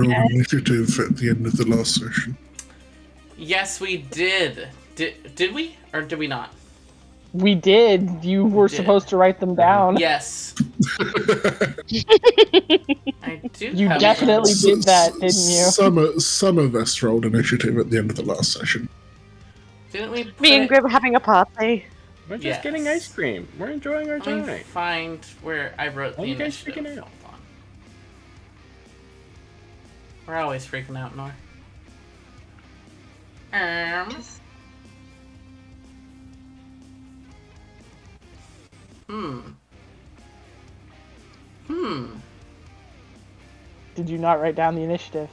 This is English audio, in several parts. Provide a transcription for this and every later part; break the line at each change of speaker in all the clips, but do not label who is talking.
roll initiative at the end of the last session.
Yes, we did. Did we? Or did we not?
We did. You were supposed to write them down.
Yes. I do.
You definitely did that, didn't you?
Some of us rolled initiative at the end of the last session.
Didn't we?
Me and Grim are having a party.
We're just getting ice cream. We're enjoying our time.
Let me find where I wrote the initiative.
You guys freaking out?
Hold on. We're always freaking out, Nor.
Did you not write down the initiative?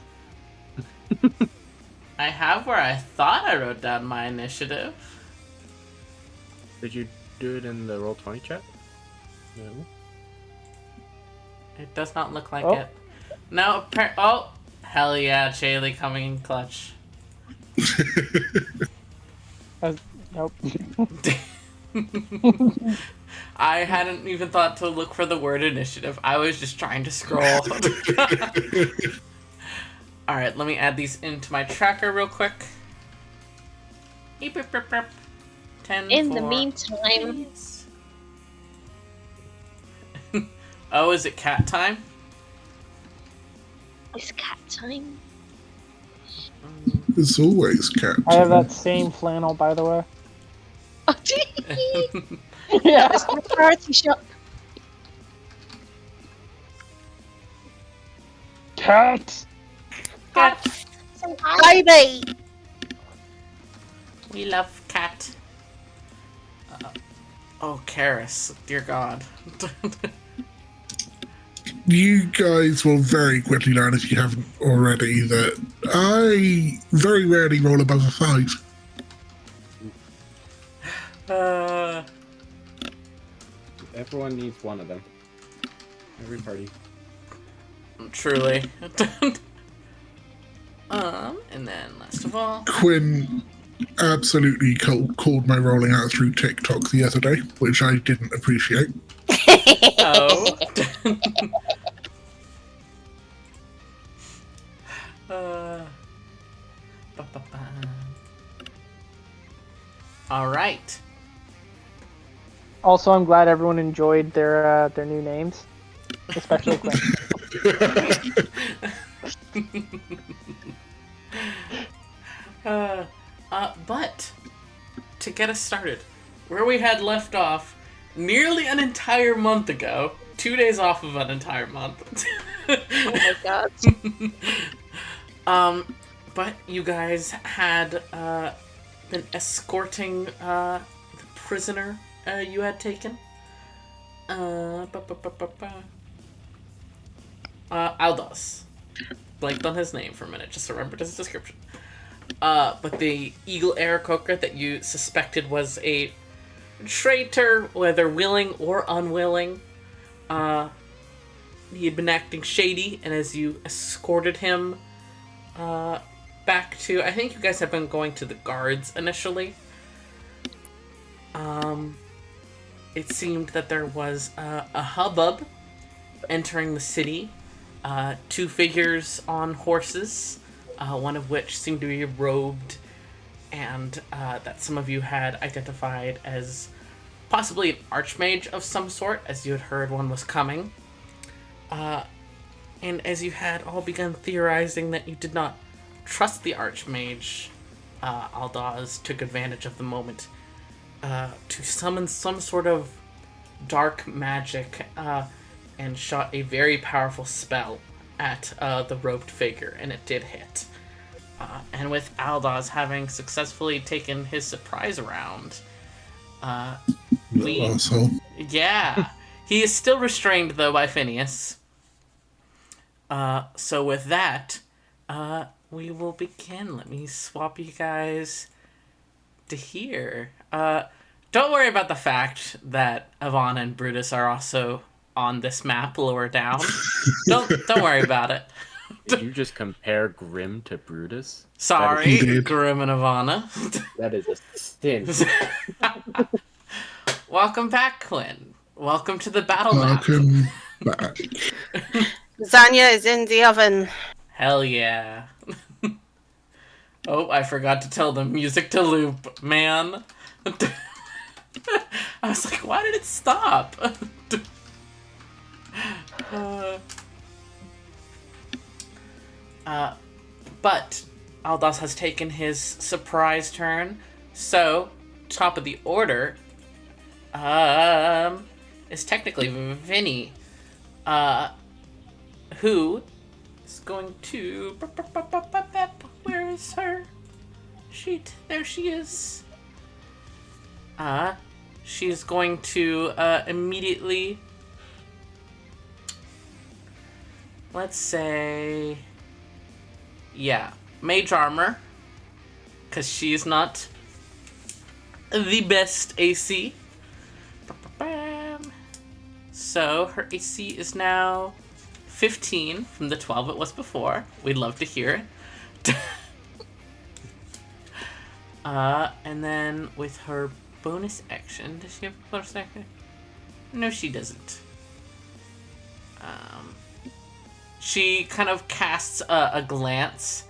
I have where I thought I wrote down my initiative.
Did you do it in the Roll20 chat? No.
It does not look like it. No, oh! Hell yeah, Shaylee coming in clutch.
Nope.
I hadn't even thought to look for the word initiative. I was just trying to scroll. Alright, let me add these into my tracker real quick. 10
In the meantime...
Oh, is it cat time?
It's cat time.
It's always cat time.
I have that same flannel, by the way.
Oh,
Yeah.
It's the charity shop.
Cat!
Cat!
Baby!
We love cat. Oh, Karis. Dear God.
You guys will very quickly learn, if you haven't already, that I very rarely roll above a 5.
Everyone needs one of them. Every party.
Truly. And then last of all,
Quinn absolutely called my rolling out through TikTok the other day, which I didn't appreciate.
oh. All right.
Also, I'm glad everyone enjoyed their new names, especially Quinn.
But to get us started, where we had left off nearly an entire month ago, 2 days off of an entire month.
Oh my god.
But you guys had been escorting the prisoner you had taken. Aldous. Blanked on his name for a minute, just remembered his description. But the Eagle Aarakocra that you suspected was a traitor, whether willing or unwilling, he had been acting shady, and as you escorted him back to... I think you guys have been going to the guards initially. It seemed that there was a hubbub entering the city. 2 figures on horses, one of which seemed to be robed, and that some of you had identified as possibly an archmage of some sort, as you had heard one was coming. And as you had all begun theorizing that you did not trust the archmage, Aldaz took advantage of the moment to summon some sort of dark magic and shot a very powerful spell at the robed figure, and it did hit. And with Aldaz having successfully taken his surprise round, yeah, he is still restrained though by Phineas. So with that, we will begin. Let me swap you guys to here. Don't worry about the fact that Ivana and Brutus are also on this map lower down. Don't worry about it.
Did you just compare Grim to Brutus?
Sorry, Grim and Ivana.
That is a sin.
Welcome back, Quinn. Welcome to the battle map.
Welcome back.
Lasagna is in the oven.
Hell yeah. Oh, I forgot to tell the music to loop, man. I was like, why did it stop? But Aldous has taken his surprise turn, so top of the order is technically Vinny, who is going to. Where is her? There she is. She's going to immediately. Let's say. Yeah, mage armor. Because she's not the best AC. So her AC is now 15 from the 12 it was before. We'd love to hear it. And then with her bonus action, does she have a bonus action? No, she doesn't. She kind of casts a glance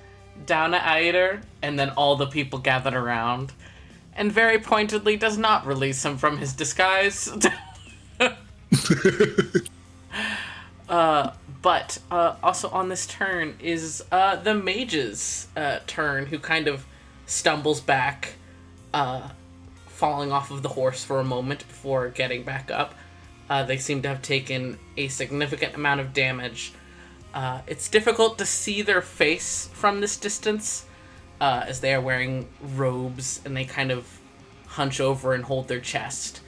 down at Aider, and then all the people gathered around, and very pointedly does not release him from his disguise. But also on this turn is the mage's turn, who kind of stumbles back, falling off of the horse for a moment before getting back up. They seem to have taken a significant amount of damage. It's difficult to see their face from this distance, as they are wearing robes and they kind of hunch over and hold their chest.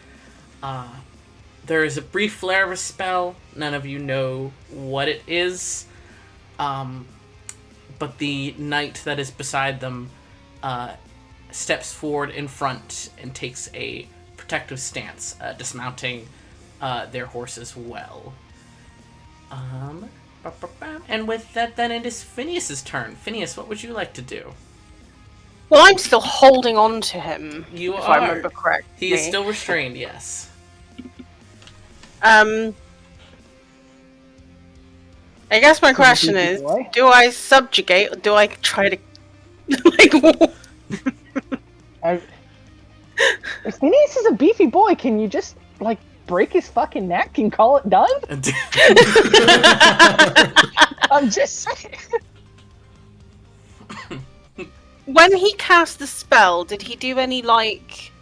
There is a brief flare of a spell. None of you know what it is. But the knight that is beside them steps forward in front and takes a protective stance, dismounting their horse as well. And with that, then it is Phineas's turn. Phineas, what would you like to do?
Well, I'm still holding on to him.
You
if
are.
I remember correctly.
He is still restrained, yes.
I guess my question is, do I subjugate or do I try to like
If Phineas is a beefy boy, can you just like break his fucking neck and call it done? I'm just saying.
When he cast the spell, did he do any like?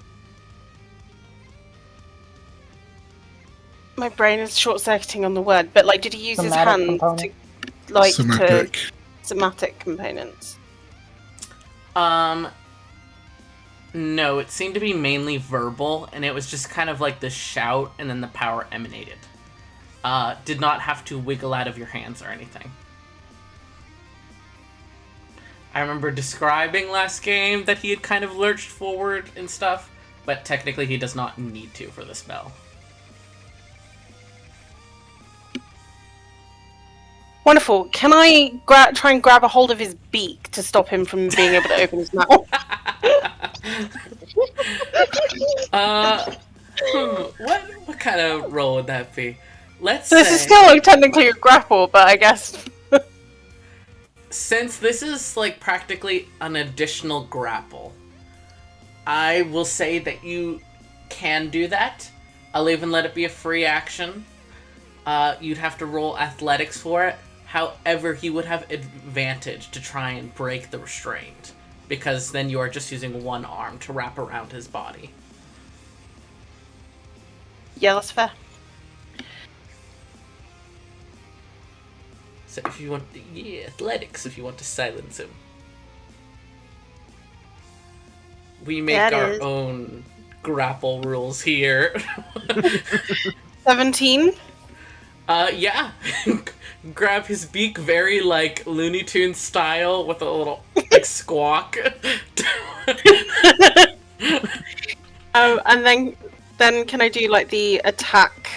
My brain is short-circuiting on the word, but like, did he use his
Somatic
hand
component.
to like
Somatic.
to somatic components?
No, it seemed to be mainly verbal, and it was just kind of like the shout, and then the power emanated. Did not have to wiggle out of your hands or anything. I remember describing last game that he had kind of lurched forward and stuff, but technically he does not need to for the spell.
Wonderful. Can I try and grab a hold of his beak to stop him from being able to open his mouth?
What kind of roll would that be? Let's
So this
say,
is still like, technically a grapple, but I guess.
since this is like practically an additional grapple, I will say that you can do that. I'll even let it be a free action. You'd have to roll athletics for it. However, he would have advantage to try and break the restraint, because then you are just using one arm to wrap around his body.
Yeah, that's fair.
So if you want, athletics if you want to silence him. We make
That
our
is-
own grapple rules here.
17.
Yeah. Grab his beak very, like, Looney Tunes style with a little, like, squawk.
And then can I do like the attack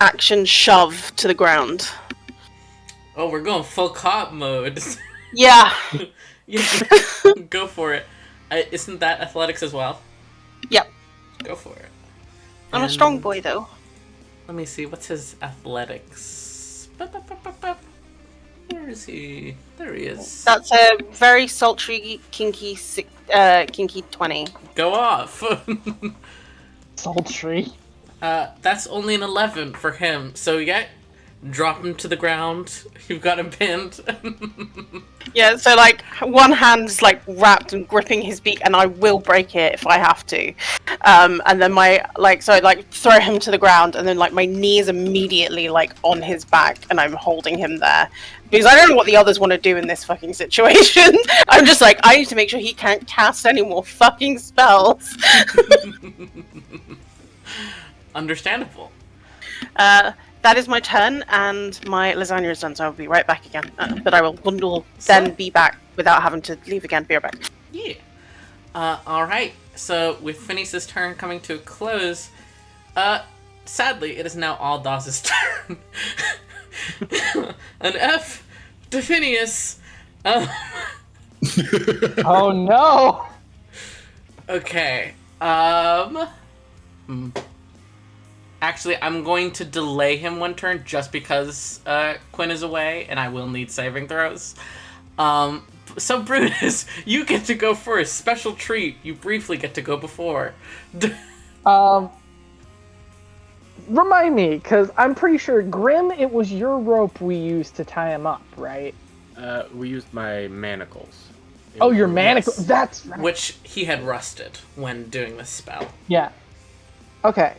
action shove to the ground?
Oh, we're going full cop mode.
Yeah.
Yeah, go for it. Isn't that athletics as well?
Yep.
Go for it.
I'm a strong boy though.
Let me see, what's his athletics? Where is he? There he is.
That's a very sultry, kinky 20.
Go off.
Sultry.
That's only an 11 for him. So yeah, drop him to the ground. You've got him pinned.
Yeah, so like one hand's like wrapped and gripping his beak, and I will break it if I have to. And then throw him to the ground, and then like my knee is immediately like on his back, and I'm holding him there because I don't know what the others want to do in this fucking situation. I'm just like, I need to make sure he can't cast any more fucking spells.
Understandable.
That is my turn, and my lasagna is done, so I'll be right back again. But I will then be back without having to leave again. Be right back.
Yeah. Alright. So, with Phineas's turn coming to a close, sadly, it is now Aldaz's turn. An F to Phineas.
Oh no!
Okay. Actually, I'm going to delay him one turn just because Quinn is away, and I will need saving throws. So Brutus, you get to go first. Special treat. You briefly get to go before.
Remind me, because I'm pretty sure, Grim, it was your rope we used to tie him up, right?
We used my manacles.
Oh, your manacles.
Yes.
That's right.
Which he had rusted when doing this spell.
Yeah. Okay.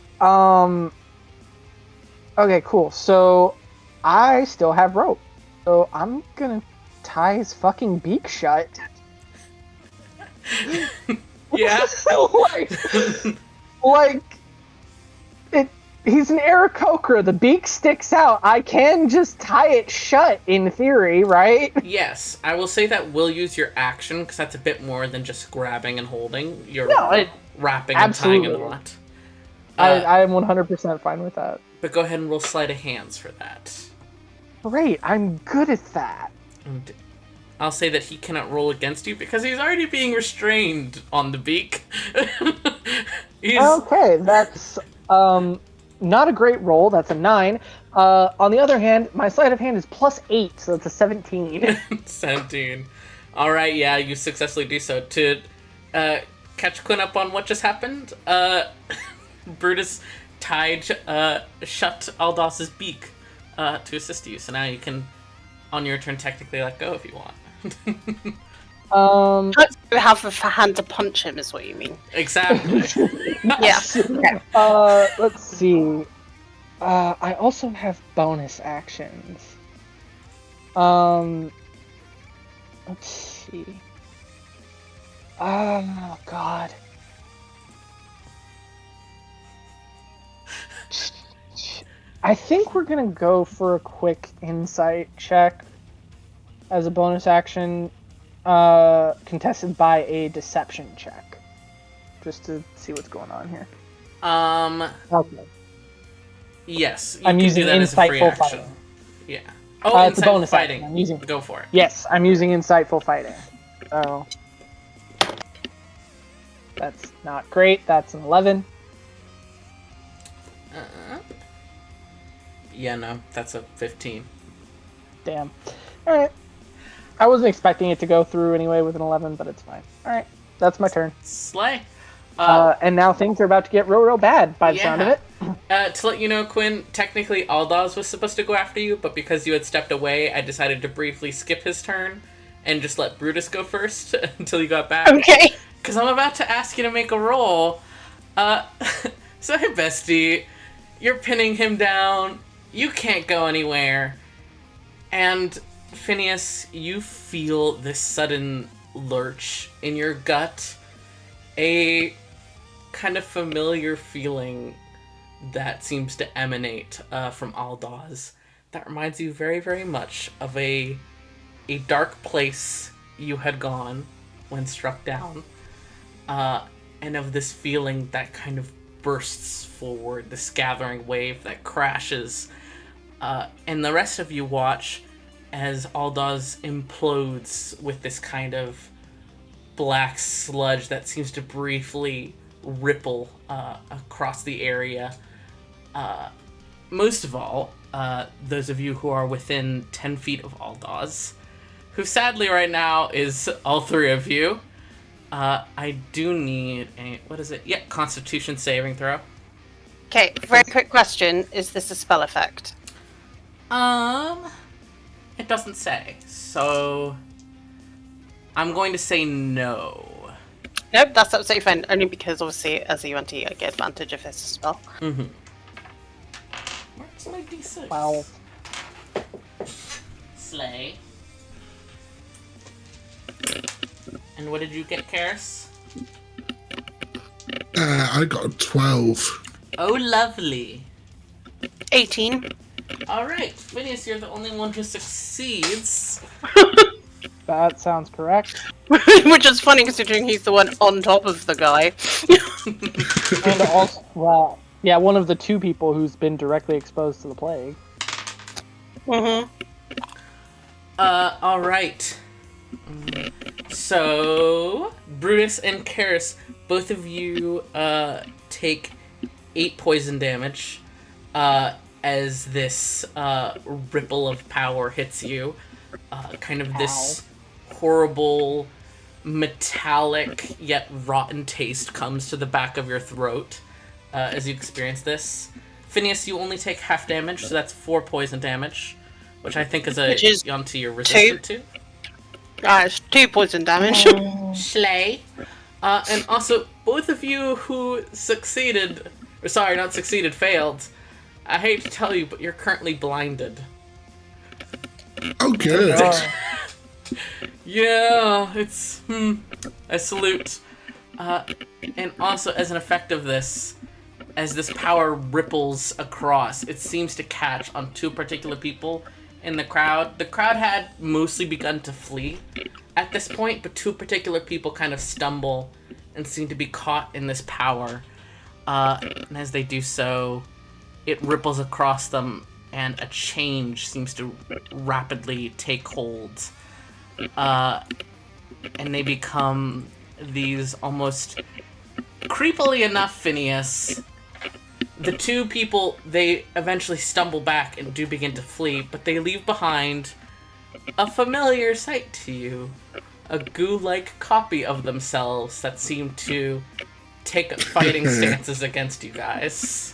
Okay, cool. So, I still have rope. So, I'm gonna tie his fucking beak shut.
Yeah.
He's an Aarakocra. The beak sticks out. I can just tie it shut, in theory, right?
Yes, I will say that we'll use your action, because that's a bit more than just grabbing and holding. You're wrapping and tying a knot.
I am 100% fine with that.
But go ahead and roll sleight of hands for that.
Great, I'm good at that.
And I'll say that he cannot roll against you because he's already being restrained on the beak.
Okay, that's not a great roll. That's a 9. On the other hand, my sleight of hand is +8, so that's a 17.
17. Alright, yeah, you successfully do so. To catch Quinn up on what just happened, Brutus tied shut Aldos's beak to assist you. So now you can, on your turn, technically let go if you want.
You have a hand to punch him, is what you mean.
Exactly.
Yeah. Okay.
Let's see. I also have bonus actions. Let's see. Oh, God. I think we're gonna go for a quick insight check as a bonus action, contested by a deception check, just to see what's going on here. Okay.
Yes, you
I'm
can
using
do that as a free
insightful
action.
fighting.
Yeah. Oh,
It's a
insightful
bonus
fighting.
action. I'm using.
Go for it.
Yes, I'm using insightful fighting. So that's not great. That's an 11.
Yeah, no, that's a 15.
Damn. All right. I wasn't expecting it to go through anyway with an 11, but it's fine. All right. That's my turn.
Slay.
And now things are about to get real bad by the sound of it.
To let you know, Quinn, technically Aldaz was supposed to go after you, but because you had stepped away, I decided to briefly skip his turn and just let Brutus go first until you got back.
Okay.
Because I'm about to ask you to make a roll. So, hey, bestie, you're pinning him down. You can't go anywhere. And, Phineas, you feel this sudden lurch in your gut. A kind of familiar feeling that seems to emanate from Aldaz. That reminds you very, very much of a dark place you had gone when struck down. And of this feeling that kind of bursts forward, this gathering wave that crashes. And the rest of you watch as Aldaz implodes with this kind of black sludge that seems to briefly ripple across the area. Most of all, those of you who are within 10 feet of Aldaz, who sadly right now is all three of you. I do need a, what is it? Yeah, Constitution saving throw.
Okay, very quick question. Is this a spell effect?
It doesn't say, so I'm going to say no.
Nope, that's absolutely fine. Only because obviously as a UNT I get advantage if it's a spell.
Mm-hmm. Where's my D6?
Wow.
Slay. And what did you get, Karis?
I got a 12.
Oh, lovely.
18.
Alright, Phineas, you're the only one who succeeds.
That sounds correct.
Which is funny considering he's the one on top of the guy.
And also, well, yeah, one of the two people who's been directly exposed to the plague.
Mm-hmm.
Alright. So, Brutus and Karis, both of you, take 8 poison damage, as this, ripple of power hits you. Kind of this horrible, metallic, yet rotten taste comes to the back of your throat, as you experience this. Phineas, you only take half damage, so that's 4 poison damage, which I think is onto you're resistant to.
It's 2 poison damage.
Schley. And also, both of you who succeeded, or sorry, not succeeded, failed, I hate to tell you, but you're currently blinded.
Oh, good.
Yeah, it's, I salute. And also, as an effect of this, as this power ripples across, it seems to catch on 2 particular people in the crowd. The crowd had mostly begun to flee at this point, but 2 particular people kind of stumble and seem to be caught in this power. And as they do so, it ripples across them, and a change seems to rapidly take hold. And they become these almost creepily enough, Phineas. The 2 people, they eventually stumble back and do begin to flee, but they leave behind a familiar sight to you. A goo-like copy of themselves that seem to take fighting stances against you guys.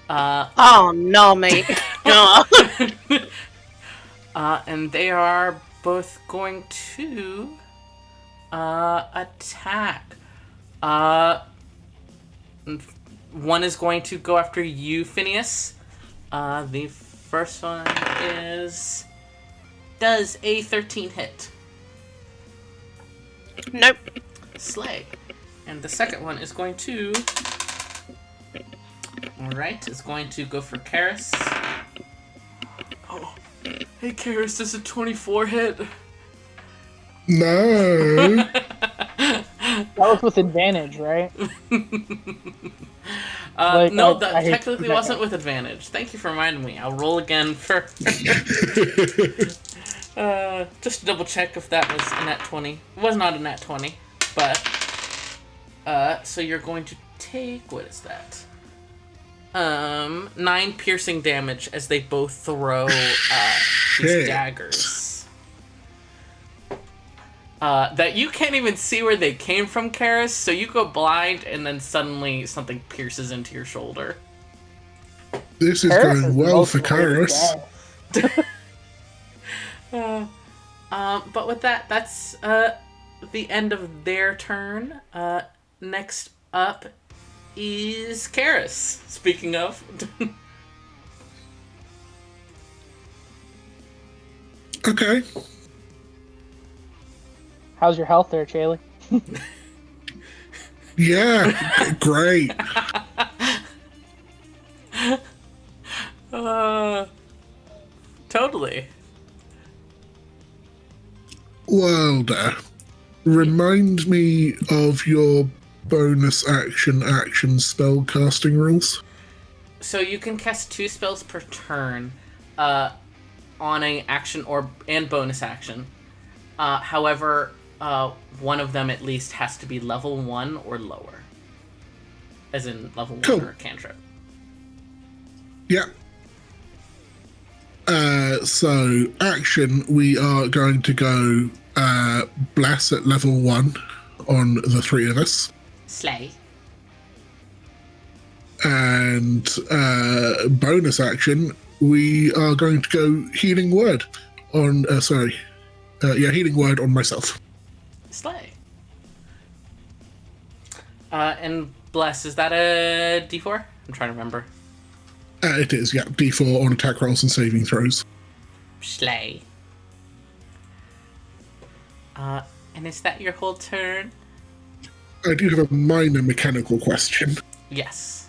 Oh no, mate. No.
And they are both going to attack. One is going to go after you, Phineas. The first one does a 13 hit.
Nope.
Slay. And the second one is going to... Alright, is going to go for Karis. Oh, hey Karis, does a 24 hit?
No.
That was with advantage, right?
No, that
I hate
technically
that
wasn't
guy.
with advantage. Thank you for reminding me. I'll roll again for... just to double check if that was a nat 20. It was not a nat 20, but... so you're going to take... What is that? 9 piercing damage as they both throw these daggers. That you can't even see where they came from, Karis, so you go blind and then suddenly something pierces into your shoulder.
This is
Karis
going well for
most
Karis.
But with that, that's the end of their turn. Next up is Karis. Speaking of.
Okay.
How's your health there, Chaley?
Yeah, great.
Totally.
Wilder, remind me of your bonus action spell casting rules.
So you can cast 2 spells per turn on a action and bonus action. However, one of them at least has to be level 1 or lower. As in level 1
Cool.
or cantrip.
Yeah. So, action, we are going to go Bless at level 1 on the three of us.
Slay.
And bonus action, we are going to go Healing Word on, Healing Word on myself.
Slay. And Bless, is that a D4? I'm trying to remember.
It is, yeah. D4 on attack rolls and saving throws.
Slay. And is that your whole turn?
I do have a minor mechanical question.
Yes.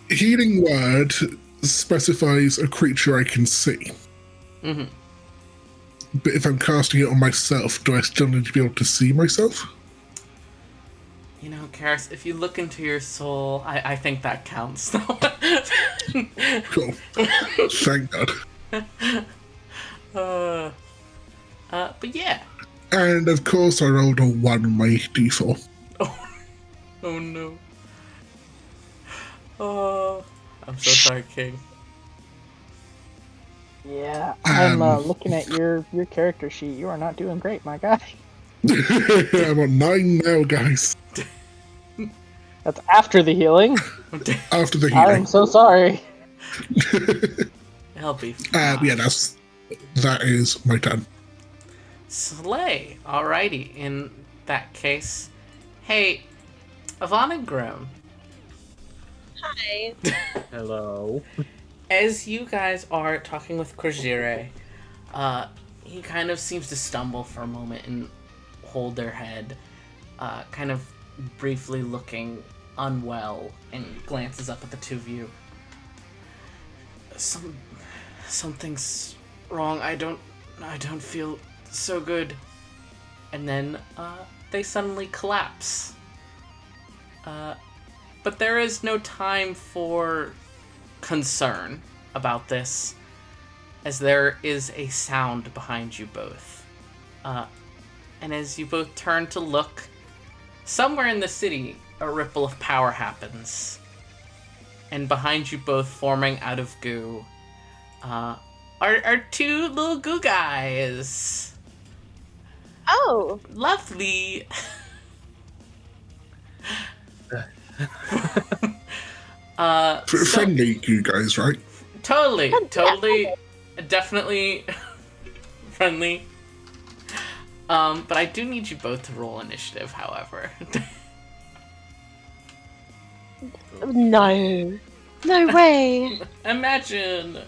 Healing Word specifies a creature I can see.
Mm-hmm.
But if I'm casting it on myself, do I still need to be able to see myself?
You know, Karis, if you look into your soul, I think that counts.
Cool. Thank God.
But yeah.
And of course I rolled a 1 on my D4.
Oh no. Oh, I'm so sorry, King.
Yeah, I'm looking at your character sheet. You are not doing great, my guy.
I'm on 9 now, guys.
That's after the healing.
After the
I
healing.
am so sorry.
It'll be fine.
Yeah, that is my turn.
Slay. Alrighty, in that case. Hey, Ivana Grimm.
Hi.
Hello.
As you guys are talking with Krajire, he kind of seems to stumble for a moment and hold their head, kind of briefly looking unwell, and glances up at the two of you. Something's wrong. I don't feel so good. And then they suddenly collapse. But there is no time for concern about this, as there is a sound behind you both. And as you both turn to look, somewhere in the city, a ripple of power happens. And behind you both, forming out of goo, are two little goo guys.
Oh.
Lovely.
Friendly, you guys, right?
Totally, definitely friendly. But I do need you both to roll initiative, however.
No. No way.
Imagine.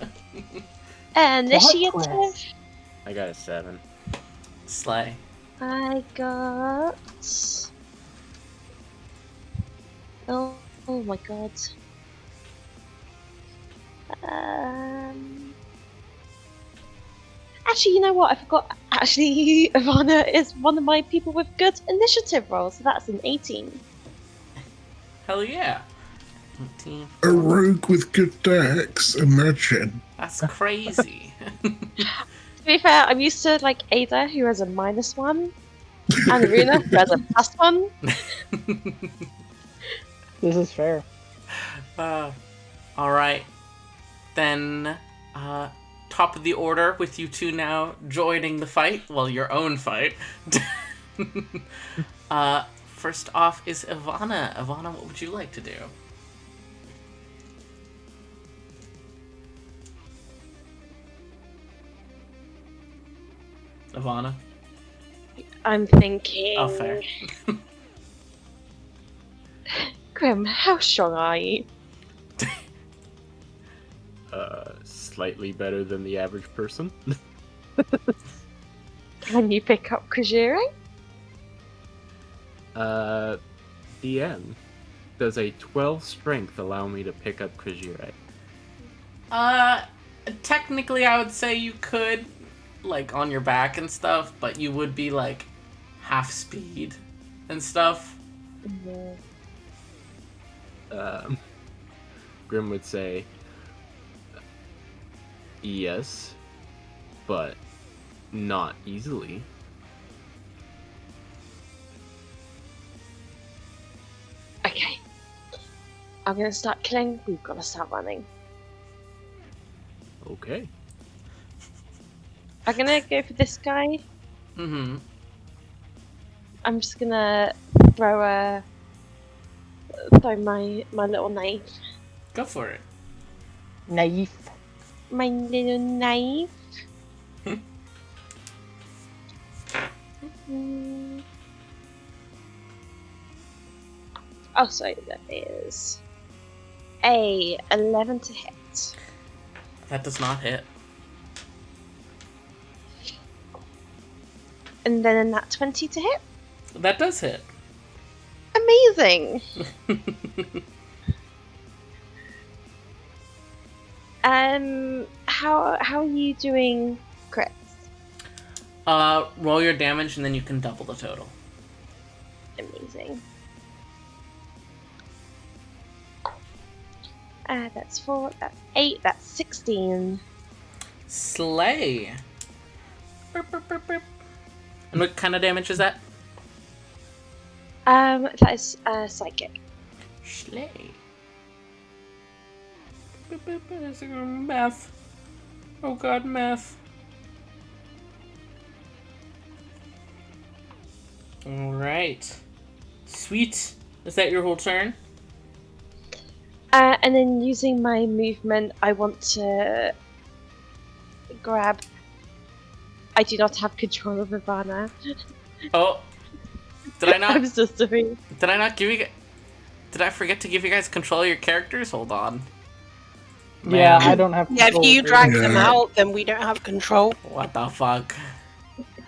Initiative.
I got a 7.
Slay.
I got. Oh my god. Actually, you know what? I forgot. Actually, Ivana is one of my people with good initiative rolls, so that's an 18.
Hell yeah. 18.
A rogue with good dex, imagine.
That's crazy.
To be fair, I'm used to like Ada, who has a -1, and Runa, who has a +1.
This is fair.
Alright. Then, top of the order with you two now joining the fight. Well, your own fight. First off is Ivana. Ivana, what would you like to do? Ivana?
I'm thinking.
Oh, fair.
Grim, how strong are you?
Slightly better than the average person.
Can you pick up Kajire?
DM. Does a 12 strength allow me to pick up Krajire?
Technically I would say you could, like, on your back and stuff, but you would be, like, half speed and stuff.
Grim would say, yes, but not easily.
Okay. I'm gonna start killing. We've gotta start running.
Okay.
I'm gonna go for this guy.
Mm-hmm.
I'm just gonna throw my little knife.
Go for it.
Naive.
My little knife. Mm. Oh, sorry, that is a 11 to hit.
That does not hit.
And then a nat 20 to hit.
That does hit.
Amazing. How are you doing, crits?
Roll your damage and then you can double the total.
Amazing. That's 4, that's 8, that's 16.
Slay. Burp, burp, burp, burp. And what kind of damage is that?
That is psychic.
Slay. Boop, boop, boop. That's math. Oh god, math. Alright. Sweet. Is that your whole turn?
And then using my movement, I want to grab. I do not have control of Ivana.
Oh. Did I not?
I'm so sorry.
Did I not give you? Did I forget to give you guys control of your characters? Hold on.
Yeah,
Man,
I don't have.
Yeah, if
control
you
of it.
drag them
Yeah.
out, then we don't have control.
What the fuck?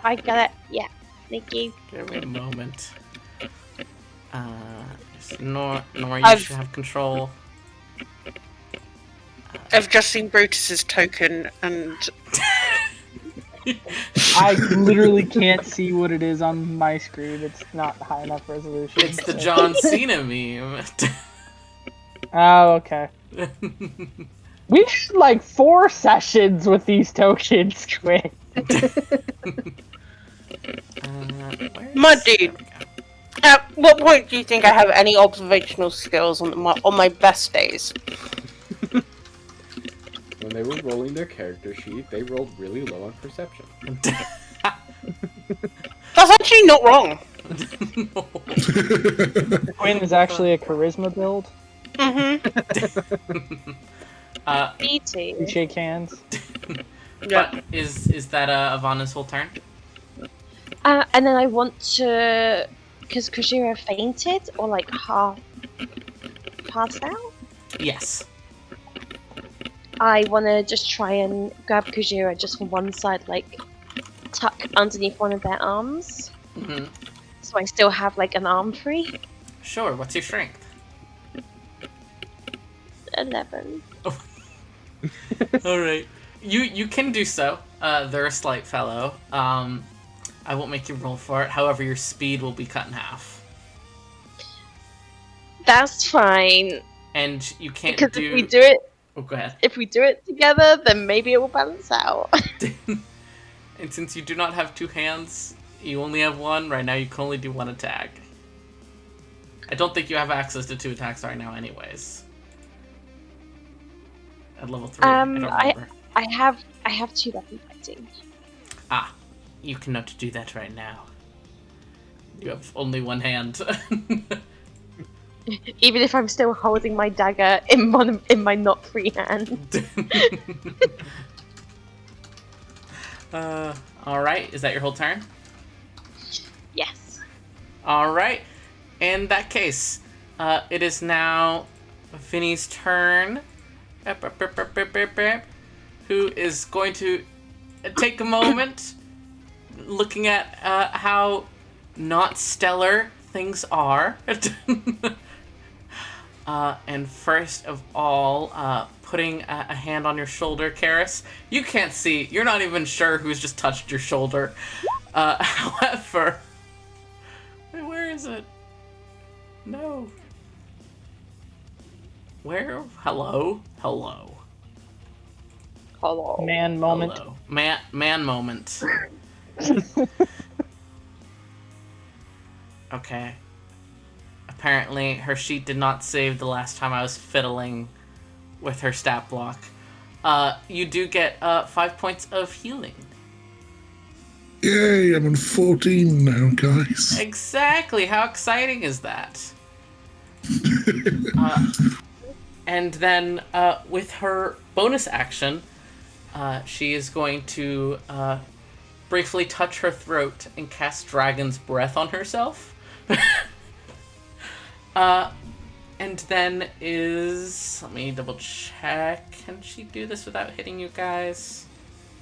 I got it. Yeah, thank you.
Give me a moment. Nor you
I've-
should have control.
I've just seen Brutus's token, and
I literally can't see what it is on my screen. It's not high enough resolution.
It's the
so-
John Cena meme.
Oh, okay. We did like 4 sessions with these tokens, quick.
My dude. At what point do you think I have any observational skills on my best days?
When they were rolling their character sheet, they rolled really low on perception.
That's actually not wrong.
Quinn is actually a charisma build.
Mm-hmm.
Me too.
We shake hands.
But is that Ivana's whole turn?
And then I want to, because Kujira fainted or like half passed out.
Yes.
I want to just try and grab Kujira just from one side, like tuck underneath one of their arms,
Mm-hmm.
so I still have like an arm free.
Sure. What's your strength?
11.
All right. You can do so. They're a slight fellow. I won't make you roll for it. However, your speed will be cut in half,
That's fine.
and you can't
Because
do.
if we do it,
Oh, go ahead.
if we do it together, then maybe it will balance out.
And since you do not have 2 hands, you only have 1. Right now, you can only do 1 attack. I don't think you have access to 2 attacks right now, anyways. At level 3, I don't remember.
I have 2 weapon fighting.
Ah, you cannot do that right now. You have only 1 hand.
Even if I'm still holding my dagger in my not free hand.
Alright, is that your whole turn?
Yes.
Alright, in that case, it is now Vinny's turn. Who is going to take a moment looking at how not stellar things are. And first of all, putting a hand on your shoulder, Karis. You can't see. You're not even sure who's just touched your shoulder. However... Wait, where is it? No. Where? Hello? Hello.
Hello.
Man moment.
Hello. Man moment. Okay. Apparently, her sheet did not save the last time I was fiddling with her stat block. You do get 5 points of healing.
Yay, I'm on 14 now, guys.
Exactly. How exciting is that? And then with her bonus action, she is going to briefly touch her throat and cast Dragon's Breath on herself. And then let me double check. Can she do this without hitting you guys?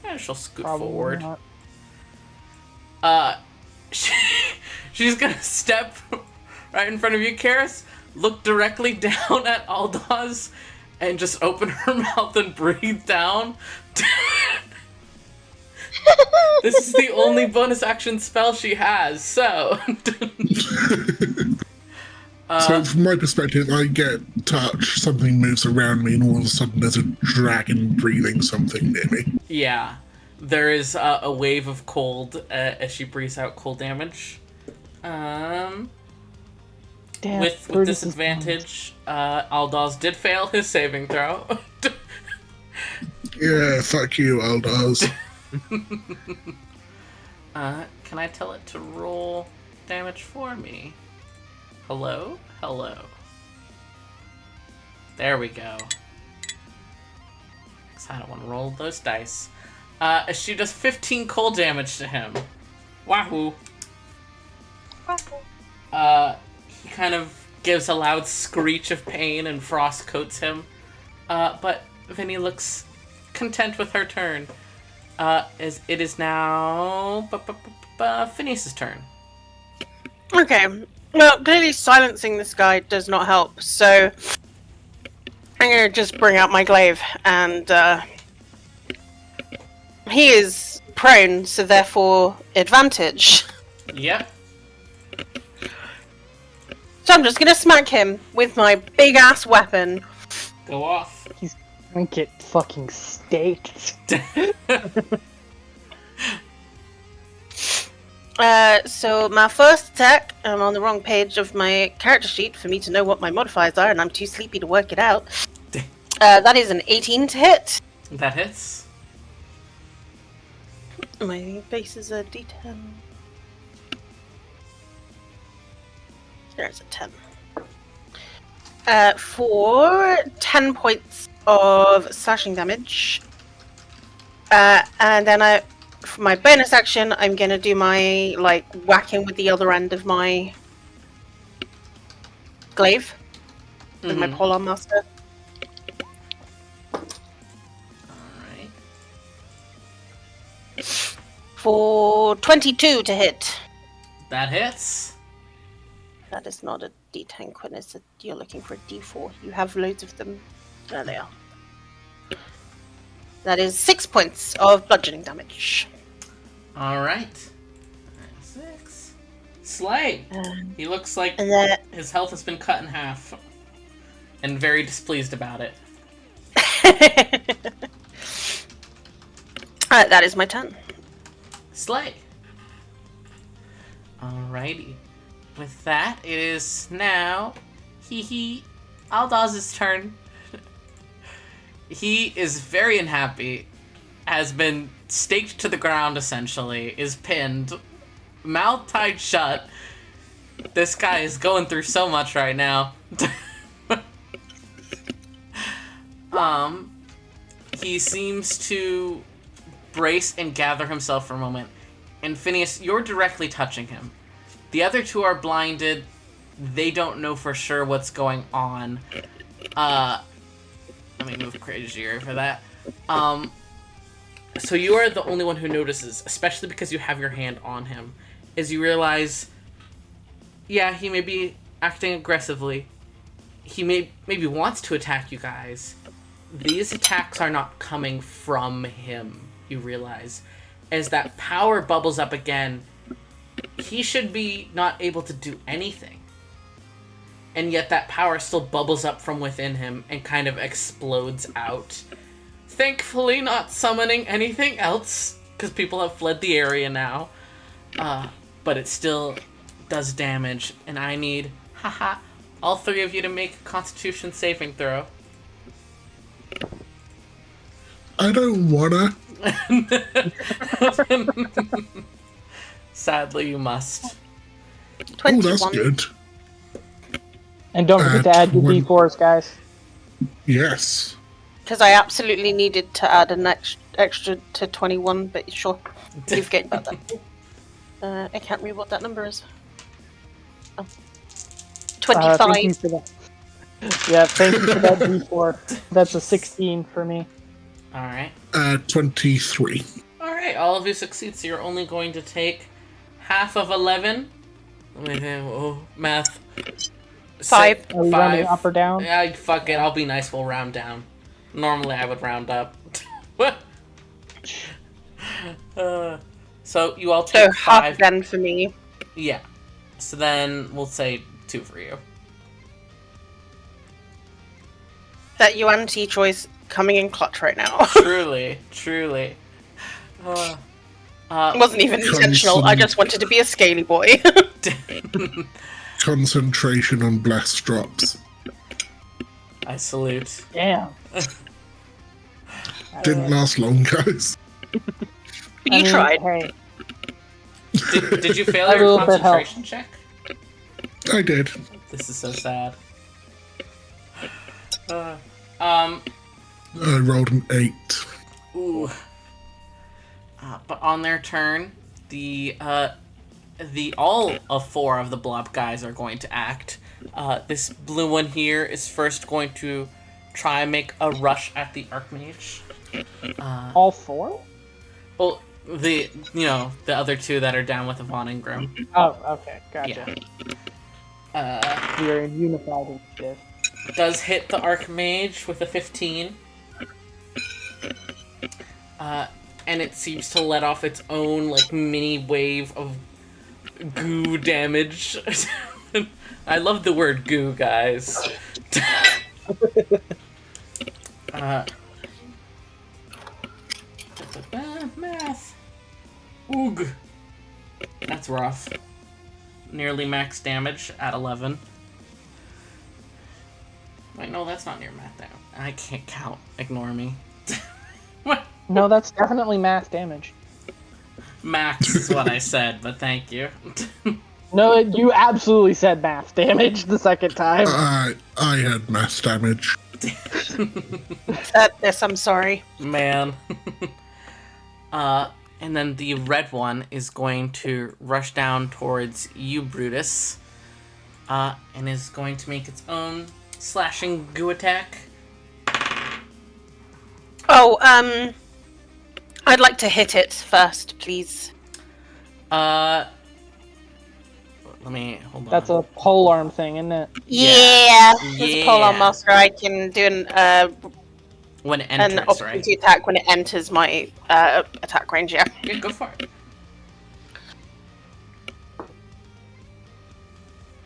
Yeah, she'll scoot
Probably
forward.
not.
She's gonna step right in front of you, Karis, look directly down at Aldaz, and just open her mouth and breathe down. This is the only bonus action spell she has, so...
So from my perspective, I get touch, something moves around me, and all of a sudden there's a dragon breathing something near me.
Yeah. There is a wave of cold as she breathes out cold damage.
Damn,
With
Brutus is
disadvantage, Aldaz did fail his saving throw.
Yeah, fuck you, Aldaz.
Can I tell it to roll damage for me? Hello? Hello. There we go. 'Cause I don't want to roll those dice. She does 15 cold damage to him. Wahoo! He kind of gives a loud screech of pain and frost coats him. But Vinny looks content with her turn. As it is now Phineas's turn.
Okay. Well, clearly silencing this guy does not help, so I'm gonna just bring out my glaive, and he is prone, so therefore advantage.
Yep.
So I'm just gonna smack him with my big ass weapon.
Go off.
He's gonna get fucking staked.
So my first attack, I'm on the wrong page of my character sheet for me to know what my modifiers are, and I'm too sleepy to work it out. That is an 18 to hit.
That hits.
My base is a d10. There's a 10. For 10 points of slashing damage. And then for my bonus action, I'm gonna do my, whacking with the other end of my glaive. With my polearm master.
Alright.
For 22 to hit.
That hits.
That is not a d10, Quinn. You're looking for a d4. You have loads of them. There they are. That is 6 points of bludgeoning damage.
Alright. 6. Slay! He looks like
And then
his health has been cut in half. And very displeased about it.
that is my turn.
Slay! Alrighty. With that, it is now Aldaz's turn. He is very unhappy, has been staked to the ground essentially, is pinned, mouth tied shut. This guy is going through so much right now. He seems to brace and gather himself for a moment. And Phineas, you're directly touching him. The other two are blinded. They don't know for sure what's going on. Let me move Crazier for that. So you are the only one who notices, especially because you have your hand on him, as you realize, yeah, he may be acting aggressively. He maybe wants to attack you guys. These attacks are not coming from him, you realize. As that power bubbles up again, he should be not able to do anything. And yet that power still bubbles up from within him and kind of explodes out. Thankfully not summoning anything else, because people have fled the area now. But it still does damage, and I need, all three of you to make a Constitution saving throw.
I don't wanna.
Sadly, you must.
Oh,
21.
that's good.
And don't forget to add your D4s, guys.
Yes.
Because I absolutely needed to add an extra to 21, but sure. You forget about that. I can't read what that number is. Oh. 25.
Thank you for that. Yeah, thank you for that D4. That's a 16 for me.
Alright.
23.
Alright, all of you succeed, so you're only going to take half of 11. Math.
5.
Are we rounding up or down?
Yeah, fuck it, I'll be nice, we'll round down. Normally I would round up. So you all
So
take 5.
half then for me.
Yeah. So then we'll say 2 for you.
That UNT choice coming in clutch right now.
Truly, truly.
It wasn't even intentional. I just wanted to be a scaly boy.
Concentration on blast drops.
I salute.
Damn.
Didn't last long, guys.
You tried.
Hey,
Did you fail
A
your
little bit
concentration check?
I did.
This is so sad.
I rolled an 8.
Ooh. But on their turn, the all of 4 of the blob guys are going to act. This blue one here is first going to try and make a rush at the Archmage.
all 4?
Well, the other 2 that are down with Yvonne Ingram.
Oh, okay, gotcha.
Yeah.
We are unified in this.
Does hit the Archmage with a 15. And it seems to let off its own, like, mini wave of goo damage. I love the word goo, guys. Math. Oog. That's rough. Nearly max damage at 11. Wait, no, that's not near math damage. I can't count. Ignore me.
No, that's definitely math damage.
Max is what I said, but thank you.
No, you absolutely said math damage the second time.
I had mass damage.
This, I'm sorry.
Man. And then the red one is going to rush down towards you, Brutus. And is going to make its own slashing goo attack.
Oh, I'd like to hit it first, please.
Let me hold on.
That's a pole arm thing, isn't it?
Yeah. It's a pull on
Yeah.
master. I can do
When it
an
enters, right?
opportunity attack when it enters my attack range, yeah.
Yeah, go for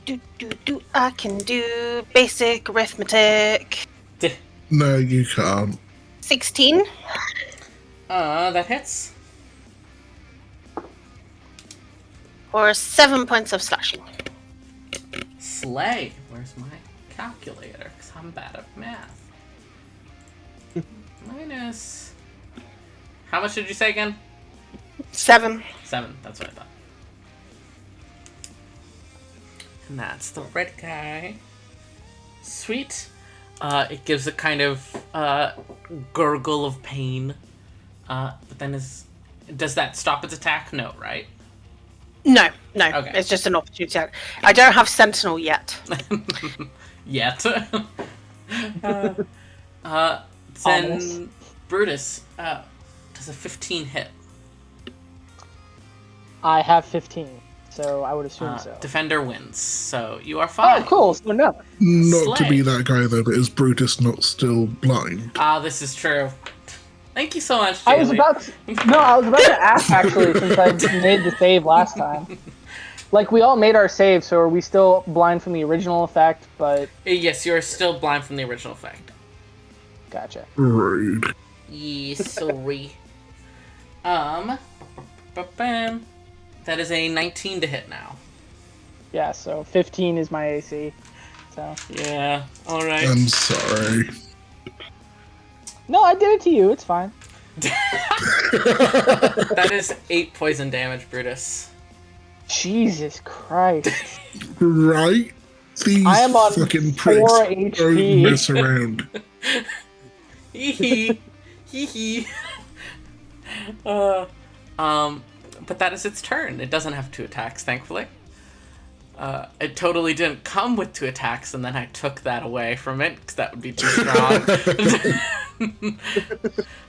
it.
I can do basic arithmetic.
No, you can't.
16.
That hits.
Or 7 points of slashing.
Slay. Where's my calculator? Because I'm bad at math. Minus... How much did you say again?
7.
7. That's what I thought. And that's the red guy. Sweet. It gives a kind of gurgle of pain. But then does that stop its attack? No, right?
No.
Okay.
It's just an opportunity attack. I don't have Sentinel yet.
Yet.
Ominous.
Then Brutus, does a 15 hit?
I have 15, so I would assume so.
Defender wins, so you are fine.
Oh, cool. So no.
Not to
Slay.
be that guy, though, but is Brutus not still blind?
This is true. Thank you so much,
I was
Jaylee.
about to ask actually, since I made the save last time. Like, we all made our save, so are we still blind from the original effect? But
Yes, you are still blind from the original effect.
gotcha.
Rude.
Yes, sorry. Bam. That is a 19 to hit now.
Yeah, so 15 is my AC. So
Yeah, alright.
I'm sorry.
no, I did it to you. It's fine.
That is 8 poison damage, Brutus.
Jesus Christ.
Right? These
I am on
fucking
4
pricks
HP.
don't mess around.
Hee hee. Hee hee. But that is its turn. It doesn't have 2 attacks, thankfully. It totally didn't come with 2 attacks, and then I took that away from it, because that would be too strong.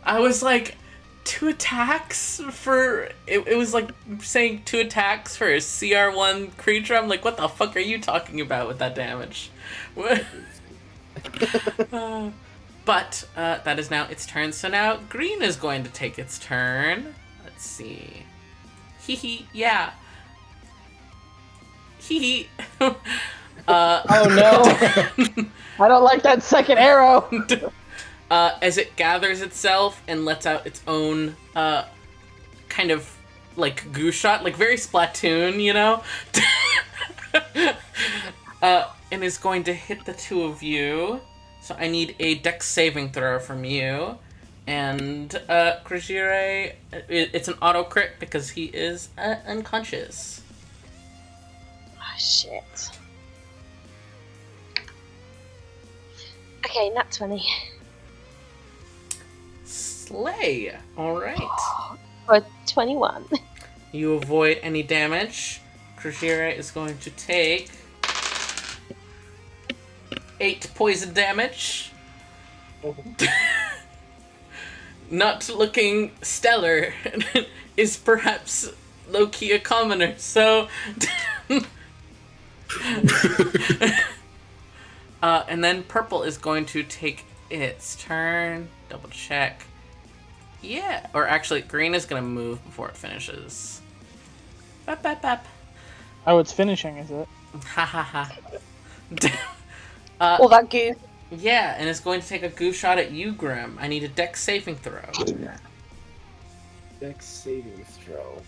I was like, 2 attacks for... It was like saying 2 attacks for a CR1 creature. I'm like, what the fuck are you talking about with that damage? But that is now its turn, so now green is going to take its turn. Let's see. Hee hee, yeah. Hee hee.
Oh no. I don't like that second arrow.
As it gathers itself and lets out its own kind of like goo shot, like very Splatoon, you know? And is going to hit the 2 of you. So I need a dex saving throw from you. And Krajire, it's an auto crit because he is unconscious.
Oh, shit. Okay, nat 20.
Slay. Alright.
For 21.
You avoid any damage. Krajire is going to take 8 poison damage. Not looking stellar is perhaps low-key a commoner, so... and then purple is going to take its turn. Double check. Yeah, or actually green is going to move before it finishes. Bap, bap, bap.
Oh, it's finishing, is it?
Ha ha ha.
All that goo.
Yeah, and it's going to take a goo shot at you, Grim. I need a dex saving throw.
Dex saving throw.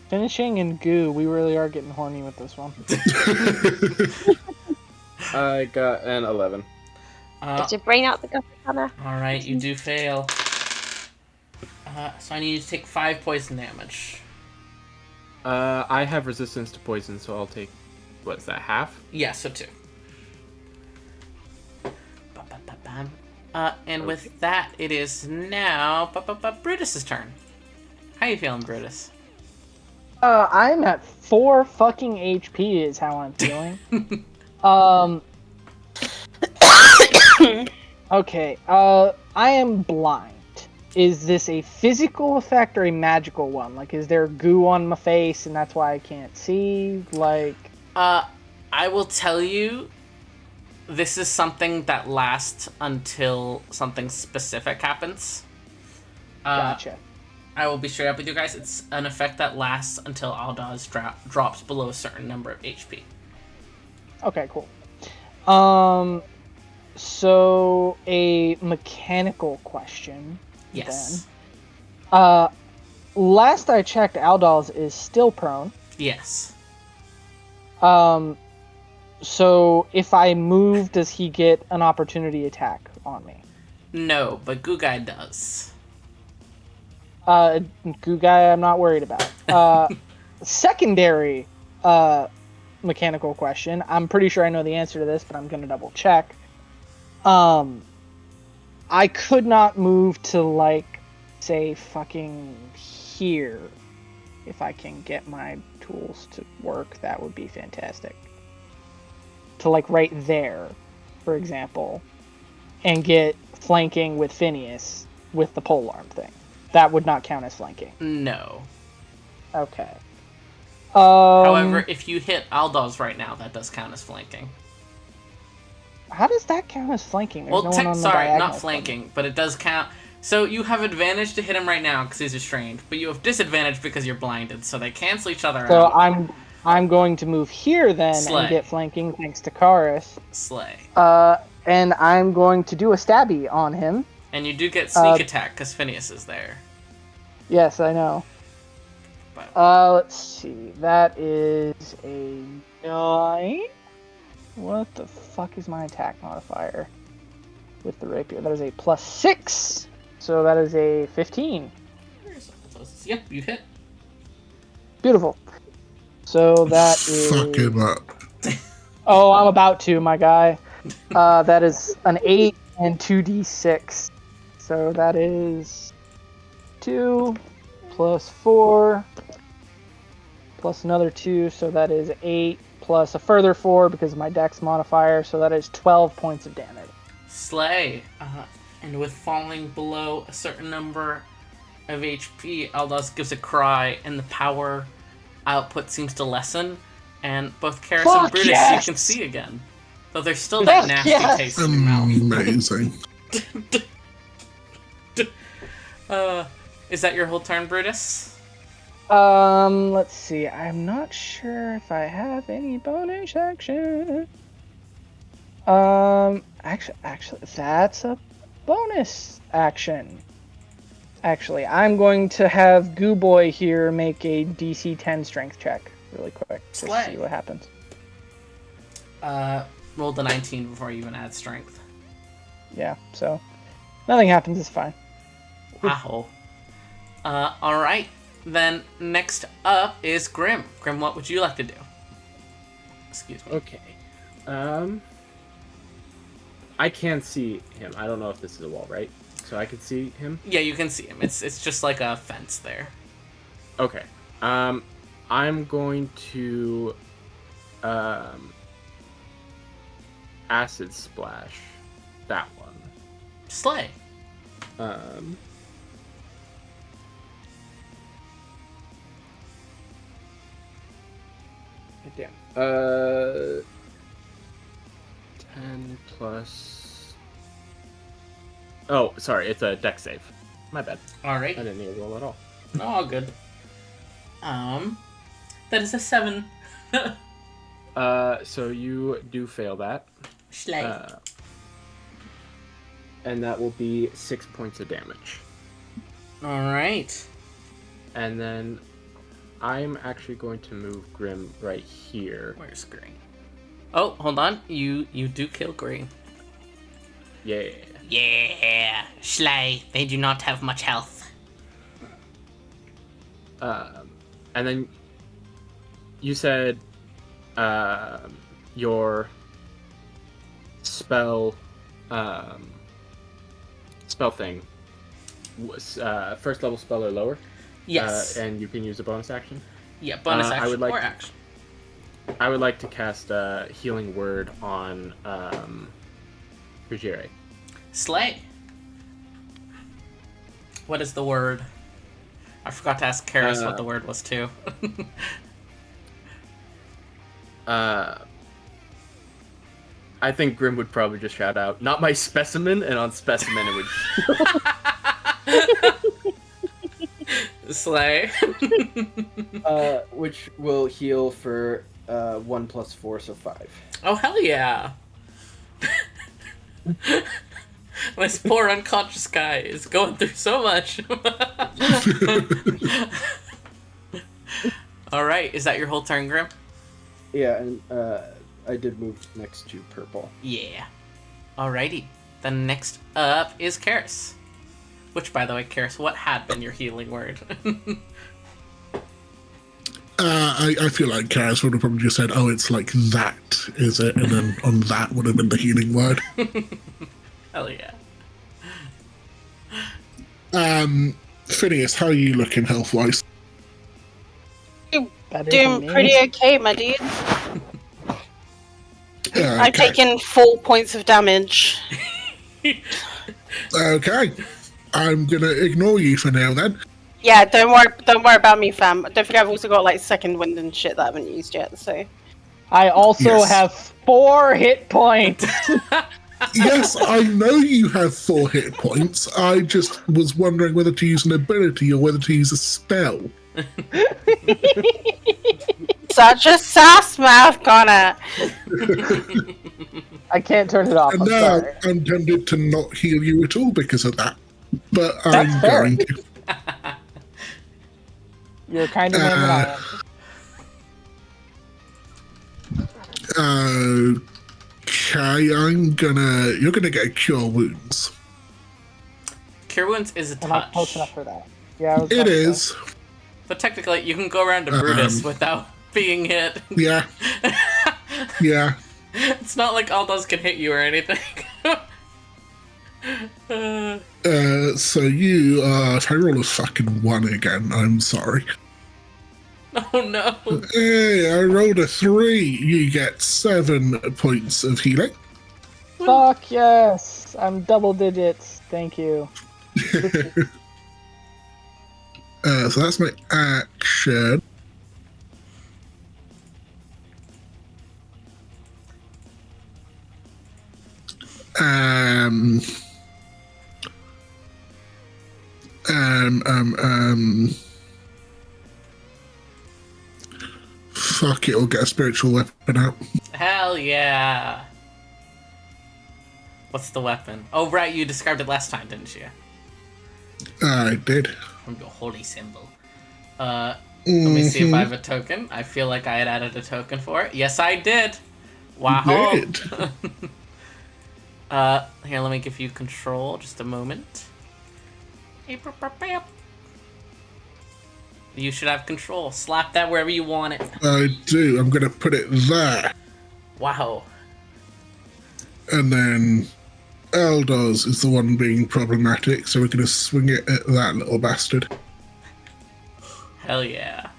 Finishing and goo, we really are getting horny with this one.
I got an 11.
Get your brain out the gutter, Hannah.
Alright, you do fail. So I need you to take 5 poison damage.
I have resistance to poison, so I'll take, what's that, half?
Yeah, so 2. Ba-ba-ba-bam. And with that, it is now Brutus's turn. How you feeling, Brutus?
I'm at 4 fucking HP is how I'm feeling. Okay, I am blind. Is this a physical effect or a magical one? Like, is there goo on my face and that's why I can't see? Like...
I will tell you, this is something that lasts until something specific happens.
Gotcha.
I will be straight up with you guys. It's an effect that lasts until Aldaz drops below a certain number of HP.
Okay, cool. So a mechanical question.
Yes.
Then. Last I checked, Aldaz is still prone.
Yes.
So if I move, does he get an opportunity attack on me?
No, but Gugai does.
Goo guy, I'm not worried about. Secondary mechanical question. I'm pretty sure I know the answer to this, but I'm gonna double check. I could not move to, like, say, fucking here. If I can get my tools to work, that would be fantastic. To, like, right there, for example, and get flanking with Phineas with the polearm thing. That would not count as flanking.
No.
Okay.
However, if you hit Aldaz right now, that does count as flanking.
How does that count as flanking? There's
Well,
no one on the
sorry,
diagonal
not
from me.
flanking, but it does count. So you have advantage to hit him right now because he's restrained, but you have disadvantage because you're blinded, so they cancel each other
So
out.
I'm going to move here then
Slay.
and get flanking thanks to Karis.
Slay.
And I'm going to do a stabby on him.
And you do get sneak attack because Phineas is there.
Yes, I know.
But
Let's see. That is a 9. What the fuck is my attack modifier with the rapier? That is a +6. So that is a 15.
Yep, you hit.
Beautiful. So that is...
Fuck him up.
Oh, I'm about to, my guy. That is an 8 and 2d6. So that is 2 plus 4 plus another 2. So that is 8 plus a further 4 because of my dex modifier. So that is 12 points of damage.
Slay. And with falling below a certain number of HP, Aldous gives a cry, and the power output seems to lessen. And both Karis and
Fuck
Brutus
yes!
you can see again. Though there's still that
Fuck
nasty
yes!
taste in your mouth.
Amazing.
Is that your whole turn, Brutus?
Let's see. I'm not sure if I have any bonus action. Actually, that's a bonus action. Actually, I'm going to have Goo Boy here make a DC 10 strength check really quick to
Slay.
see what happens.
Roll the 19 before you even add strength.
Yeah, so nothing happens. It's fine.
Wow. Alright. Then next up is Grim. Grim, what would you like to do? Excuse me.
Okay. I can see him. I don't know if this is a wall, right? So I can see him?
Yeah, you can see him. It's just like a fence there.
Okay. I'm going to acid splash that one.
Slay.
Damn. 10 plus. Oh, sorry, it's a dex save. My bad.
Alright.
I didn't need a roll at all.
No, all good. That is a 7.
So you do fail that.
Slay.
And that will be 6 points of damage.
Alright.
And then I'm actually going to move Grim right here.
Where's Green? Oh, hold on. You do kill Green.
Yeah.
Yeah, Slay. They do not have much health.
And then you said your spell thing was first level spell or lower.
Yes.
And you can use a bonus action.
Yeah, bonus action
I would like
or
to-
action.
I would like to cast Healing Word on Ruggiere.
Slay. What is the word? I forgot to ask Karis what the word was too.
I think Grim would probably just shout out, "Not my specimen," and on specimen it would.
Slay.
Which will heal for 1 plus 4, so 5.
Oh, hell yeah. This poor unconscious guy is going through so much. Alright, is that your whole turn, Grim?
Yeah, and I did move next to purple.
Yeah. Alrighty. Then next up is Karis. Which, by the way, Karis, what had been your healing word?
I feel like Karis would have probably just said, "Oh, it's like that, is it?" And then on that would have been the healing word.
Hell yeah.
Phineas, how are you looking health-wise?
Better than
Doing
me.
pretty okay, my dude. I've
Okay.
taken 4 points of damage.
Okay. I'm gonna ignore you for now then.
Yeah, don't worry about me, fam. Don't forget I've also got like second wind and shit that I haven't used yet, so.
I also
Yes.
have 4 hit points.
Yes, I know you have 4 hit points. I just was wondering whether to use an ability or whether to use a spell.
Such a sass mouth, Connor.
I can't turn it off.
And
I'm
now
sorry.
I'm tempted to not heal you at all because of that. But
That's
I'm
fair.
going to.
You're a kinder man than I am.
Okay, you're gonna get cure wounds.
Cure Wounds is a
I'm not close
touch.
enough for that. Yeah, I was
It
about to say.
is.
So technically, you can go around to Brutus without being hit.
Yeah. Yeah.
It's not like Aldous can hit you or anything.
So you are. If I roll a fucking 1 again, I'm sorry.
Oh no.
Hey, I rolled a 3. You get 7 points of healing.
Fuck yes! I'm double digits. Thank you.
So that's my action. Um, fuck it, I'll get a spiritual weapon out.
Hell yeah. What's the weapon? Oh, right, you described it last time, didn't you?
I did.
From your holy symbol. Let me see if I have a token. I feel like I had added a token for it. Yes, I did. Wow.
You did.
Here, let me give you control. Just a moment. You should have control. Slap that wherever you want it.
I do. I'm going to put it there.
Wow.
And then Eldor's is the one being problematic, so we're going to swing it at that little bastard.
Hell yeah.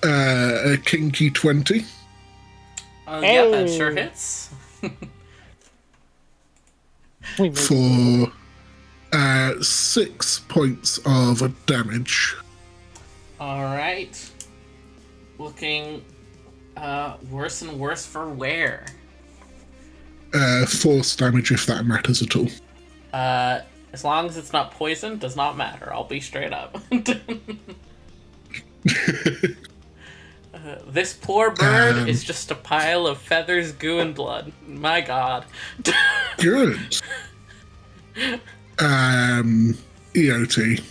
A kinky 20.
Yeah, that sure hits.
We made
For 6 points of damage.
Alright. Looking worse and worse for wear.
Force damage, if that matters at all.
As long as it's not poison, does not matter. I'll be straight up. This poor bird is just a pile of feathers, goo, and blood. My god.
Good. EOT.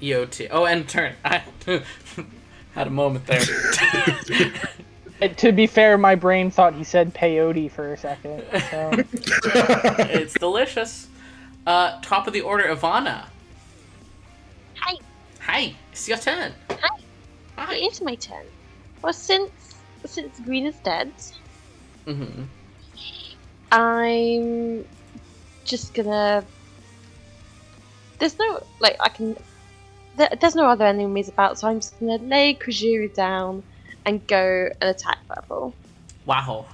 EOT. Oh, and turn. I had a moment there.
To be fair, my brain thought he said peyote for a second. So.
It's delicious. Top of the order, Ivana.
Hi.
Hi, it's your turn.
Hi. It is my turn. Well, since Green is dead,
Mm-hmm.
I'm just gonna. There's no there's no other enemies about, so I'm just gonna lay Kujira down and go and attack Purple.
Wow.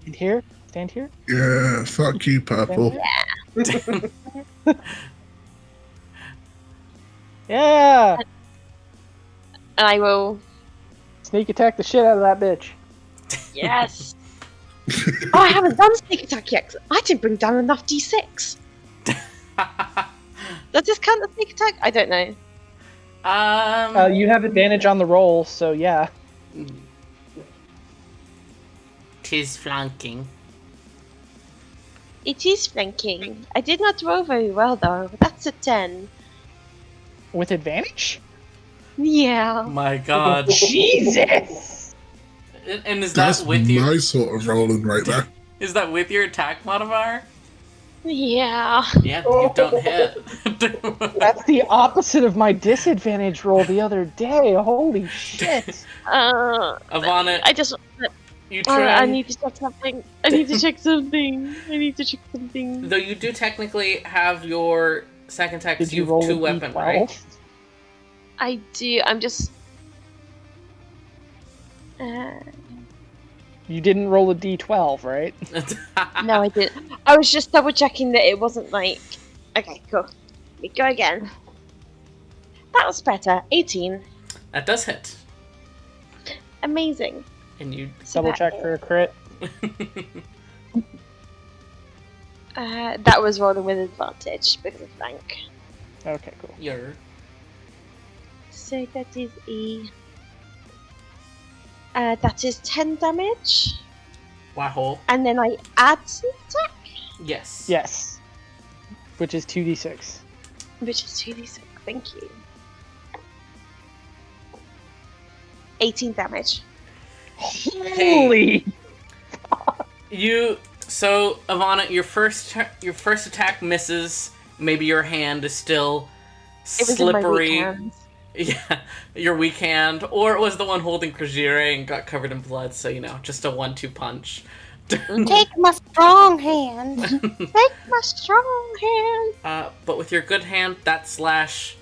Stand here. Stand here.
Yeah, fuck you, Purple.
Yeah.
And I will.
Sneak attack the shit out of that bitch.
Yes. Oh, I haven't done sneak attack yet. 'Cause I didn't bring down enough d6. Does this count as sneak attack? I don't know.
You have advantage on the roll, so yeah.
Tis flanking.
It is flanking. I did not roll very well though. That's a 10.
With advantage?
Yeah.
My god.
Jesus!
And is that
That's
with you?
my sort of rolling right there.
Is that with your attack modifier?
Yeah.
Yeah, you don't hit.
That's the opposite of my disadvantage roll the other day. Holy shit!
Ivana,
I just.
you try.
I need to check something. I need to check something.
Though you do technically have your second attack,
Did
so
you
you
roll
have
a
two weapon,
D12?
right?
I do. I'm just.
You didn't roll a D12, right?
No, I didn't. I was just double checking that it wasn't like. Okay, cool. Let me go again. That was better. 18.
That does hit.
Amazing.
And you.
Double check for a crit.
That was rolling with advantage because of flank.
Okay, cool.
You're.
So that is that is 10 damage,
Wow.
and then I add some attack,
Yes.
Yes. Which is 2d6.
which is 2d6. Thank you. 18 damage.
Holy!
So Ivana, your first attack misses. Maybe your hand is still
It was in my weak
slippery.
hands.
Yeah, your weak hand, or it was the one holding Krajire and got covered in blood. So just a 1-2 punch.
Take my strong hand.
Take my strong hand.
But with your good hand, that slash,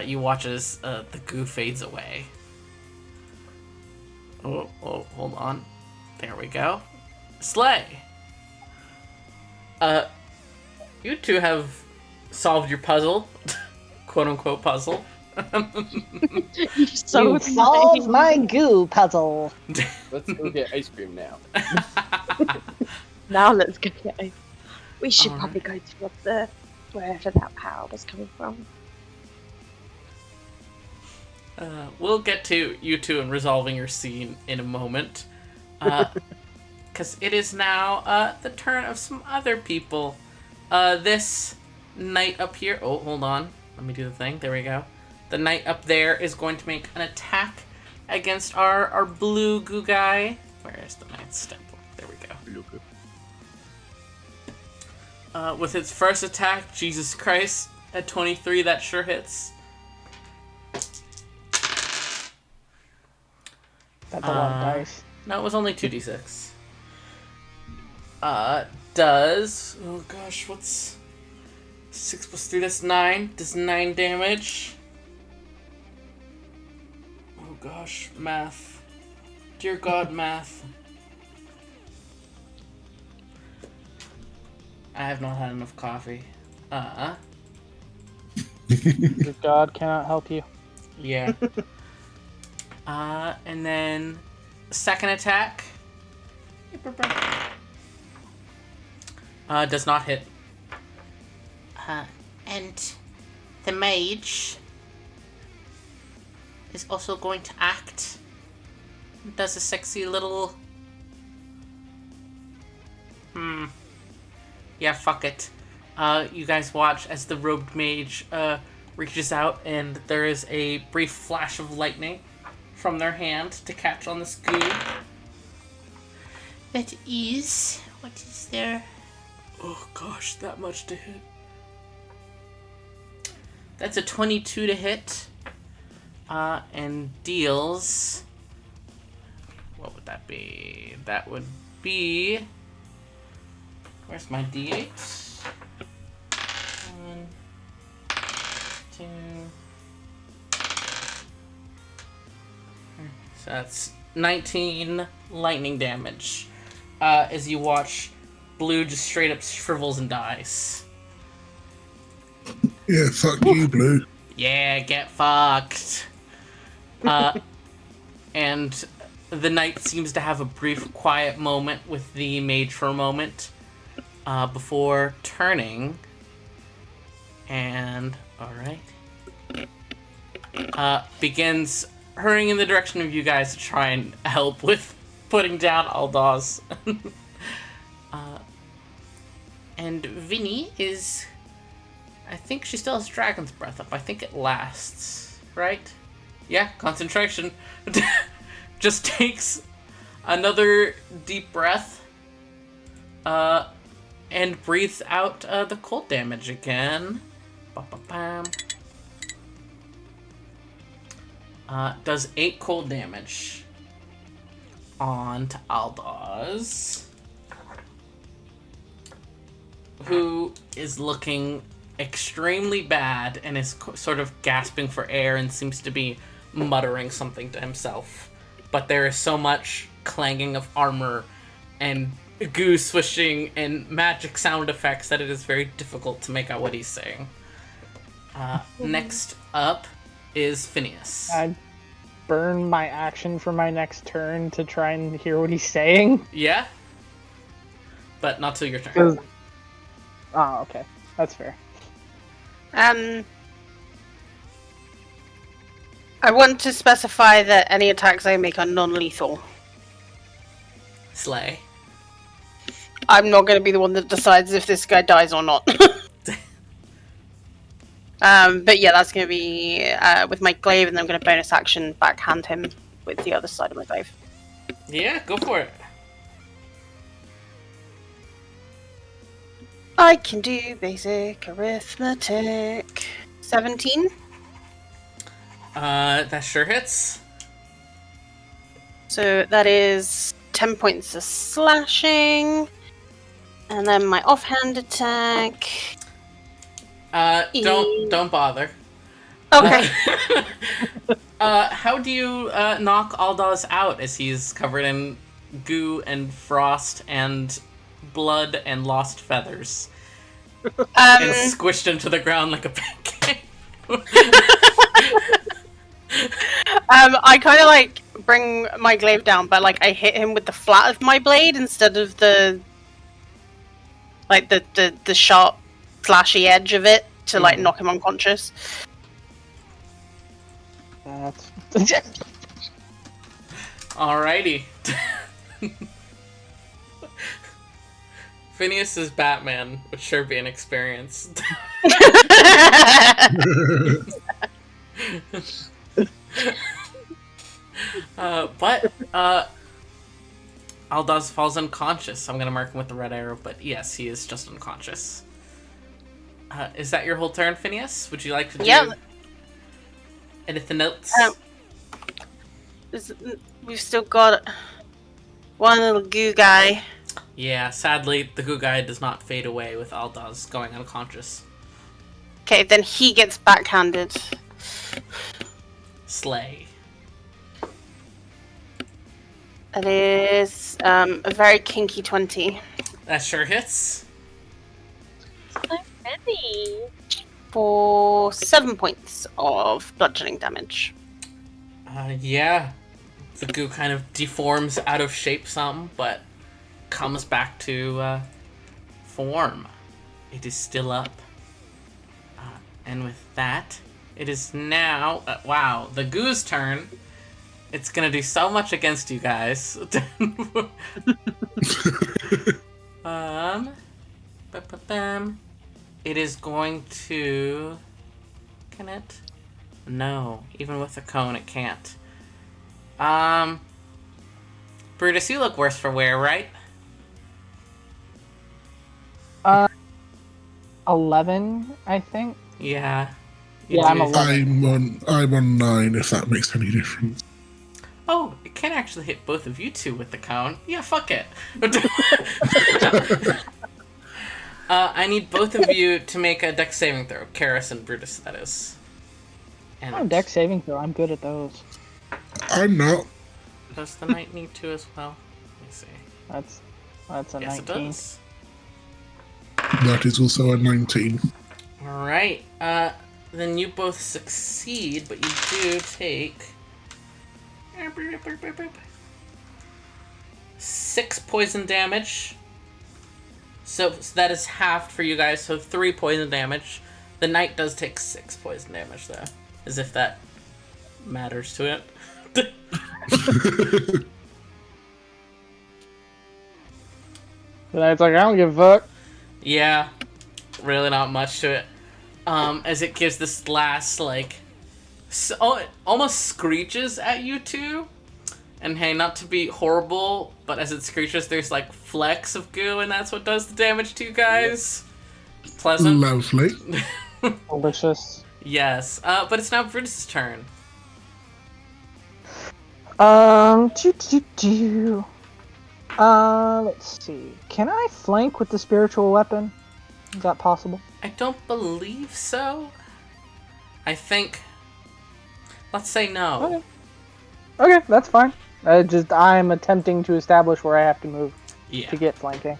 you watch as the goo fades away. Oh, hold on. There we go. Slay. You two have solved your puzzle, quote unquote puzzle.
You're so
You solved my goo puzzle.
Let's go get ice cream now.
Now let's go get it. We should
Alright.
probably go to wherever that power was coming from.
We'll get to you two and resolving your scene in a moment. Because it is now the turn of some other people. This knight up here... Oh, hold on. Let me do the thing. There we go. The knight up there is going to make an attack against our blue goo guy. Where is the knight's step? There we go. With its first attack, Jesus Christ, at 23, that sure hits.
That's a lot of dice.
No, it was only 2d6. Does... Oh gosh, what's... 6 plus 3, that's 9. Does 9 damage. Oh gosh, math. Dear God, math. I have not had enough coffee.
Your god cannot help you.
Yeah. And then... Second attack. Does not hit. And the mage is also going to act. Does a sexy little... Yeah, fuck it. You guys watch as the robed mage reaches out and there is a brief flash of lightning from their hand to catch on this goo. That is... What is there? Oh gosh, that much to hit. That's a 22 to hit. And deals... What would that be? That would be... Where's my d8? 1, 2... So that's 19 lightning damage. As you watch, Blue just straight up shrivels and dies.
Yeah, fuck you, Blue.
Yeah, get fucked. And the knight seems to have a brief quiet moment with the mage for a moment before turning. And, alright. Begins hurrying in the direction of you guys to try and help with putting down Aldaz. And Vinny is... I think she still has Dragon's Breath up. I think it lasts, right? Yeah, concentration. Just takes another deep breath and breathes out the cold damage again. Ba-ba-bam. Does 8 cold damage on to Aldaz, who is looking extremely bad and is sort of gasping for air and seems to be muttering something to himself. But there is so much clanging of armor and goo swishing and magic sound effects that it is very difficult to make out what he's saying. Next up is Phineas.
I burn my action for my next turn to try and hear what he's saying.
Yeah? But not till your turn.
Oh, okay. That's fair.
I want to specify that any attacks I make are non-lethal.
Slay.
I'm not going to be the one that decides if this guy dies or not. But yeah, that's going to be with my glaive, and then I'm going to bonus action backhand him with the other side of my dive.
Yeah, go for it.
I can do basic arithmetic. 17.
That sure hits.
So that is 10 points of slashing. And then my offhand attack.
Don't bother.
Okay.
How do you knock Aldaz out as he's covered in goo and frost and blood and lost feathers and squished into the ground like a pancake?
I kind of like bring my glaive down, but like I hit him with the flat of my blade instead of the sharp, slashy edge of it to like knock him unconscious.
That's
Alrighty. Phineas's Batman would sure be an experience. But Aldaz falls unconscious. I'm gonna mark him with the red arrow, but yes, he is just unconscious. Is that your whole turn, Phineas? Would you like to do anything else?
We've still got one little goo guy.
Yeah, sadly, the goo guy does not fade away with Aldaz going unconscious.
Okay, then he gets backhanded.
Slay.
That is a very kinky 20.
That sure hits.
I'm ready.
For 7 points of bludgeoning damage.
Yeah. The goo kind of deforms out of shape some, but comes back to form. It is still up. And with that, it is now... wow, the goo's turn. It's gonna do so much against you guys. It is going to... Can it? No. Even with a cone, it can't. Brutus, you look worse for wear, right?
11, I think.
Yeah.
Yeah, I'm 11.
I'm on 9, if that makes any difference.
Oh, it can actually hit both of you two with the cone. Yeah, fuck it. I need both of you to make a dex saving throw. Karis and Brutus, that is. And
Dex saving throw. I'm good at those.
I'm not.
does the knight need to as well? Let me see.
That's a
Yes, it
19.
does.
That is also a 19.
Alright, then you both succeed, but you do take... 6 poison damage. So that is halved for you guys, so 3 poison damage. The knight does take 6 poison damage, though. As if that matters to it.
The knight's like, I don't give a fuck.
Yeah, really not much to it. As it gives this last, like, almost screeches at you two. And hey, not to be horrible, but as it screeches, there's like flecks of goo, and that's what does the damage to you guys. Pleasant.
Lovely.
Delicious.
Yes, but it's now Brutus's turn.
Let's see. Can I flank with the spiritual weapon? Is that possible?
I don't believe so. I think... Let's say no.
Okay, that's fine. I'm attempting to establish where I have to move
Yeah.
to get flanking.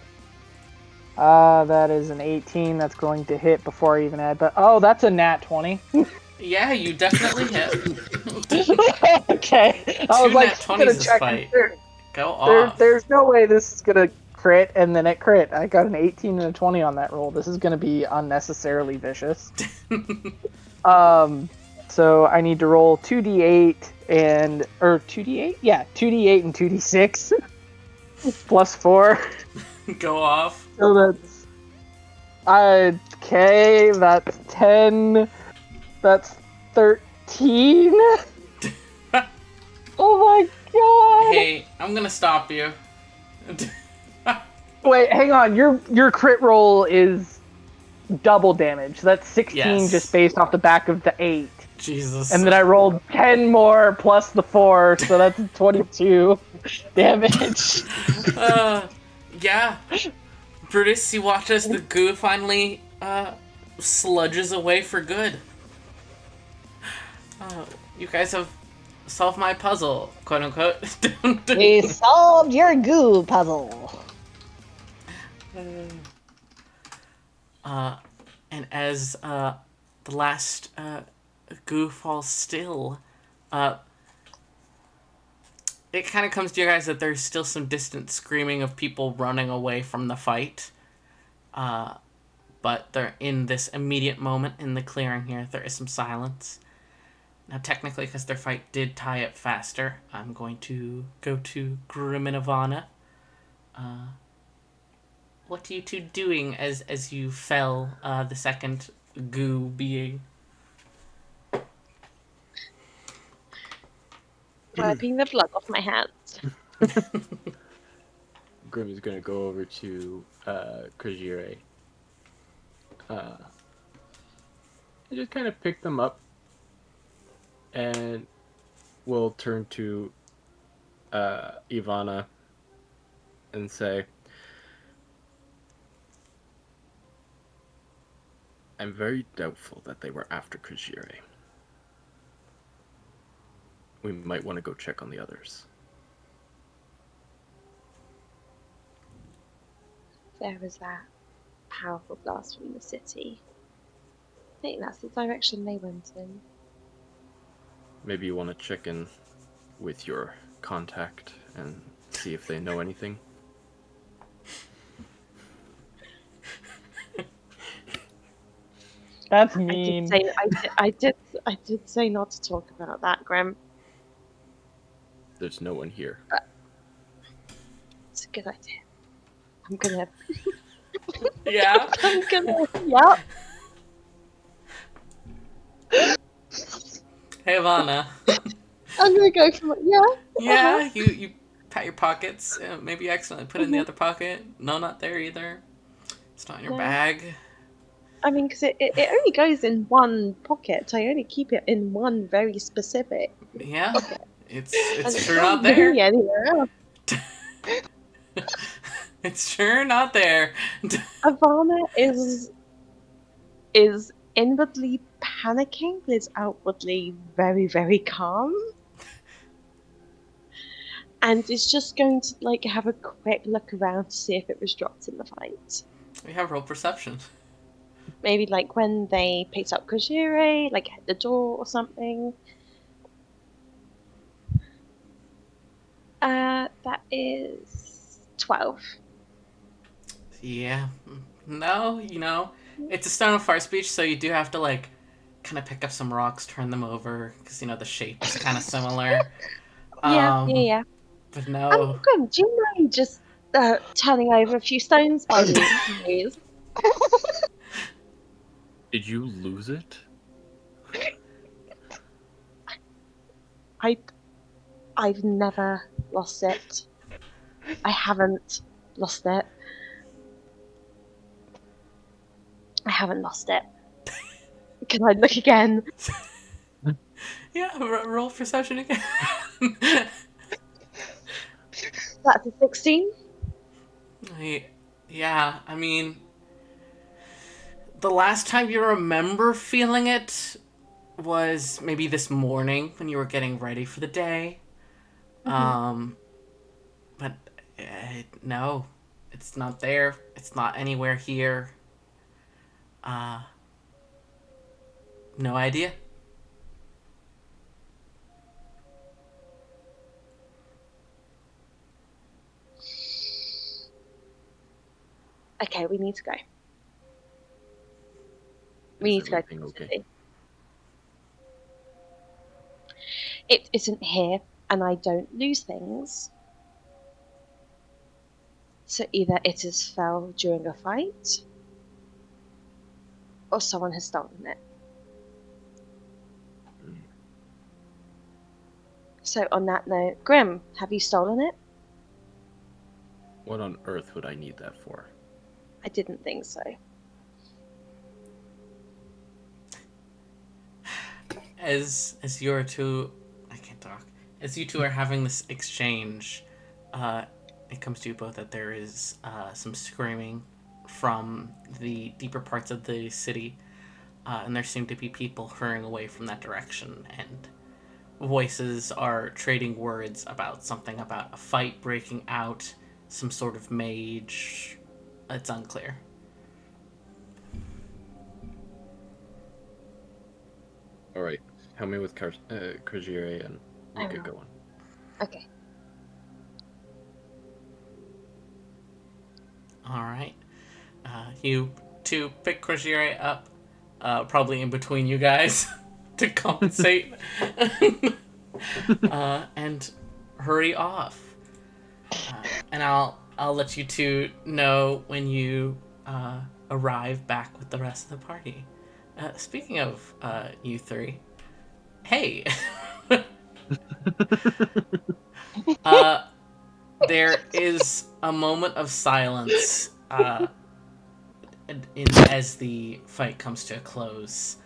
That is an 18. That's going to hit before I even add. But that's a nat 20.
Yeah, you definitely hit.
Okay. I was
Two
like,
nat 20s
gonna
this
check.
fight. Go off.
There's no way this is gonna crit, and then it crit. I got an 18 and a 20 on that roll. This is gonna be unnecessarily vicious. So I need to roll 2d8 or 2d8? Yeah, 2d8 and 2d6 plus 4.
Go off.
So that's okay. That's 10. That's 13. Oh my god!
Hey, I'm gonna stop you.
Wait, hang on. Your crit roll is double damage. That's 16
Yes.
just based off the back of the 8.
Jesus.
And then I rolled 10 more plus the 4, so that's 22 damage.
Yeah. Brutus, you watch as the goo finally sludges away for good. You guys have solved my puzzle, quote unquote.
We solved your goo puzzle.
And as the last goo falls still, it kind of comes to you guys that there's still some distant screaming of people running away from the fight. But they're in this immediate moment in the clearing here. There is some silence. Now, technically, because their fight did tie up faster, I'm going to go to Grim and Ivana. What are you two doing as you fell the second goo being?
Wiping the blood off my hands.
Grim is gonna go over to Kajire. And just kind of pick them up, and we'll turn to Ivana and say, I'm very doubtful that they were after Kajire. We might want to go check on the others.
There was that powerful blast from the city. I think that's the direction they went in.
Maybe you want to check in with your contact and see if they know anything.
That's mean.
I did say not to talk about that, Grim.
There's no one here.
It's a good idea. I'm gonna.
Yeah?
I'm gonna. Yep.
Hey, Ivana.
I'm gonna go for it. Yeah.
Yeah, you pat your pockets. Maybe you accidentally put it in the other pocket. No, not there either. It's not in your
No.
bag.
I mean, because it only goes in one pocket. I only keep it in one very specific
Yeah,
pocket.
it's
And
sure
can't
not
be
there.
anywhere else.
It's sure not there.
Ivana is inwardly panicking, but is outwardly very, very calm. And is just going to like have a quick look around to see if it was dropped in the fight.
We have roll perception.
Maybe like when they picked up Kojire, like at the door or something. That is 12.
Yeah. No, it's a stone of fire speech, so you do have to like kind of pick up some rocks, turn them over, because the shape is kind of similar.
Yeah.
But no.
Grim, do you mind just turning over a few stones by me, please?
Did you lose it?
I've never lost it. I haven't lost it. I haven't lost it. Can I look again?
Yeah, roll perception again.
That's a 16.
Yeah, I mean, the last time you remember feeling it was maybe this morning when you were getting ready for the day. But no, it's not there. It's not anywhere here. No idea.
Okay, we need to go. We need to go to
everything
the
okay?
city. It isn't here, and I don't lose things. So either it has fell during a fight, or someone has stolen it. So on that note, Grim, have you stolen it?
What on earth would I need that for?
I didn't think so.
As you're two, I can't talk. As you two are having this exchange, it comes to you both that there is some screaming from the deeper parts of the city, and there seem to be people hurrying away from that direction, and voices are trading words about something about a fight breaking out, some sort of mage. It's unclear.
All right, help me with Krajire and
I
we get
will.
going.
Okay.
All right. You two pick Krajire up, probably in between you guys, to compensate, and hurry off. And I'll let you two know when you arrive back with the rest of the party. Speaking of you three, hey, there is a moment of silence as the fight comes to a close.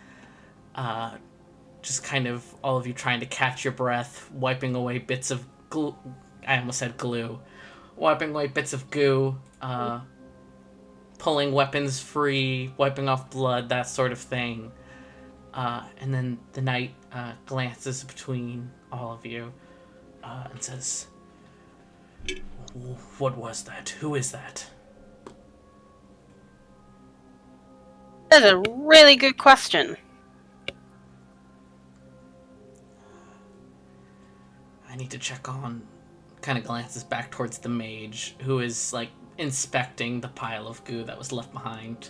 Just kind of all of you trying to catch your breath, wiping away bits of glue. I almost said glue. Wiping away bits of goo, pulling weapons free, wiping off blood, that sort of thing. And then the knight glances between all of you and says, "What was that? Who is that?"
That's a really good question.
I need to check on. Kind of glances back towards the mage, who is like inspecting the pile of goo that was left behind.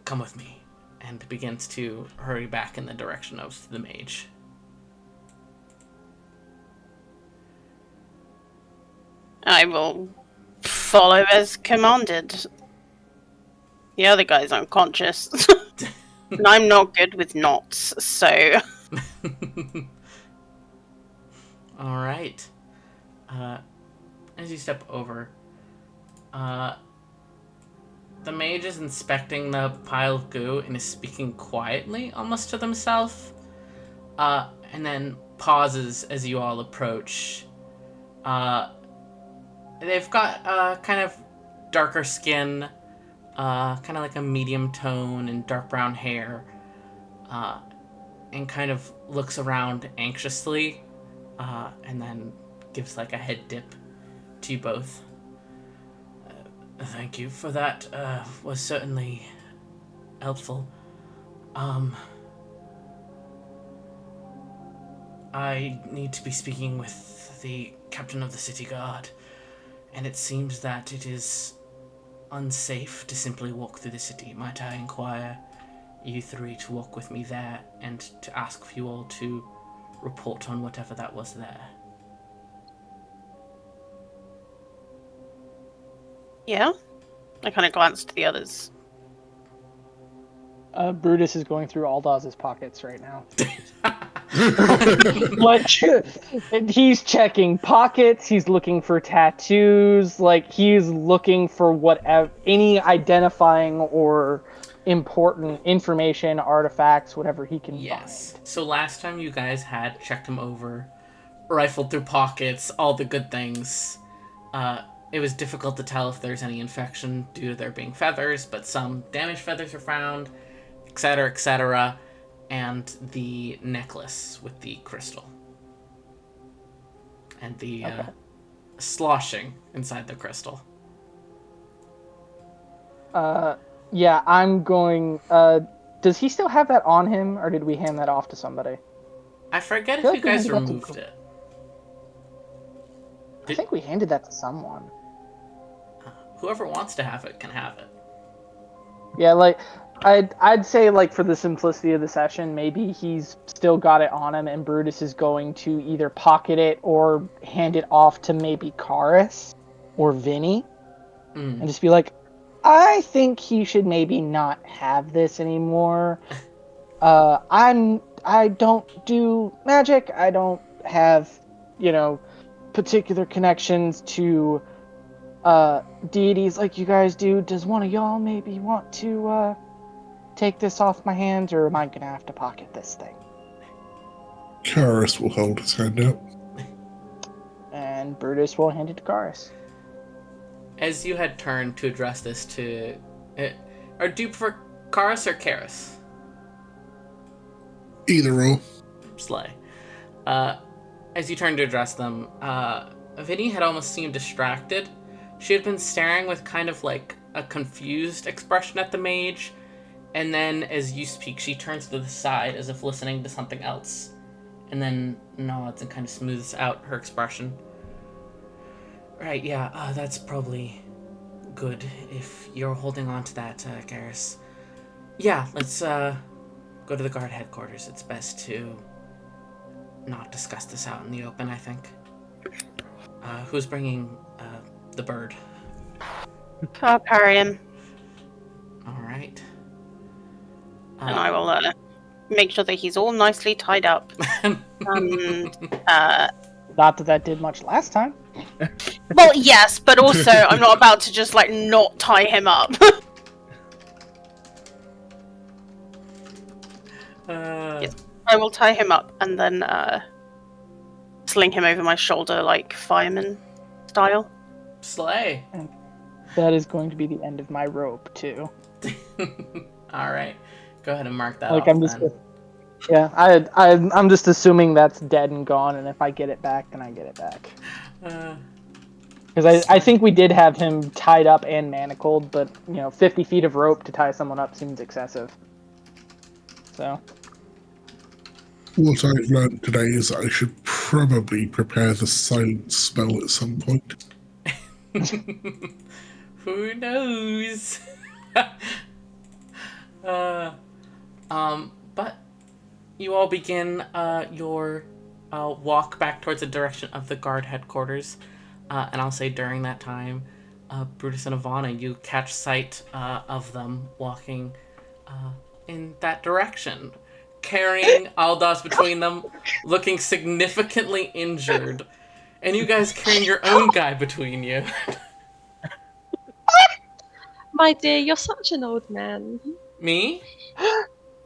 Come with me, and begins to hurry back in the direction of the mage.
I will follow as commanded. The other guy's unconscious. And I'm not good with knots, so...
All right. As you step over, the mage is inspecting the pile of goo and is speaking quietly, almost to themselves, and then pauses as you all approach. They've got kind of darker skin, kind of like a medium tone and dark brown hair, and kind of looks around anxiously, and then gives like a head dip to you both. Thank you for that. Was certainly helpful. I need to be speaking with the captain of the city guard, and it seems that it is unsafe to simply walk through the city. Might I inquire you three to walk with me there and to ask for you all to report on whatever that was there?
Yeah? I kind of glanced to the others.
Brutus is going through Aldaz's pockets right now. Like, he's checking pockets, he's looking for tattoos, like, he's looking for whatever, any identifying or important information, artifacts, whatever he can
Yes.
find.
So last time you guys had checked him over, rifled through pockets, all the good things. It was difficult to tell if there's any infection due to there being feathers, but some damaged feathers were found, etc., etc., and the necklace with the crystal. And the sloshing inside the crystal.
Yeah, I'm going, does he still have that on him, or did we hand that off to somebody?
I forget if
feel
you
like we
guys
handed that to
removed it.
I think we handed that to someone.
Whoever wants to have it can have it.
Yeah, like, I'd say, like, for the simplicity of the session, maybe he's still got it on him, and Brutus is going to either pocket it or hand it off to maybe Karis or Vinny, and just be like, I think he should maybe not have this anymore. I don't do magic. I don't have, particular connections to deities like you guys do. Does one of y'all maybe want to take this off my hands, or am I gonna have to pocket this thing?
Karis will hold his hand out.
And Brutus will hand it to Karis.
As you had turned to address this to... or do you prefer Karis or Karis?
Either or.
Slay. As you turned to address them, Vinny had almost seemed distracted. She had been staring with kind of like a confused expression at the mage, and then as you speak, she turns to the side as if listening to something else, and then nods and kind of smooths out her expression. Right, yeah, that's probably good if you're holding on to that, Garrus. Yeah, let's go to the guard headquarters. It's best to not discuss this out in the open, I think. Who's bringing the bird?
I'll carry him.
Alright.
And I will make sure that he's all nicely tied up.
Not that did much last time.
Well, yes, but also I'm not about to just like not tie him up. Yes, I will tie him up and then sling him over my shoulder like fireman style.
Slay.
And that is going to be the end of my rope too.
Alright. Go ahead and mark that
Like
off
I'm just,
then.
yeah. I'm just assuming that's dead and gone, and if I get it back, then I get it back. Because I think we did have him tied up and manacled, but 50 feet of rope to tie someone up seems excessive. So.
What I've learned today is that I should probably prepare the silence spell at some point.
Who knows? But you all begin your walk back towards the direction of the guard headquarters. And I'll say during that time, Brutus and Ivana, you catch sight of them walking in that direction, carrying Aldas between them, looking significantly injured, and you guys carrying your own guy between you.
My dear, you're such an old man.
Me?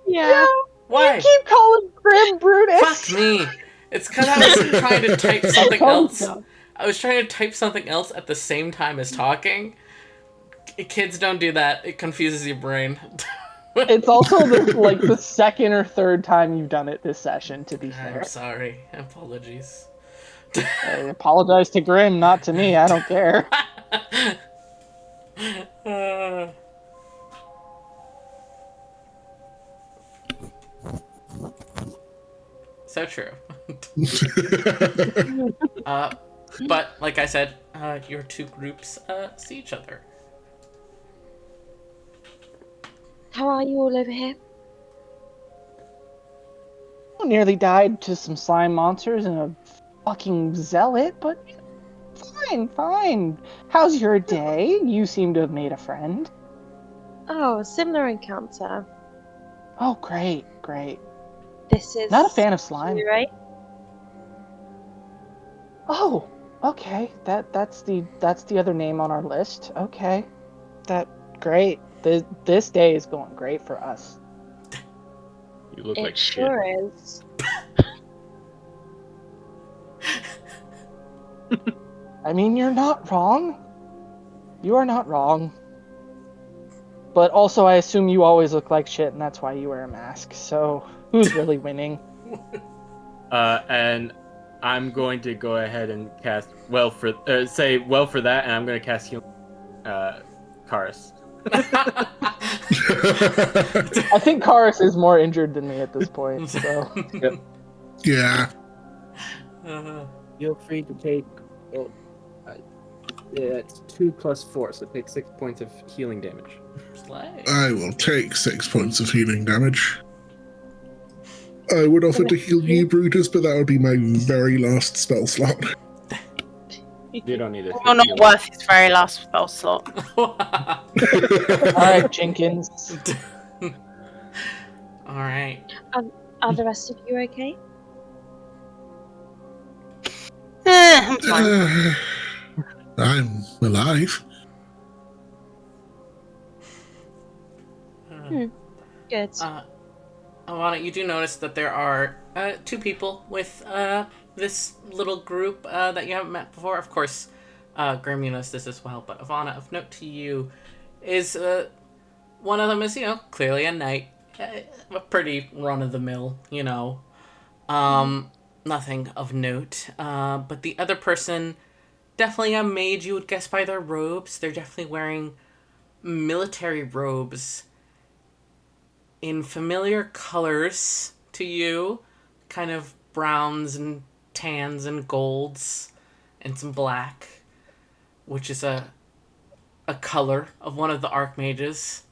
Yeah.
Why?
You keep calling Grim Brutus.
Fuck me. It's because I was trying to type something else. I was trying to type something else at the same time as talking. Kids don't do that. It confuses your brain.
It's also the second or third time you've done it this session, to be fair.
I'm sorry. Apologies.
I apologize to Grim, not to me. I don't care.
So true. But like I said, your two groups see each other.
How are you all over here?
Nearly died to some slime monsters and a fucking zealot, but fine. How's your day? You seem to have made a friend.
Oh, a similar encounter.
Oh, great.
This is
Not a fan of slime.
Right?
Oh, okay. That's the other name on our list. Okay. Great. This day is going great for us.
You look
It
like shit.
sure is.
I mean, you're not wrong. You are not wrong. But also, I assume you always look like shit, and that's why you wear a mask. So, who's really winning?
And I'm going to go ahead and cast well for that, and I'm going to cast heal, Karis.
I think Karis is more injured than me at this point. So.
Yeah.
Feel free to take. Well, it's 2 + 4, so take 6 points of healing damage.
Slay.
I will take 6 points of healing damage. I would offer to heal you, Brutus, but that would be my very last spell slot.
You don't need it.
You're not worth his very last spell slot.
All right, Jenkins.
All right.
Are the rest of you okay?
I'm fine.
I'm alive.
Good.
Alana, you do notice that there are two people with this little group that you haven't met before. Of course, Grim, you notice this as well. But Ivana, of note to you is one of them is, clearly a knight. A pretty run-of-the-mill, nothing of note. But the other person, definitely a mage, you would guess by their robes. They're definitely wearing military robes in familiar colors to you, kind of browns and tans and golds and some black, which is a color of one of the archmages.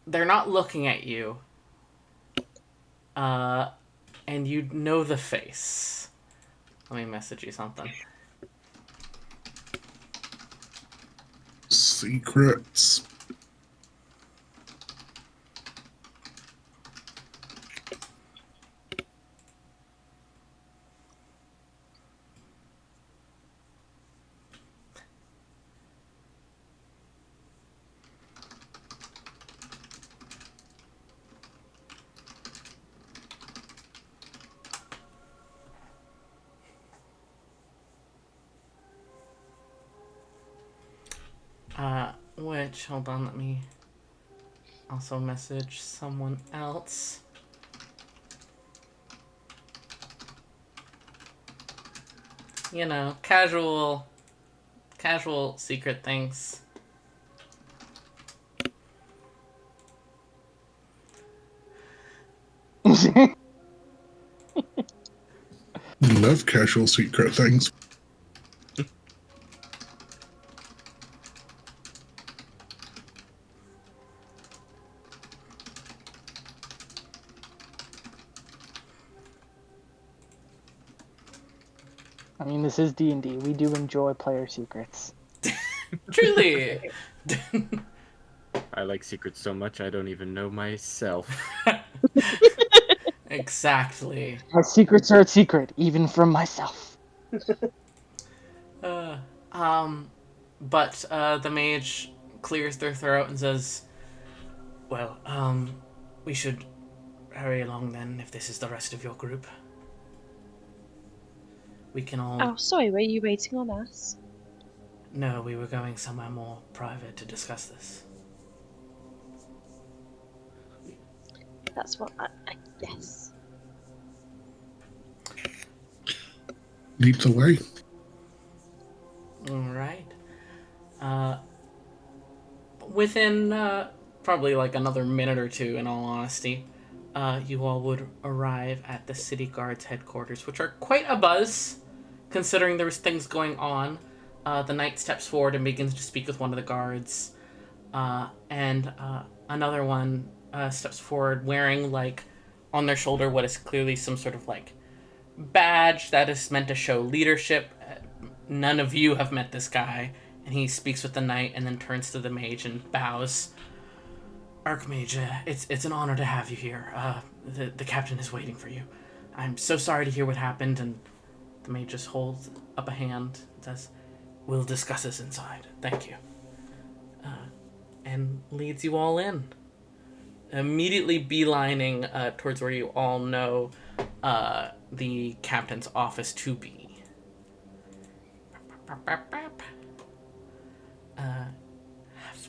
They're not looking at you, and you know the face. Let me message you something.
Secrets.
Which, hold on, let me also message someone else. Casual secret things.
Love casual secret things.
I mean, this is D&D. We do enjoy player secrets.
Truly.
I like secrets so much I don't even know myself.
Exactly.
My secrets are a secret, even from myself.
But the mage clears their throat and says, "Well, we should hurry along then, if this is the rest of your group. We can all..."
Oh, sorry, were you waiting on us?
No, we were going somewhere more private to discuss this.
That's what I guess.
Lead the way.
Alright. Within probably like another minute or two, in all honesty, you all would arrive at the city guard's headquarters, which are quite a buzz, considering there's things going on. The knight steps forward and begins to speak with one of the guards, and another one steps forward wearing, like, on their shoulder what is clearly some sort of, like, badge that is meant to show leadership. None of you have met this guy, and he speaks with the knight and then turns to the mage and bows. "Archmage, it's an honor to have you here. The captain is waiting for you. I'm so sorry to hear what happened." And the mage just holds up a hand and says, "We'll discuss this inside. Thank you." And leads you all in. Immediately beelining towards where you all know the captain's office to be.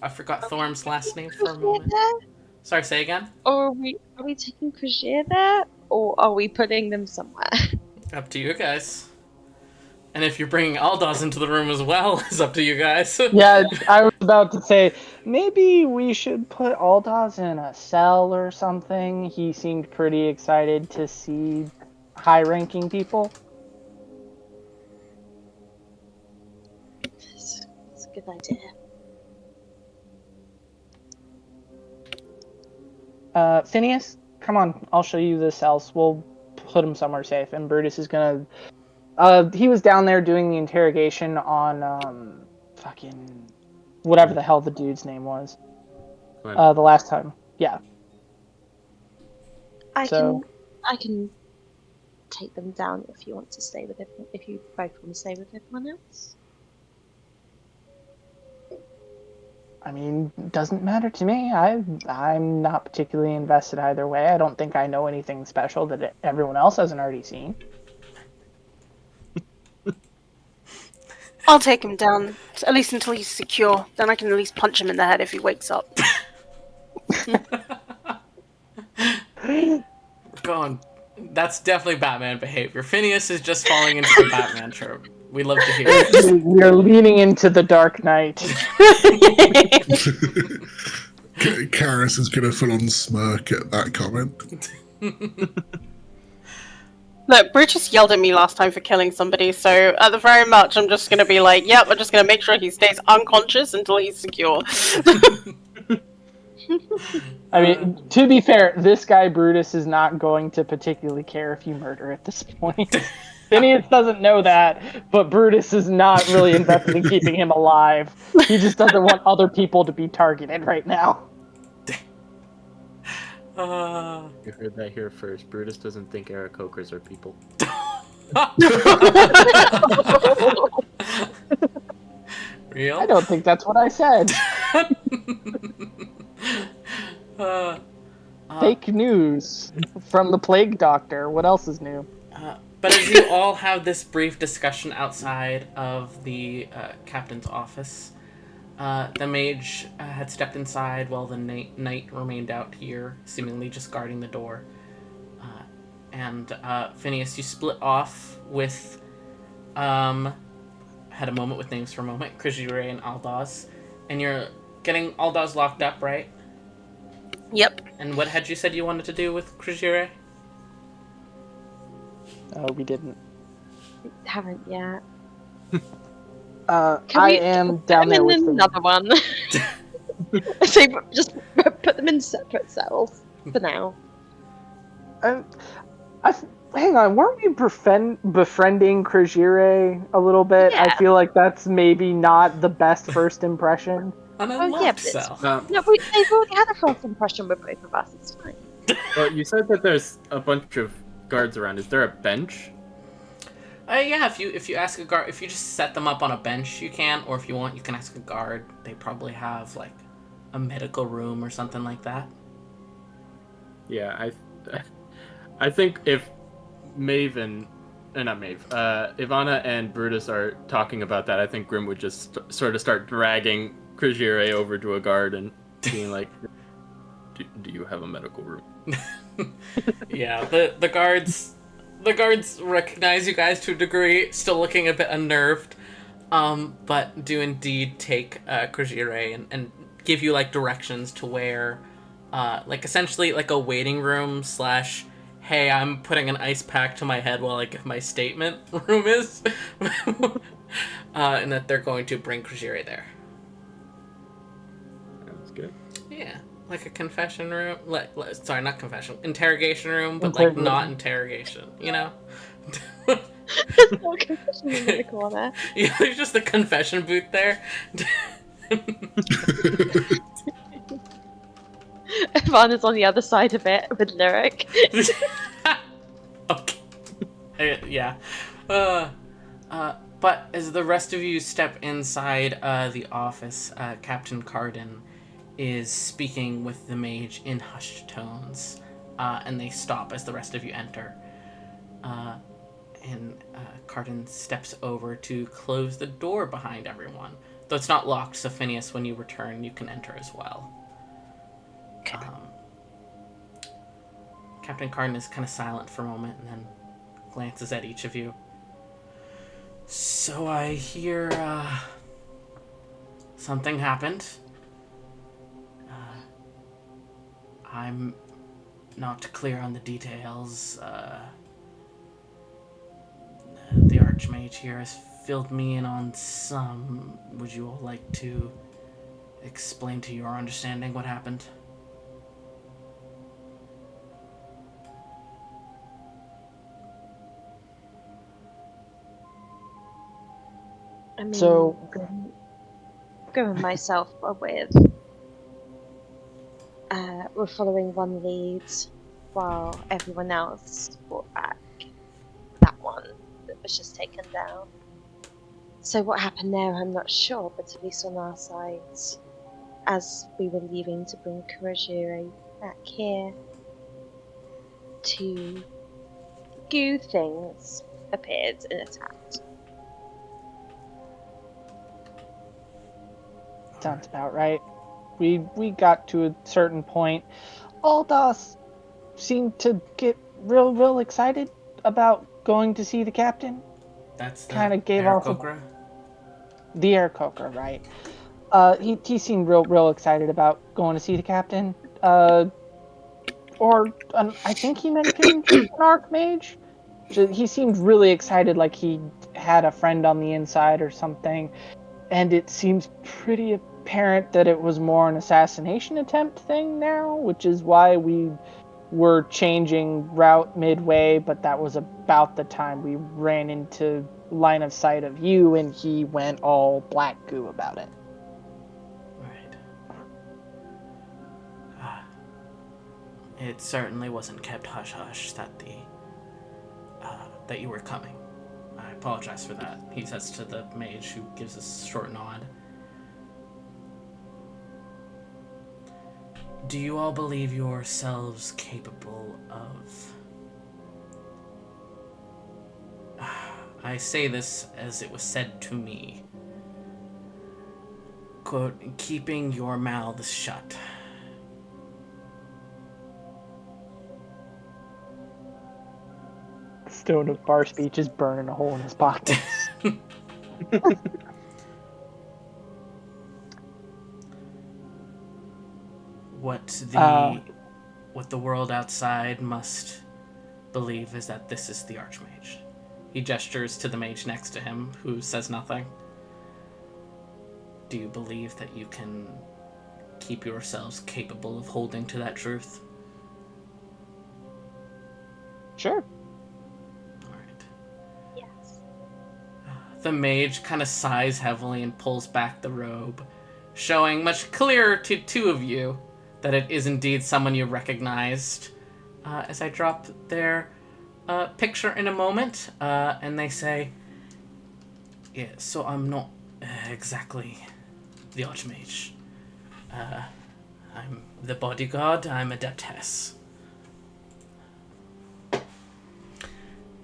I forgot Thorm's last name for a moment. Sorry, say again?
Or are we taking Krajir there? Or are we putting them somewhere?
Up to you guys. And if you're bringing Aldaz into the room as well, it's up to you guys.
Yeah, I was about to say, maybe we should put Aldaz in a cell or something. He seemed pretty excited to see high-ranking people.
That's a good idea.
Phineas, come on, I'll show you the cells. We'll put him somewhere safe. And Brutus is gonna... he was down there doing the interrogation on, fucking... whatever the hell the dude's name was.
Glenn.
The last time. Yeah.
I
So-
can take them down if you want to stay with everyone. If you both want to stay with everyone else.
I mean, doesn't matter to me. I'm not particularly invested either way. I don't think I know anything special that everyone else hasn't already seen.
I'll take him down, at least until he's secure. Then I can at least punch him in the head if he wakes up.
Going. That's definitely Batman behavior. Phineas is just falling into the Batman trope. We love to hear it.
We are leaning into the Dark Knight.
Karis is going to full on smirk at that comment.
Look, Brutus yelled at me last time for killing somebody, so at the very much, I'm just gonna be like, yep, I'm just gonna make sure he stays unconscious until he's secure.
I mean, to be fair, this guy Brutus is not going to particularly care if you murder at this point. Phineas doesn't know that, but Brutus is not really invested in keeping him alive. He just doesn't want other people to be targeted right now.
You heard that here first. Brutus doesn't think Aarakocras are people.
Real?
I don't think that's what I said. Fake news from the Plague Doctor. What else is new?
But as you all have this brief discussion outside of the captain's office, the mage had stepped inside while the knight remained out here, seemingly just guarding the door. And Phineas, you split off with, had a moment with names for a moment, Krijire and Aldaz, and you're getting Aldaz locked up, right?
Yep.
And what had you said you wanted to do with Krijire?
Oh, we didn't.
Haven't yet.
I am down there with them.
another one. So just put them in separate cells for now.
Hang on, weren't we befriending Krijire a little bit?
Yeah.
I feel like that's maybe not the best first impression.
An
Oh,
unlocked
yeah, but it's-
cell.
No, they've already had a first impression with both of us. It's fine.
Well, you said that there's a bunch of guards around. Is there a bench?
Yeah, if you ask a guard, if you just set them up on a bench, you can, or if you want, you can ask a guard. They probably have like a medical room or something like that.
Yeah, I think if Maven, not Maeve, Ivana and Brutus are talking about that, I think Grim would just sort of start dragging Krijire over to a guard and being like, do you have a medical room?
Yeah, the guards recognize you guys to a degree, still looking a bit unnerved, but do indeed take Krijire and give you like directions to where, like essentially like a waiting room slash, hey, I'm putting an ice pack to my head while I give my statement room is, and that they're going to bring Krijire there.
That's good.
Yeah. Like a confession room, sorry, not confession, interrogation room, but like not interrogation, you know?
No confession in the corner.
Yeah, there's just a confession booth there.
Ivana's on the other side of it with Lyric.
Okay. Yeah. But as the rest of you step inside the office, Captain Carden is speaking with the mage in hushed tones, and they stop as the rest of you enter. And Carden steps over to close the door behind everyone. Though it's not locked, so Phineas, when you return, you can enter as well. Captain Carden is kind of silent for a moment and then glances at each of you. So I hear something happened. I'm not clear on the details. The Archmage here has filled me in on some. Would you all like to explain to your understanding what happened?
I mean,
So-
Grim and myself are with. We're following one lead while everyone else brought back that one that was just taken down. So what happened there, I'm not sure, but at least on our side, as we were leaving to bring Kurajiri back here, two goo things appeared and attacked.
Sounds about right. We got to a certain point. Aldos seemed to get real excited about going to see the captain.
That's the
Kind of gave off
Aarakocra?
the air coker, right? He seemed real excited about going to see the captain. I think he mentioned an archmage. He seemed really excited, like he had a friend on the inside or something. And it seems pretty apparent that it was more an assassination attempt thing now, which is why we were changing route midway, but that was about the time we ran into line of sight of you and he went all black goo about it.
Right. It certainly wasn't kept hush-hush that that you were coming. I apologize for that, he says to the mage, who gives a short nod. Do you all believe yourselves capable of... I say this as it was said to me. Quote, keeping your mouths shut.
Stone of bar speech is burning a hole in his pockets.
What the world outside must believe is that this is the Archmage. He gestures to the mage next to him, who says nothing. Do you believe that you can keep yourselves capable of holding to that truth?
Sure.
Alright.
Yes.
The mage kind of sighs heavily and pulls back the robe, showing much clearer to two of you that it is indeed someone you recognized. As I drop their picture in a moment, and they say, yeah, so I'm not exactly the Archmage. I'm the bodyguard, I'm Adeptess.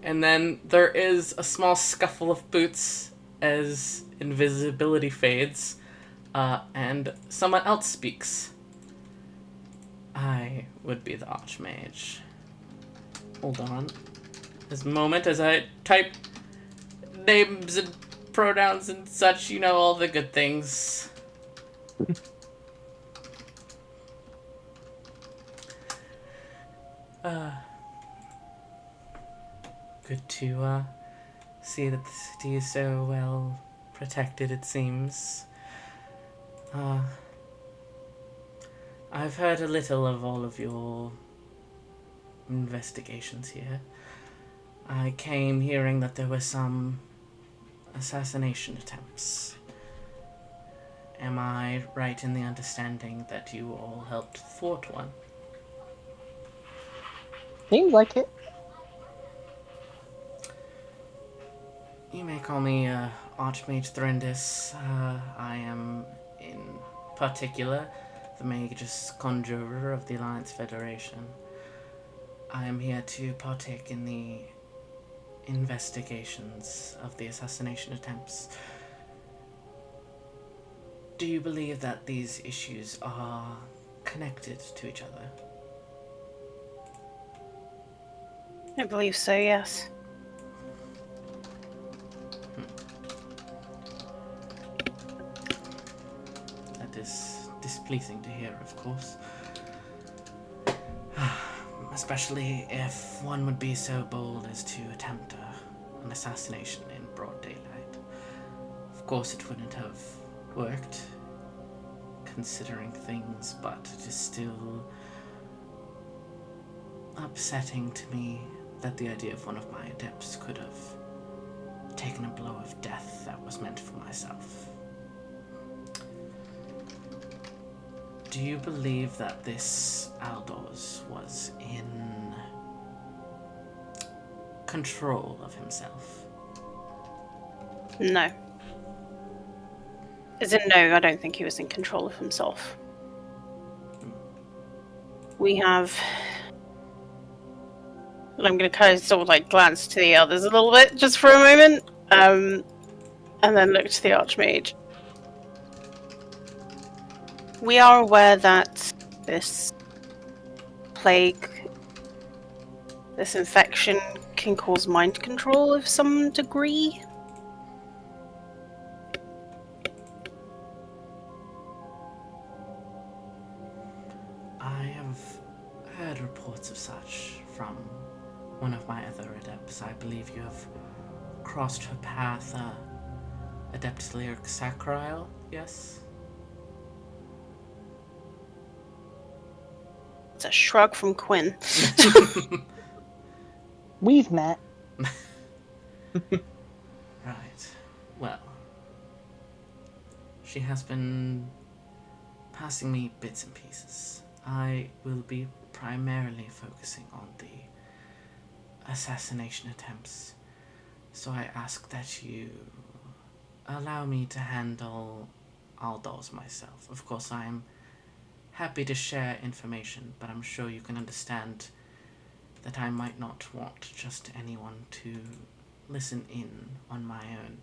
And then there is a small scuffle of boots as invisibility fades, and someone else speaks. I would be the Archmage. Hold on. This moment as I type names and pronouns and such, you know, all the good things. Good to see that the city is so well protected, it seems. I've heard a little of all of your investigations here. I came hearing that there were some assassination attempts. Am I right in the understanding that you all helped thwart one?
Seems like it.
You may call me Archmage Threndis. I am, in particular, the Magus Conjurer of the Alliance Federation. I am here to partake in the investigations of the assassination attempts. Do you believe that these issues are connected to each other?
I believe so, yes.
That is displeasing to hear, of course. Especially if one would be so bold as to attempt an assassination in broad daylight. Of course it wouldn't have worked, considering things, but it is still upsetting to me that the idea of one of my adepts could have taken a blow of death that was meant for myself. Do you believe that this Aldous was in control of himself?
No. As in, no, I don't think he was in control of himself. We have... I'm going to kind of sort of like glance to the others a little bit, just for a moment, and then look to the Archmage. We are aware that this plague, this infection, can cause mind control of some degree.
I have heard reports of such from one of my other adepts. I believe you have crossed her path, Adept Lyric Sacrile, yes?
It's a shrug from Quinn.
We've met.
Right. Well, she has been passing me bits and pieces. I will be primarily focusing on the assassination attempts, so I ask that you allow me to handle Aldous myself. Of course, I am happy to share information, but I'm sure you can understand that I might not want just anyone to listen in on my own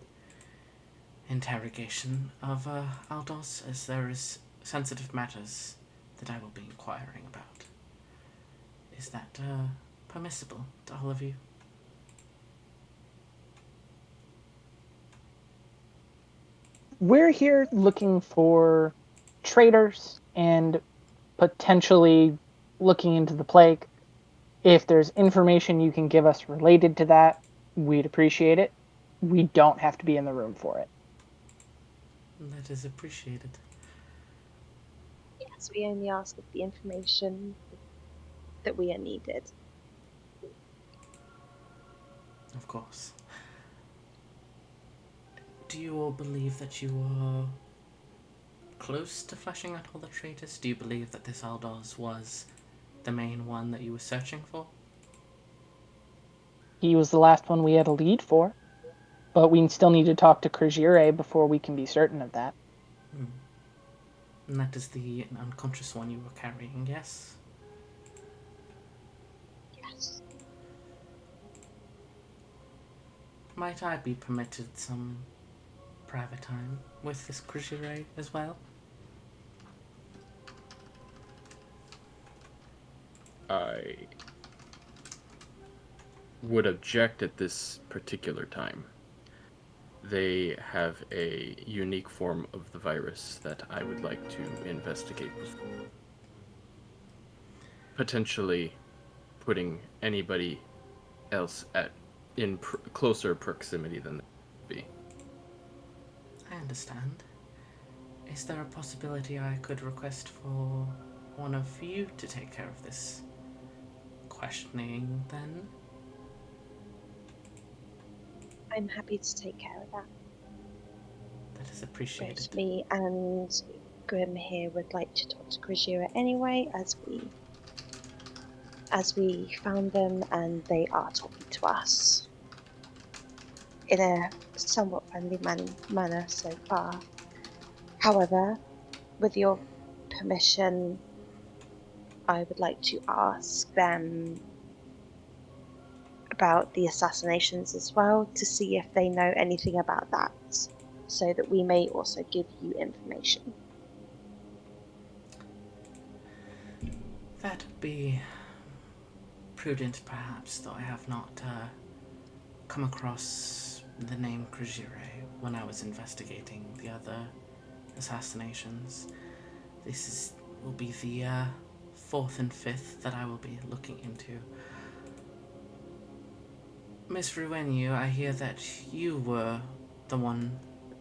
interrogation of Aldous, as there is sensitive matters that I will be inquiring about. Is that permissible to all of you?
We're here looking for traitors and potentially looking into the plague. If there's information you can give us related to that, we'd appreciate it. We don't have to be in the room for it.
That is appreciated.
Yes, we only ask of the information that we are needed.
Of course. Do you all believe that you are close to fleshing out all the traitors? Do you believe that this Aldous was the main one that you were searching for?
He was the last one we had a lead for, but we still need to talk to Krajire before we can be certain of that.
And that is the unconscious one you were carrying, yes?
Yes.
Might I be permitted some private time with this Krajire as well?
I would object at this particular time. They have a unique form of the virus that I would like to investigate before potentially putting anybody else in closer proximity than they would be.
I understand. Is there a possibility I could request for one of you to take care of this questioning, then?
I'm happy to take care of that.
That is appreciated.
Both me and Grim here would like to talk to Krajira anyway, as we found them, and they are talking to us in a somewhat friendly manner so far. However, with your permission, I would like to ask them about the assassinations as well, to see if they know anything about that, so that we may also give you information.
That would be prudent, perhaps, though I have not come across the name Krajire when I was investigating the other assassinations. This will be the fourth and fifth that I will be looking into. Miss Ruenu, I hear that you were the one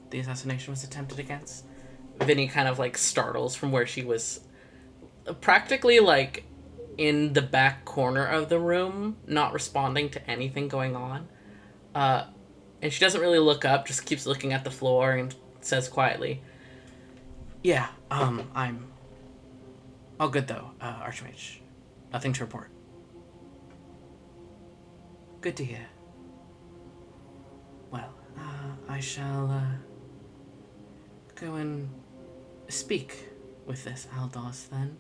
the assassination was attempted against. Vinny kind of like startles from where she was practically like in the back corner of the room, not responding to anything going on. And she doesn't really look up, just keeps looking at the floor and says quietly, "Yeah, I'm all good though, Archmage. Nothing to report." Good to hear. Well, I shall go and speak with this Aldos then.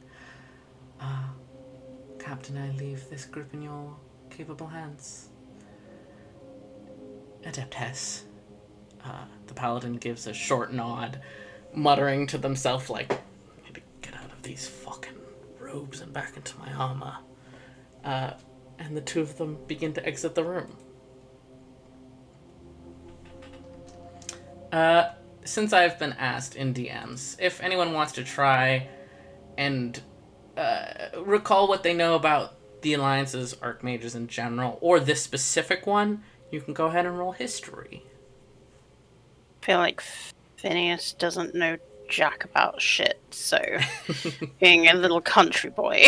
Captain, I leave this group in your capable hands. Adeptess. The paladin gives a short nod, muttering to themselves like, I need to get out of these fucking robes and back into my armor. And the two of them begin to exit the room. Since I've been asked in DMs, if anyone wants to try and recall what they know about the Alliance's Archmages in general, or this specific one, you can go ahead and roll history.
I feel like Phineas doesn't know jack about shit, so being a little country boy.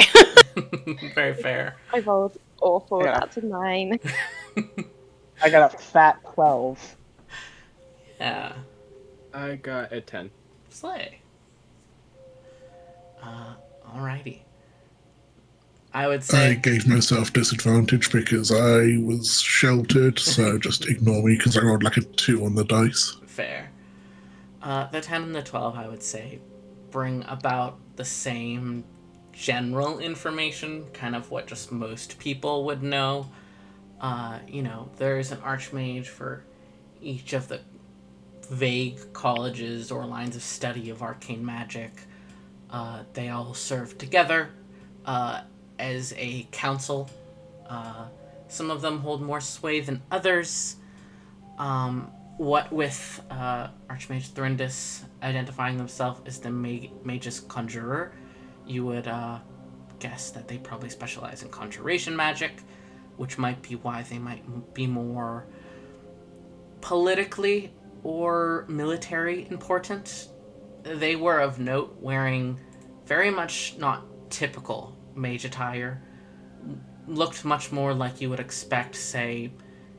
Very fair.
I rolled awful.
Yeah.
That's a 9.
I got a fat 12.
Yeah.
I got a 10.
Slay. Alrighty. I would
I
say...
gave myself disadvantage because I was sheltered, so just ignore me because I rolled like a 2 on the dice.
Fair. The 10 and the 12, I would say, bring about the same general information, kind of what just most people would know. There's an archmage for each of the vague colleges or lines of study of arcane magic. They all serve together as a council. Some of them hold more sway than others. What with Archmage Thrindis identifying themselves as the Magus Conjurer, you would guess that they probably specialize in conjuration magic, which might be why they might be more politically or military important. They were of note, wearing very much not typical mage attire. Looked much more like you would expect, say,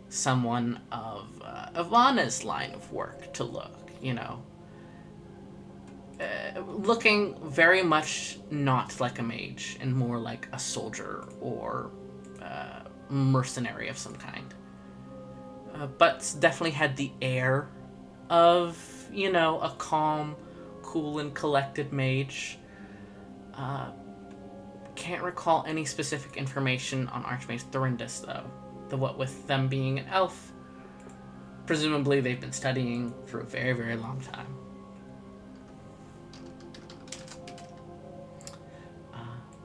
someone of Ivana's line of work to look, looking very much not like a mage and more like a soldier or mercenary of some kind. But definitely had the air of, a calm, cool, and collected mage. Can't recall any specific information on Archmage Thorindus, though. What with them being an elf, presumably they've been studying for a very, very long time.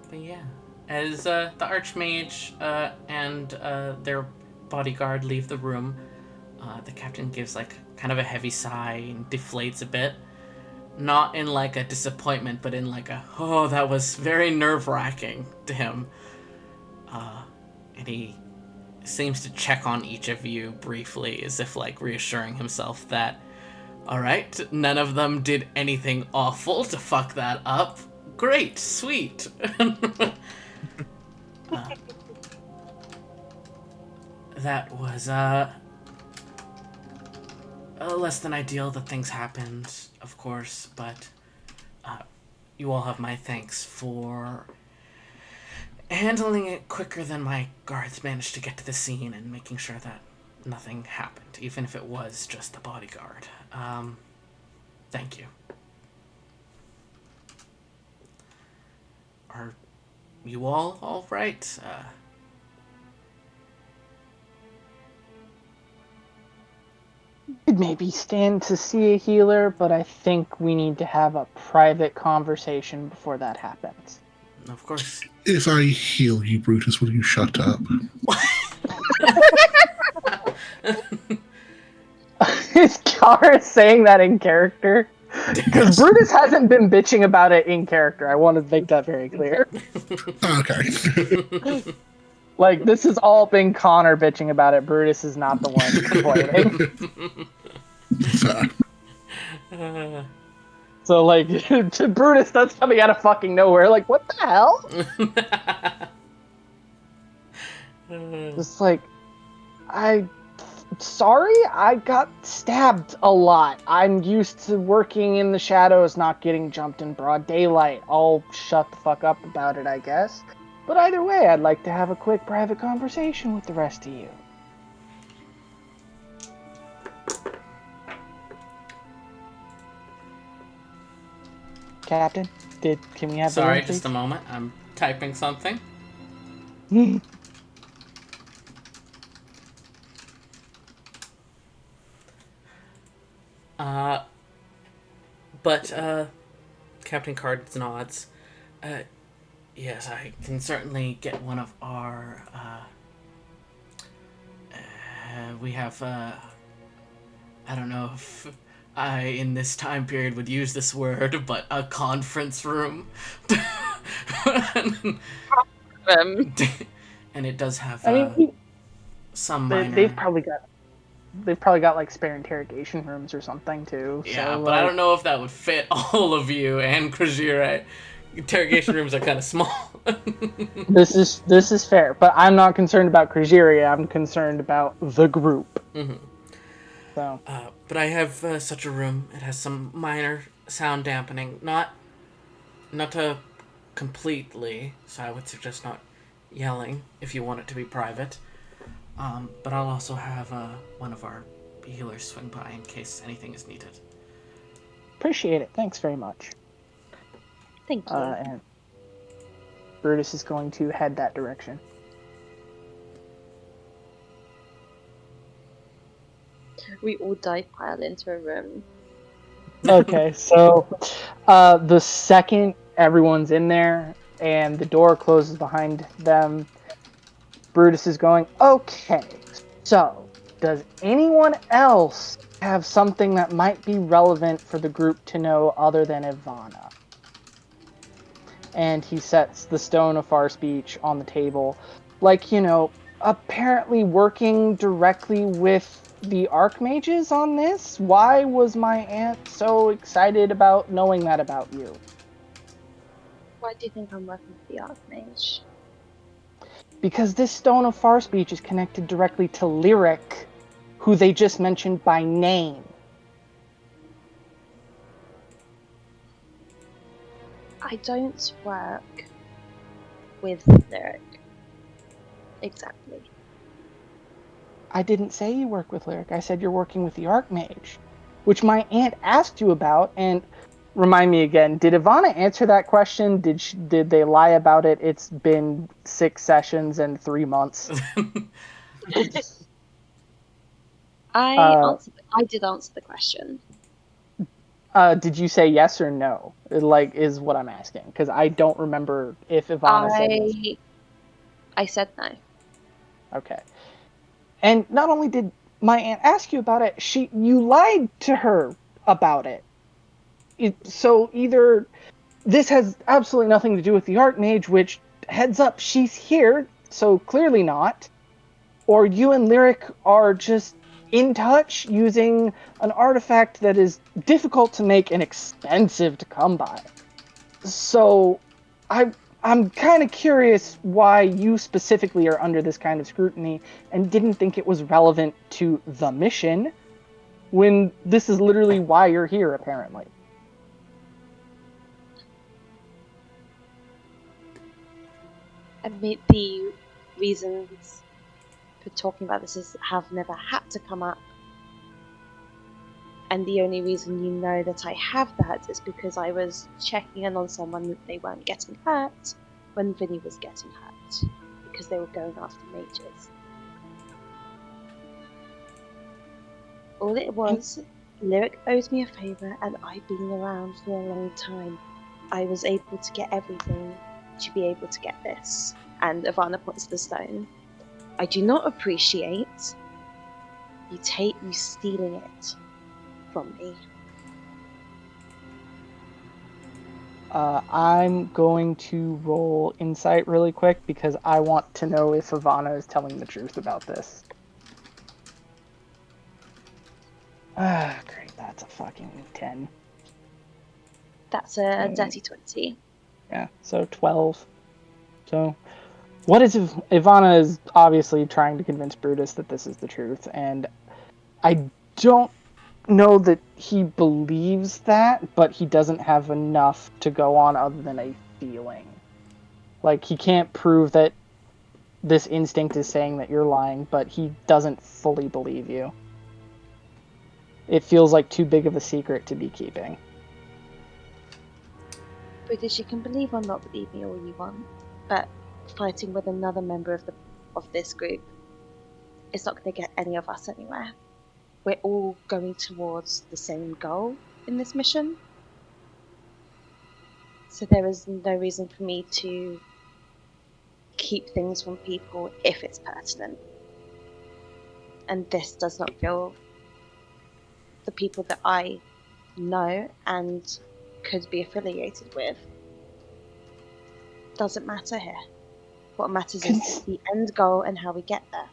But yeah, as the Archmage and their bodyguard leave the room, the captain gives kind of a heavy sigh and deflates a bit. Not in a disappointment, but in that was very nerve-wracking to him. And he seems to check on each of you briefly, as if reassuring himself that, alright, none of them did anything awful to fuck that up. Great, sweet. That was less than ideal that things happened, of course, but you all have my thanks for handling it quicker than my guards managed to get to the scene and making sure that nothing happened, even if it was just the bodyguard. Thank you. Are you all right?
Could maybe stand to see a healer, but I think we need to have a private conversation before that happens.
Of course.
If I heal you, Brutus, will you shut up?
Is Kara saying that in character? Because Brutus hasn't been bitching about it in character. I want to make that very clear.
Okay.
This has all been Connor bitching about it. Brutus is not the one complaining.
Fair.
So, to Brutus, that's coming out of fucking nowhere. What the hell? Just sorry, I got stabbed a lot. I'm used to working in the shadows, not getting jumped in broad daylight. I'll shut the fuck up about it, I guess. But either way, I'd like to have a quick private conversation with the rest of you. Captain? Can we have
Sorry,
the room,
just a moment. I'm typing something.
please?
But Captain Card nods. Yes, I can certainly get one of our. We have. I don't know if I, in this time period, would use this word, but a conference room. And it does have
I mean,
some minor.
they've probably got like spare interrogation rooms or something too.
Yeah,
So,
but I don't know if that would fit all of you and Krajira. Interrogation rooms are kind of small.
This is fair, but I'm not concerned about Krajiria. I'm concerned about the group.
Mm-hmm.
So,
But I have such a room. It has some minor sound dampening, not completely. So I would suggest not yelling if you want it to be private. But I'll also have one of our healers swing by in case anything is needed.
appreciate it. Thanks very much.
Thank you.
And Brutus is going to head that direction.
We all dive pile into a room.
Okay, so the second everyone's in there and the door closes behind them, Brutus is going, okay, so does anyone else have something that might be relevant for the group to know other than Ivana? And he sets the stone of far speech on the table. Like, apparently working directly with the Archmages on this? Why was my aunt so excited about knowing that about you?
Why do you think I'm working with the Archmage?
Because this stone of far speech is connected directly to Lyric, who they just mentioned by name.
I don't work with Lyric. Exactly.
I didn't say you work with Lyric. I said you're working with the Archmage, which my aunt asked you about. And remind me again, did Ivana answer that question? Did they lie about it? It's been 6 sessions and 3 months.
I did answer the question.
Did you say yes or no? Is what I'm asking, because I don't remember if Ivana said yes.
I said no.
Okay. And not only did my aunt ask you about it, you lied to her about it. So either this has absolutely nothing to do with the Archmage, which, heads up, she's here, so clearly not, or you and Lyric are just in touch using an artifact that is difficult to make and expensive to come by. So I'm kind of curious why you specifically are under this kind of scrutiny and didn't think it was relevant to the mission when this is literally why you're here, apparently.
I mean, the reasons for talking about this have never had to come up. And the only reason you know that I have that is because I was checking in on someone that they weren't getting hurt when Vinny was getting hurt, because they were going after mages. All it was, Lyric owes me a favour and I've been around for a long time. I was able to get everything to be able to get this. And Ivana points to the stone. I do not appreciate you stealing it from me.
I'm going to roll insight really quick because I want to know if Ivana is telling the truth about this. Great, that's a fucking 10.
That's a dirty 20.
Yeah, so 12. So, what is Ivana is obviously trying to convince Brutus that this is the truth, and I don't know that he believes that, but he doesn't have enough to go on other than a feeling. Like, he can't prove that this instinct is saying that you're lying, but he doesn't fully believe you. It feels like too big of a secret to be keeping.
British, you can believe or not believe me all you want, but fighting with another member of this group is not going to get any of us anywhere. We're all going towards the same goal in this mission. So there is no reason for me to keep things from people if it's pertinent. And this does not feel the people that I know and could be affiliated with. Doesn't matter here. What matters is the end goal and how we get there.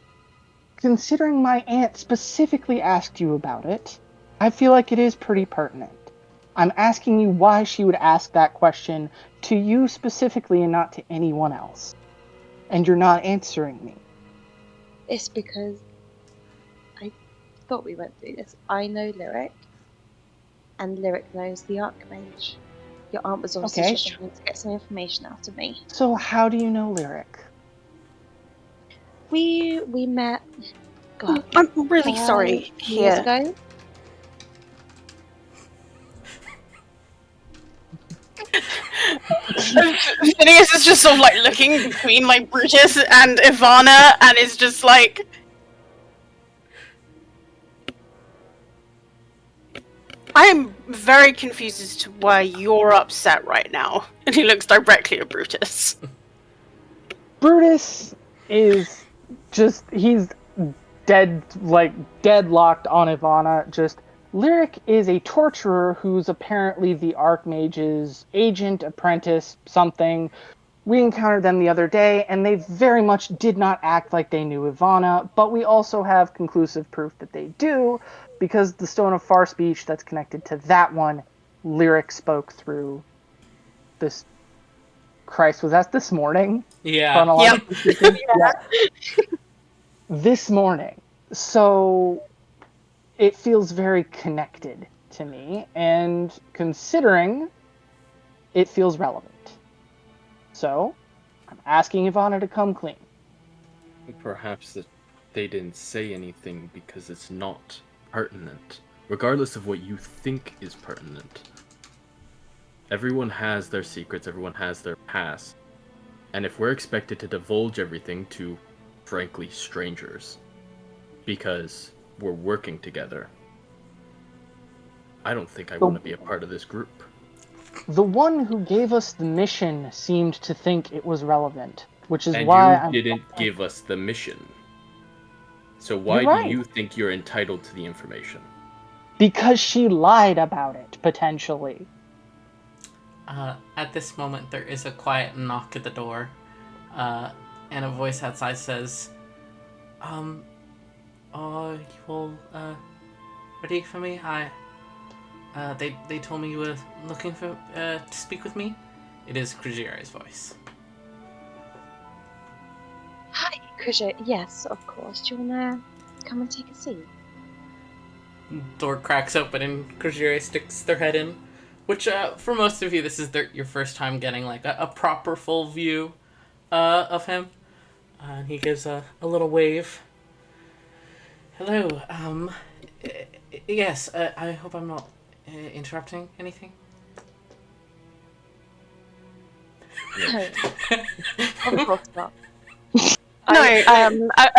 Considering my aunt specifically asked you about it, I feel like it is pretty pertinent. I'm asking you why she would ask that question to you specifically and not to anyone else. And you're not answering me.
It's because I thought we went through this. I know Lyric, and Lyric knows the Archmage. Your aunt was obviously
Okay.
just trying to get some information out of me.
So how do you know Lyric?
We met. God,
I'm really sorry.
5 years
Here.
ago.
Phineas is just sort of like looking between like Brutus and Ivana, and is just like, I am very confused as to why you're upset right now. And he looks directly at Brutus.
Brutus is just, he's deadlocked on Ivana. Just, Lyric is a torturer who's apparently the Archmage's agent, apprentice, something. We encountered them the other day, and they very much did not act like they knew Ivana, but we also have conclusive proof that they do, because the Stone of Far Speech that's connected to that one, Lyric spoke through this. Christ, was that this morning?
Yeah.
Chronologically speaking? Yeah. This morning. So it feels very connected to me, and considering it feels relevant. So I'm asking Ivana to come clean.
Perhaps that they didn't say anything because it's not pertinent, regardless of what you think is pertinent. Everyone has their secrets, everyone has their past, and if we're expected to divulge everything to, frankly, strangers, because we're working together, I don't think I want to be a part of this group.
The one who gave us the mission seemed to think it was relevant, which is
And
why
you didn't give us the mission. So why
You're right.
do you think you're entitled to the information?
Because she lied about it, potentially.
At this moment, there is a quiet knock at the door, and a voice outside says, you all, ready for me? They told me you were looking for, to speak with me? It is Krajire's voice.
Hi, Krujir. Yes, of course. Do you wanna come and take a seat?
Door cracks open and Krajire sticks their head in, which, for most of you, this is your first time getting, like, a proper full view, of him. And he gives a little wave. Hello, yes, I hope I'm not interrupting anything.
No. Of course not.
No,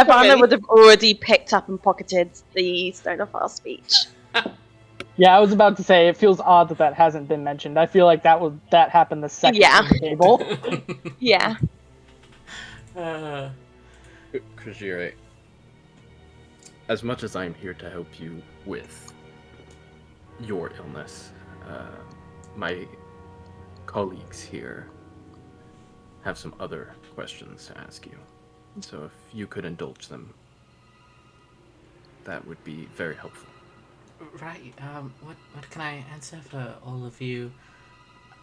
Ivana would have already picked up and pocketed the Stone of Our Speech.
Yeah, I was about to say, it feels odd that hasn't been mentioned. I feel like that happened the second
Yeah.
on the table.
Yeah.
Krajire, as much as I'm here to help you with your illness, my colleagues here have some other questions to ask you. So if you could indulge them, that would be very helpful.
Right, what can I answer for all of you?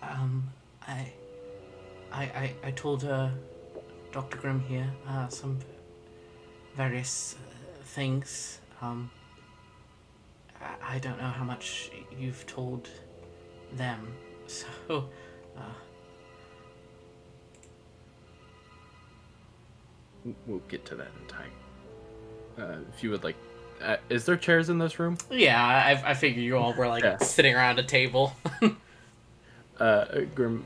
I told, Dr. Grimm here, some various things. I don't know how much you've told them, so,
We'll get to that in time. If you would like, is there chairs in this room?
yeah, I figure you all were, like,
Yeah.
sitting around a table.
Grim,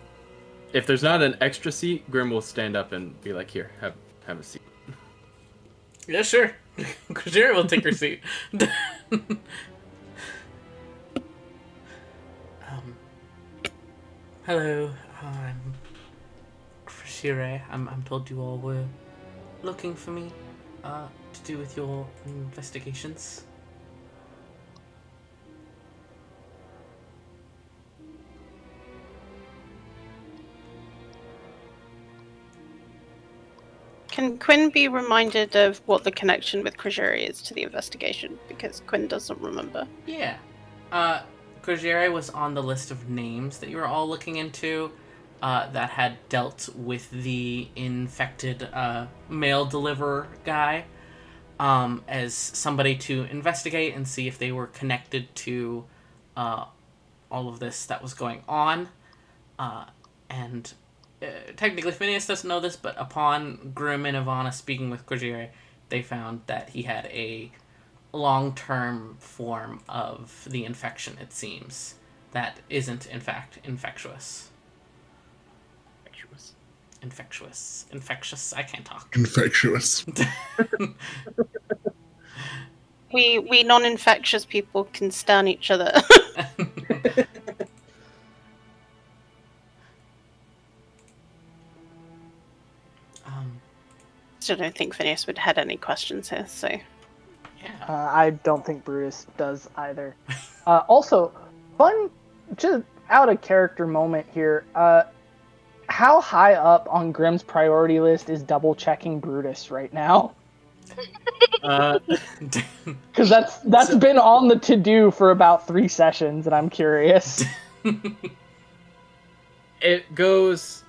If there's not an extra seat, Grim will stand up and be like, "Here, have a seat."
Yeah, sure. Kujira will take her seat. Hello, I'm Kushire. I'm told you all were looking for me to do with your investigations.
Can Quinn be reminded of what the connection with Krajuri is to the investigation? Because Quinn doesn't remember.
Yeah. Kujire was on the list of names that you were all looking into that had dealt with the infected mail deliverer guy as somebody to investigate and see if they were connected to all of this that was going on. And technically Phineas doesn't know this, but upon Grim and Ivana speaking with Kujire, they found that he had a long-term form of the infection, it seems, that isn't, in fact, infectious. Infectious. I can't talk.
Infectious.
We non-infectious people can stand each other. Still don't think Phineas would had any questions here, so.
Yeah.
I don't think Brutus does either. Also, fun, just out of character moment here. How high up on Grimm's priority list is double checking Brutus right now? Because that's been on the to-do for about 3 sessions, and I'm curious.
It goes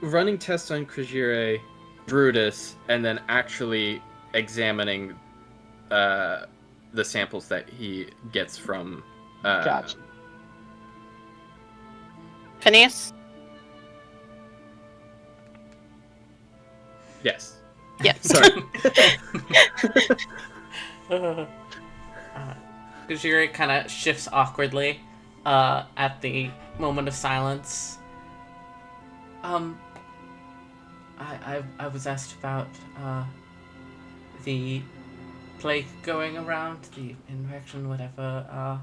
running tests on Krajire, Brutus, and then actually examining the samples that he gets from.
Gotcha.
Phineas?
Yes.
Yes.
Sorry.
Kujire kind of shifts awkwardly at the moment of silence. I was asked about the plague going around, the infection, whatever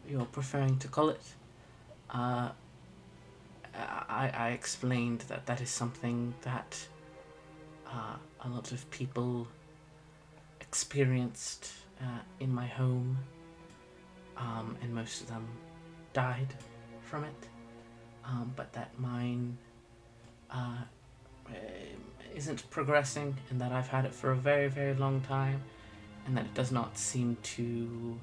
you're preferring to call it. I explained that is something that a lot of people experienced in my home, and most of them died from it, but that mine isn't progressing, and that I've had it for a very, very long time, and that it does not seem to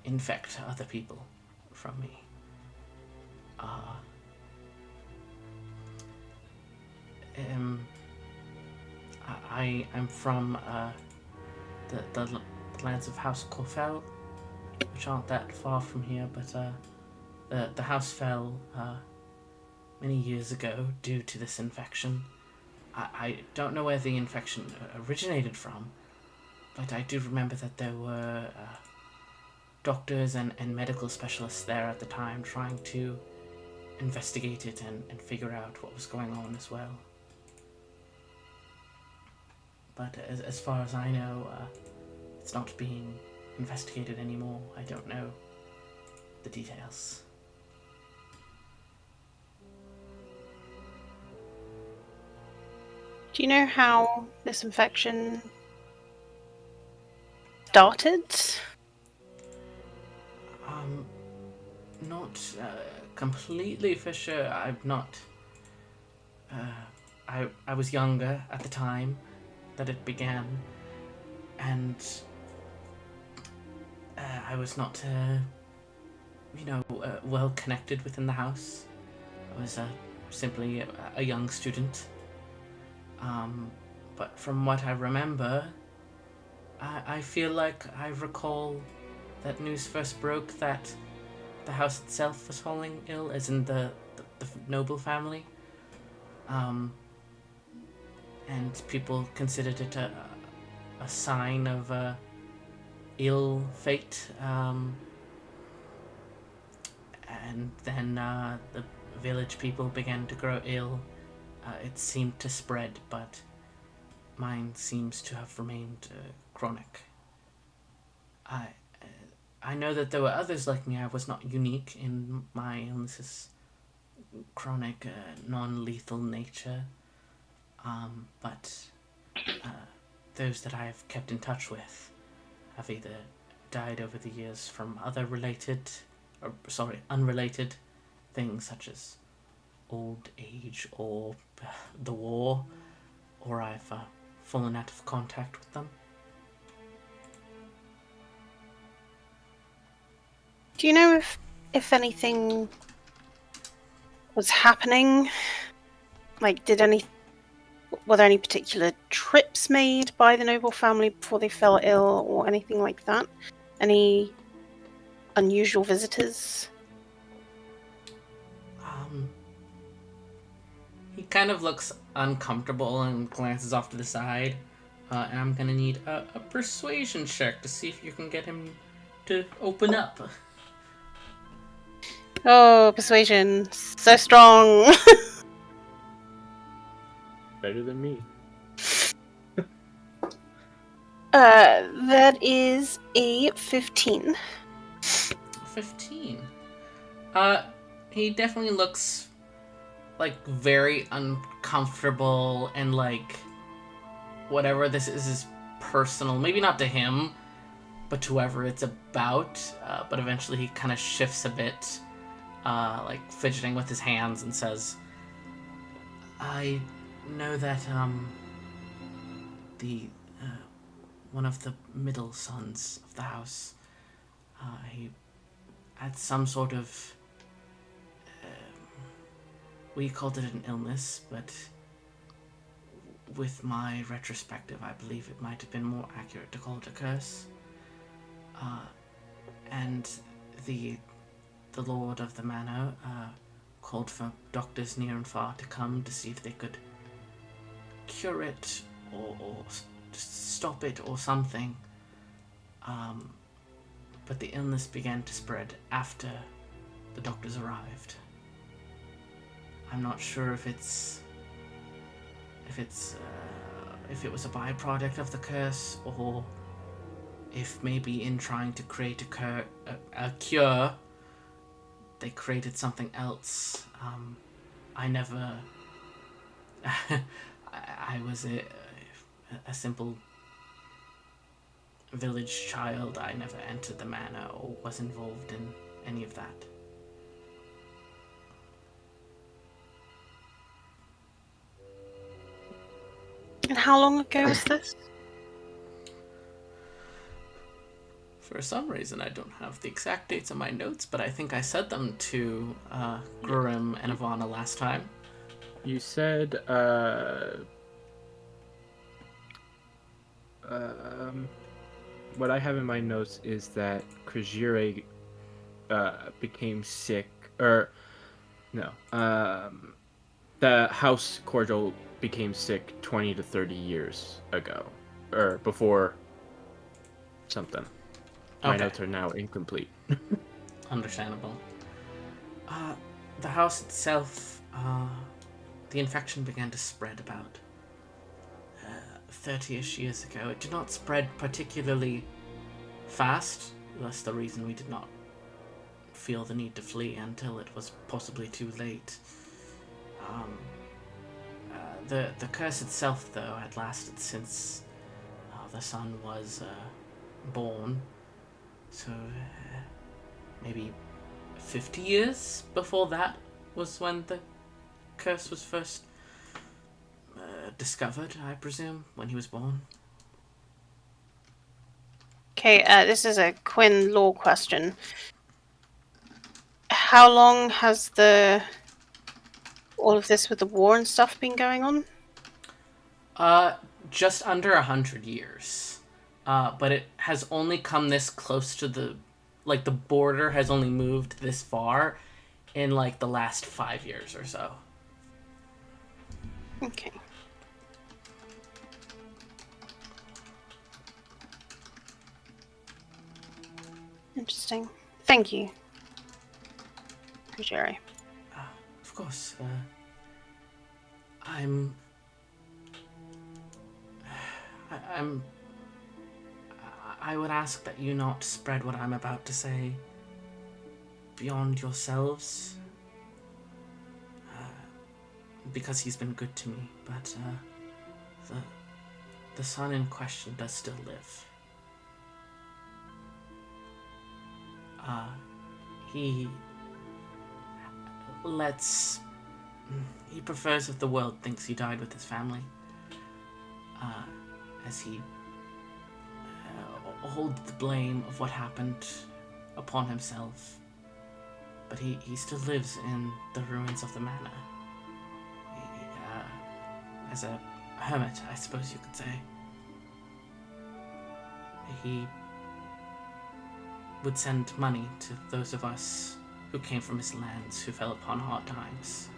infect other people from me. I'm from the lands of House Corfell, which aren't that far from here, but the house fell many years ago due to this infection. I don't know where the infection originated from, but I do remember that there were doctors and medical specialists there at the time trying to investigate it and figure out what was going on as well. But as far as I know, it's not being investigated anymore. I don't know the details.
Do you know how this infection started?
Not completely for sure. I'm not. I was younger at the time that it began, and I was not, well connected within the house. I was simply a young student. But from what I remember, I feel like I recall that news first broke that the house itself was falling ill, as in the noble family. And people considered it a sign of ill fate. And then the village people began to grow ill, it seemed to spread, but mine seems to have remained chronic. I know that there were others like me. I was not unique in my illness's chronic, non-lethal nature. But those that I have kept in touch with have either died over the years from other unrelated things such as old age or the war, or I've fallen out of contact with them.
Do you know if anything was happening? Like, were there any particular trips made by the noble family before they fell ill, or anything like that? Any unusual visitors?
He kind of looks uncomfortable and glances off to the side. And I'm gonna need a persuasion check to see if you can get him to open up.
Oh, persuasion. So strong.
Better than me.
That is a 15.
15. He definitely looks like very uncomfortable and like whatever this is personal. Maybe not to him, but to whoever it's about. But eventually he kind of shifts a bit, like fidgeting with his hands and says, I know that, the, one of the middle sons of the house, he had some sort of, we called it an illness, but with my retrospective, I believe it might have been more accurate to call it a curse. And the lord of the manor called for doctors near and far to come to see if they could cure it or just stop it or something. But the illness began to spread after the doctors arrived. I'm not sure if it was a byproduct of the curse, or if maybe in trying to create a cure, they created something else. I never. I was a simple village child. I never entered the manor or was involved in any of that.
And how long ago was this?
For some reason, I don't have the exact dates in my notes, but I think I said them to Grim and Ivana last time.
You said, what I have in my notes is that Krajire became sick, or no, the house cordial became sick 20 to 30 years ago, or before something. My notes are now incomplete.
Understandable. The house itself, the infection began to spread about 30-ish years ago. It did not spread particularly fast. That's the reason we did not feel the need to flee until it was possibly too late. The curse itself, though, had lasted since the son was born. So, maybe 50 years before that was when the curse was first discovered, I presume, when he was born.
Okay, this is a Quinn law question. How long has all of this with the war and stuff been going on?
Just under 100 years. But it has only come this close to the border has only moved this far in, the last 5 years or so.
Okay. Interesting. Thank you, Jerry.
Of Of course. I'm. I would ask that you not spread what I'm about to say beyond yourselves, because he's been good to me. But the son in question does still live. He prefers if the world thinks he died with his family, as he holds the blame of what happened upon himself. But he still lives in the ruins of the manor. As a hermit, I suppose you could say. He would send money to those of us who came from his lands, who fell upon hard times.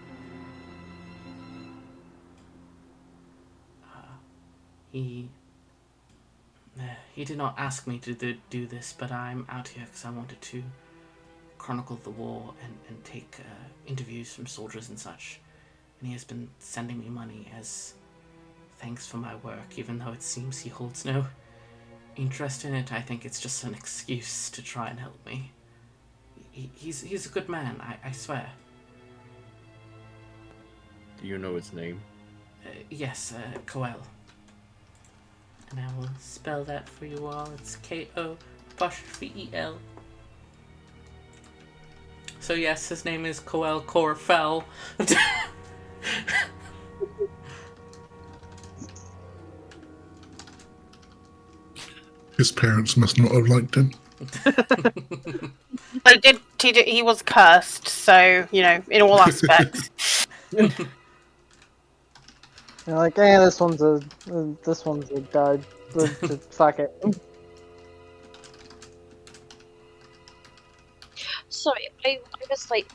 He did not ask me to do this, but I'm out here because I wanted to chronicle the war and take interviews from soldiers and such. And he has been sending me money as thanks for my work, even though it seems he holds no interest in it. I think it's just an excuse to try and help me. He's a good man, I swear.
Do you know his name?
Yes, Coel. And I will spell that for you all. It's K-O'-E-L. So yes, his name is Coel Corfell.
His parents must not have liked him.
But he was cursed, so, in all aspects.
You're like, this one's a dud. Fuck it.
Sorry, I was like,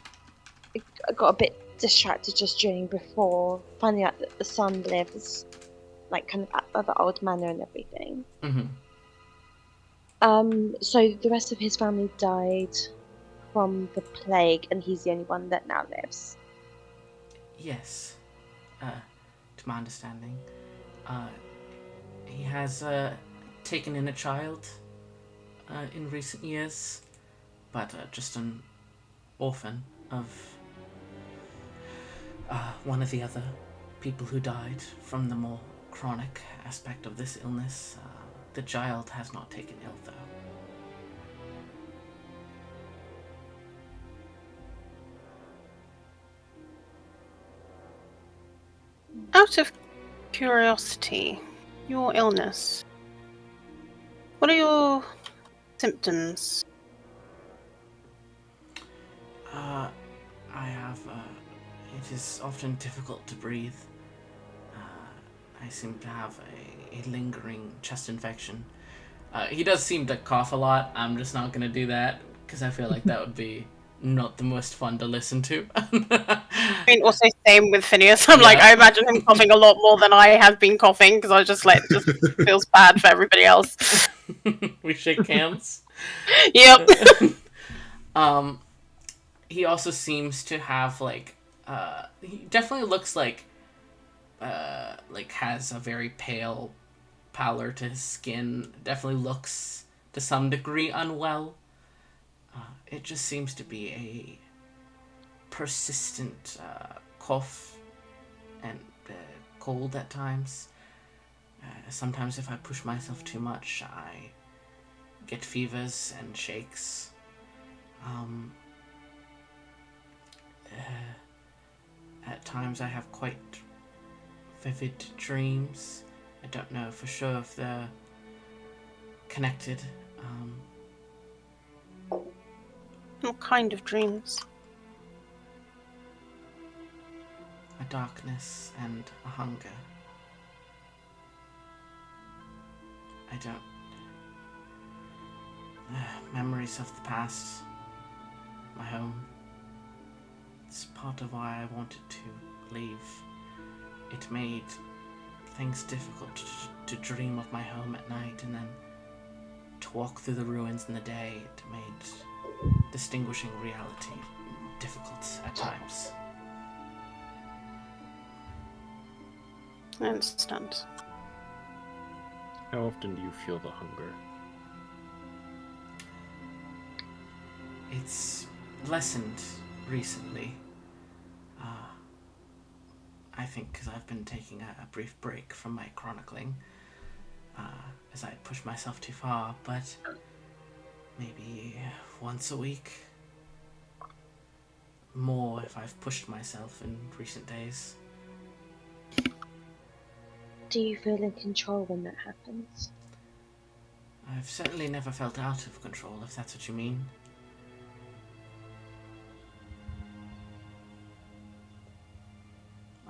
I got a bit distracted just during before finding out that the son lives, like, kind of at the old manor and everything.
Mm-hmm.
So the rest of his family died from the plague, and he's the only one that now lives.
Yes. To my understanding. He has taken in a child in recent years, but just an orphan of one of the other people who died from the more chronic aspect of this illness. The child has not taken ill, though.
Out of curiosity, your illness. What are your symptoms?
I have, it is often difficult to breathe. I seem to have a lingering chest infection. He does seem to cough a lot. I'm just not going to do that, because I feel like that would be not the most fun to listen to.
I mean, also same with Phineas. I'm like, I imagine him coughing a lot more than I have been coughing, because I just like, just feels bad for everybody else.
We shake hands.
Yep.
He also seems to have like, he definitely looks like has a very pale pallor to his skin. Definitely looks to some degree unwell. It just seems to be a persistent cough and cold at times. Sometimes if I push myself too much, I get fevers and shakes. At times I have quite vivid dreams. I don't know for sure if they're connected.
What kind of dreams?
A darkness and a hunger. I don't... memories of the past. My home. It's part of why I wanted to leave. It made things difficult to dream of my home at night, and then to walk through the ruins in the day. It made distinguishing reality difficult at times.
I understand.
How often do you feel the hunger?
It's lessened recently. I think because I've been taking a brief break from my chronicling, as I pushed myself too far, but maybe once a week. More if I've pushed myself in recent days.
Do you feel in control when that happens?
I've certainly never felt out of control, if that's what you mean.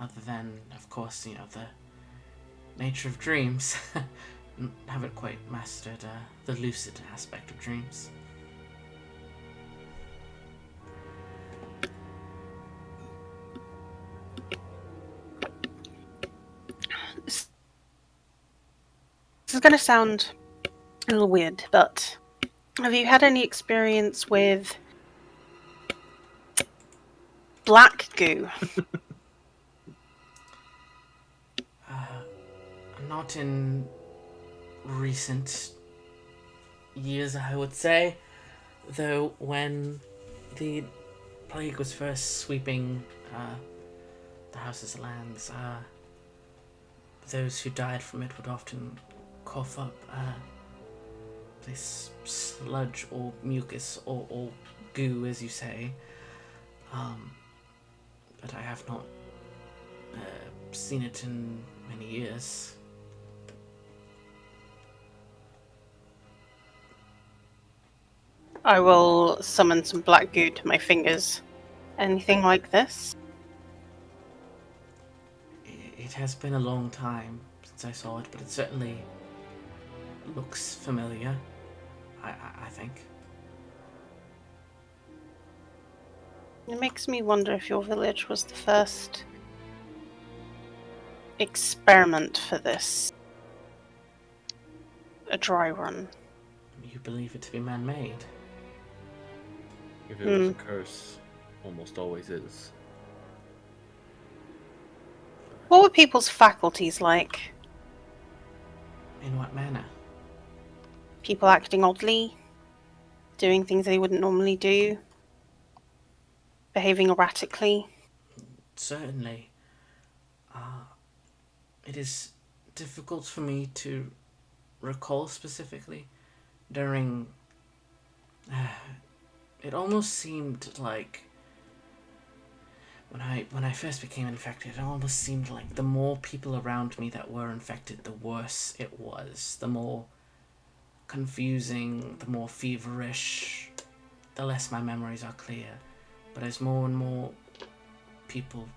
Other than, of course, the nature of dreams. Haven't quite mastered the lucid aspect of dreams.
This is going to sound a little weird, but have you had any experience with black goo?
Not in recent years, I would say. Though when the plague was first sweeping the house's lands, those who died from it would often cough up this sludge or mucus or goo, as you say. But I have not seen it in many years.
I will summon some black goo to my fingers. Anything like this?
It has been a long time since I saw it, but it certainly looks familiar, I think.
It makes me wonder if your village was the first experiment for this. A dry run.
You believe it to be man-made?
If it was a curse, almost always is.
What were people's faculties like?
In what manner?
People acting oddly? Doing things they wouldn't normally do? Behaving erratically?
Certainly. It is difficult for me to recall specifically. During... it almost seemed like... When I first became infected, it almost seemed like the more people around me that were infected, the worse it was. The more confusing, the more feverish, the less my memories are clear. But as more and more people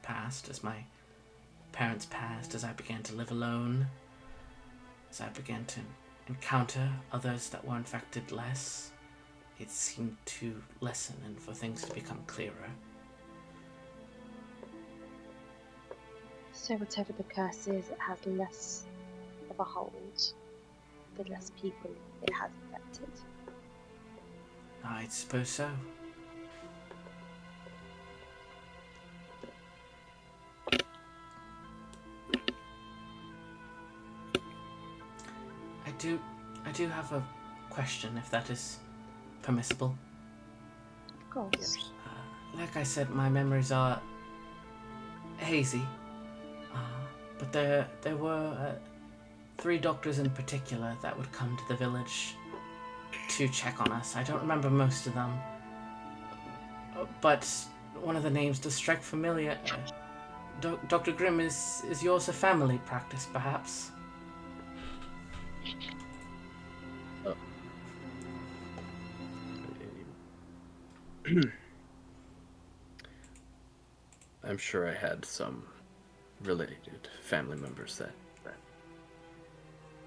passed, as my parents passed, as I began to live alone, as I began to encounter others that were infected less, it seemed to lessen and for things to become clearer.
So whatever the curse is, it has less of a hold, the less people it has affected.
I suppose so. I do have a question, if that is permissible.
Of course.
Like I said, my memories are hazy. But there were 3 doctors in particular that would come to the village to check on us. I don't remember most of them, but one of the names does strike familiar. Dr. Grimm, is yours a family practice, perhaps?
I'm sure I had some related family members that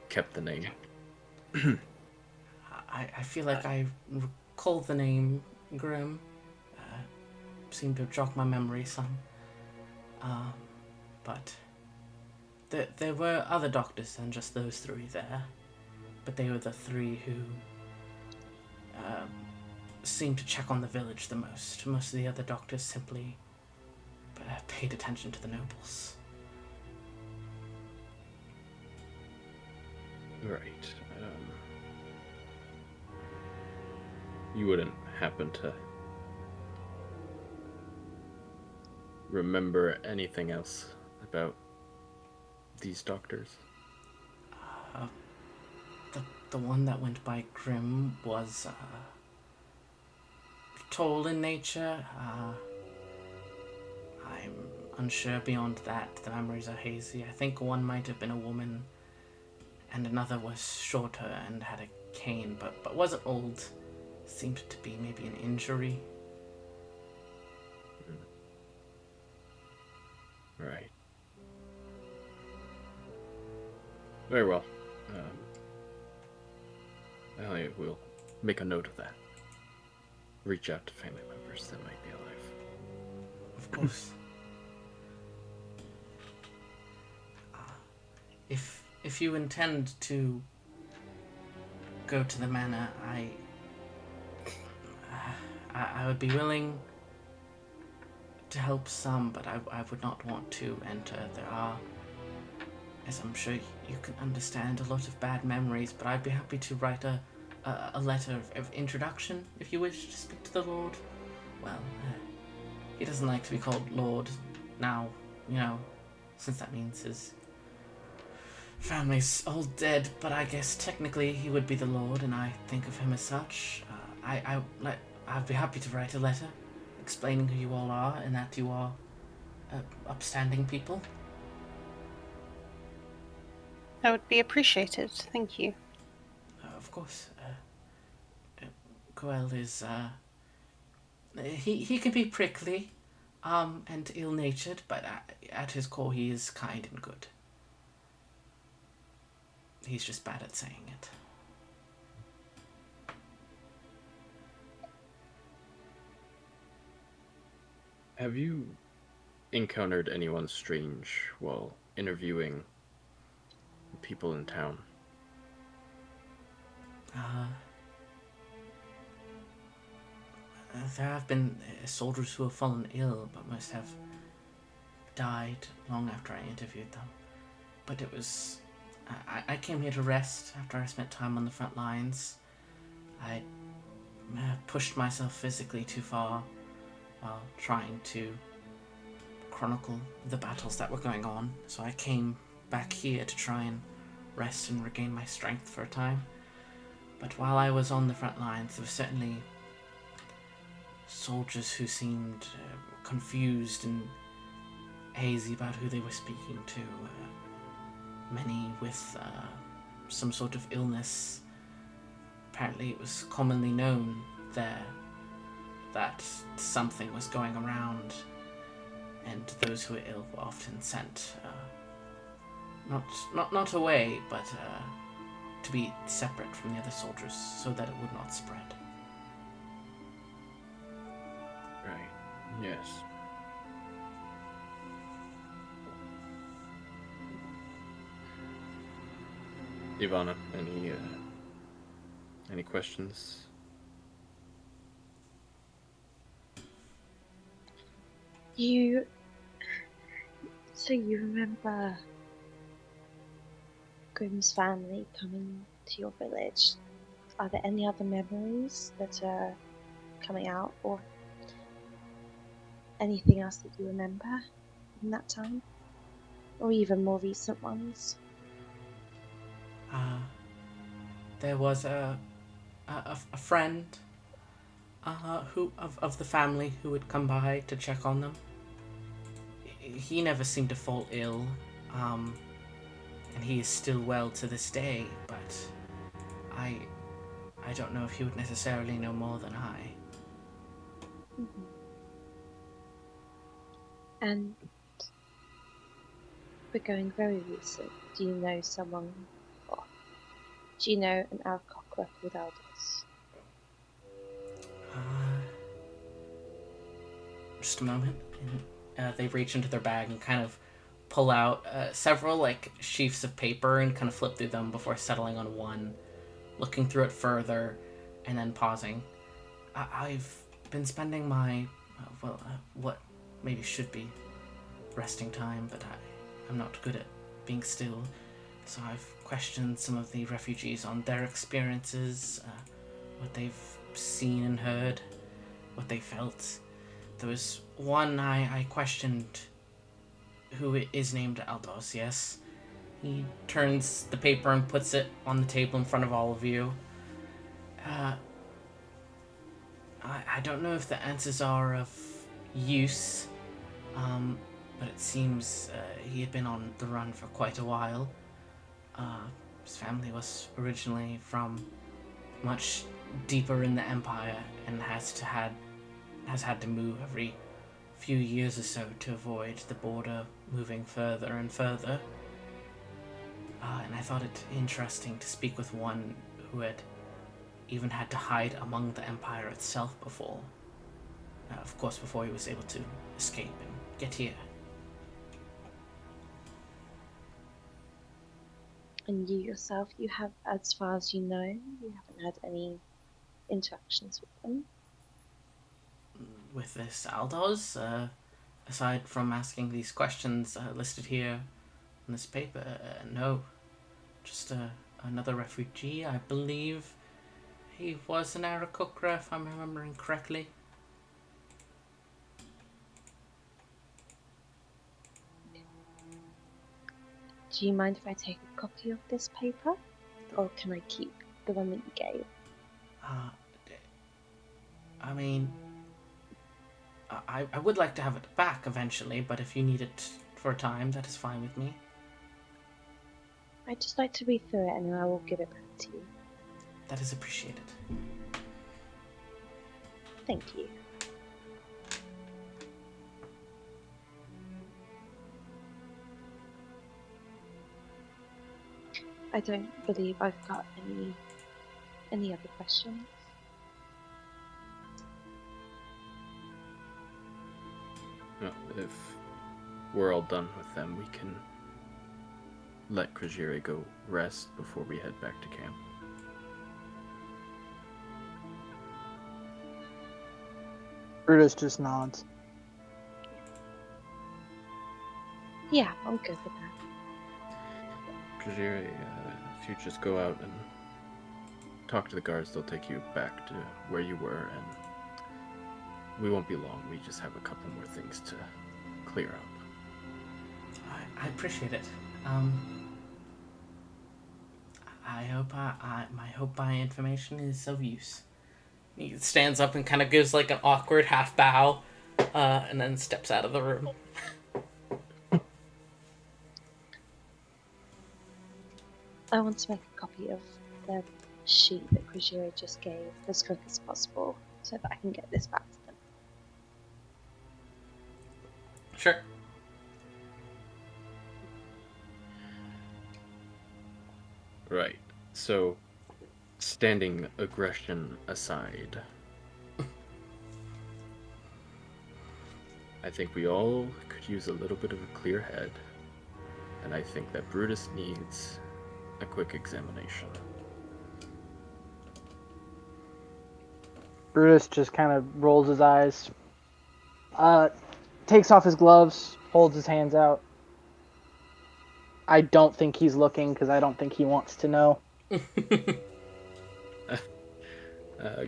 kept the name.
I feel like I recall the name Grimm. Seemed to have jogged my memory some. But there were other doctors than just those 3 there. But they were the 3 who seemed to check on the village the most. Most of the other doctors simply paid attention to the nobles.
Right. You wouldn't happen to remember anything else about these doctors?
Uh, the one that went by Grim was tall in nature. I'm unsure beyond that. The memories are hazy. I think one might have been a woman, and another was shorter and had a cane, but wasn't old. Seemed to be maybe an injury.
Right. Very well. I will make a note of that. Reach out to family members that might be alive.
Of course. If you intend to go to the manor, I would be willing to help some, but I would not want to enter. There are, as I'm sure you can understand, a lot of bad memories, but I'd be happy to write a letter of introduction if you wish to speak to the Lord. Well, he doesn't like to be called Lord now, since that means his family's all dead, but I guess technically he would be the Lord, and I think of him as such. I'd be happy to write a letter explaining who you all are and that you are upstanding people.
That would be appreciated. Thank you.
Of course. Coel is, he can be prickly, and ill-natured, but at his core he is kind and good. He's just bad at saying it.
Have you encountered anyone strange while interviewing people in town?
There have been soldiers who have fallen ill, but most have died long after I interviewed them. But it was... I came here to rest after I spent time on the front lines. I pushed myself physically too far while trying to chronicle the battles that were going on, so I came back here to try and rest and regain my strength for a time. But while I was on the front lines, there were certainly soldiers who seemed confused and hazy about who they were speaking to. Many with some sort of illness. Apparently it was commonly known there that something was going around, and those who were ill were often sent not away, but to be separate from the other soldiers so that it would not spread.
Right. Yes. Ivana, any questions?
So you remember Grimm's family coming to your village? Are there any other memories that are coming out, or anything else that you remember in that time? Or even more recent ones?
There was a friend who of the family who would come by to check on them. He never seemed to fall ill, and he is still well to this day, but I don't know if he would necessarily know more than I.
Mm-hmm. And we're going very recent. Do you know someone, or do you know an Aarakocra called Aldous?
Just a moment. And they reach into their bag and kind of pull out several sheafs of paper and kind of flip through them before settling on one, looking through it further, and then pausing. I've been spending my what maybe should be resting time, but I'm not good at being still. So I've questioned some of the refugees on their experiences, what they've seen and heard, what they felt. There was one I questioned who is named Aldos, yes. He turns the paper and puts it on the table in front of all of you. I don't know if the answers are of use, but it seems he had been on the run for quite a while. His family was originally from much deeper in the Empire and has had to move every few years or so to avoid the border moving further and further. And I thought it interesting to speak with one who had even had to hide among the Empire itself before. Of course, before he was able to escape and get here.
And you yourself, you have, as far as you know, you haven't had any interactions with them?
With this Aldos, aside from asking these questions listed here in this paper, no. Just another refugee, I believe. He was an Aarakocra, if I'm remembering correctly.
Do you mind if I take a copy of this paper? Or can I keep the one that you gave?
I mean, I would like to have it back eventually, but if you need it for a time, that is fine with me.
I'd just like to read through it and then I will give it back to you.
That is appreciated.
Thank you. I don't believe I've got any other questions.
Well, if we're all done with them, we can let Krajire go rest before we head back to camp.
Brutus just nods.
Yeah, I'm good with that.
Krajire, if you just go out and talk to the guards, they'll take you back to where you were, and we won't be long. We just have a couple more things to clear up.
I appreciate it. I hope my information is of use. He stands up and kind of gives like an awkward half bow, and then steps out of the room.
I want to make a copy of the sheet that Krajiro just gave as quick as possible so that I can get this back to them.
Sure.
Right. So, standing aggression aside, I think we all could use a little bit of a clear head, and I think that Brutus needs a quick examination.
Brutus just kind of rolls his eyes, takes off his gloves, holds his hands out. I don't think he's looking because I don't think he wants to know.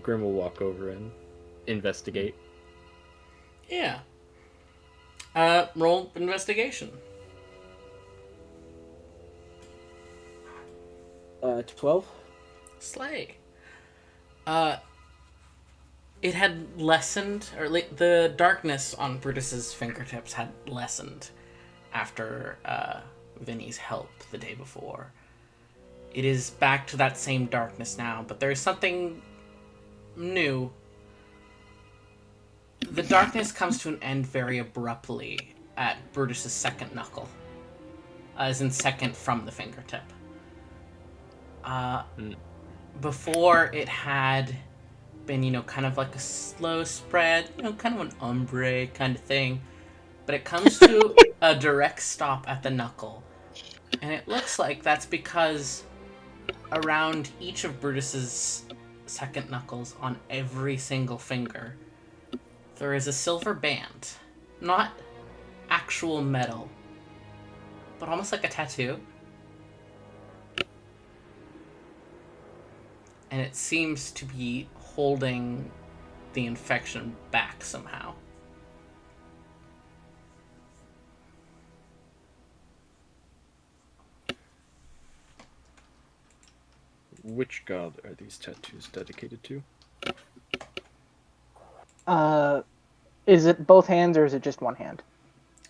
Grim will walk over and investigate.
Yeah. Roll investigation.
12.
Slay. It had lessened, or the darkness on Brutus's fingertips had lessened after Vinny's help the day before. It is back to that same darkness now, but there is something new. The darkness comes to an end very abruptly at Brutus's second knuckle, as in second from the fingertip. Before it had been, kind of like a slow spread, kind of an ombre kind of thing. But it comes to a direct stop at the knuckle. And it looks like that's because around each of Brutus's second knuckles on every single finger, there is a silver band. Not actual metal, but almost like a tattoo. and it seems to be holding the infection back somehow.
Which god are these tattoos dedicated to?
Is it both hands or is it just one hand?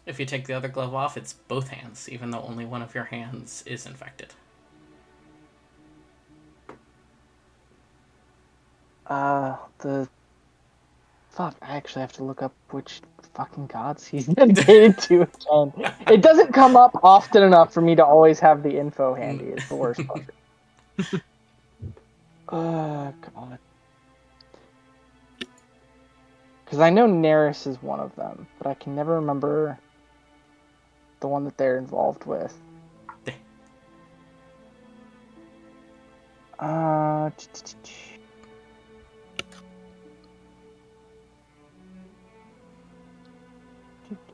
If you take the other glove off, it's both hands, even though only one of your hands is infected.
The fuck. I actually have to look up which fucking gods he's dedicated to again. It doesn't come up often enough for me to always have the info handy. Is the worst part. Oh god. Because I know Neris is one of them, but I can never remember the one that they're involved with.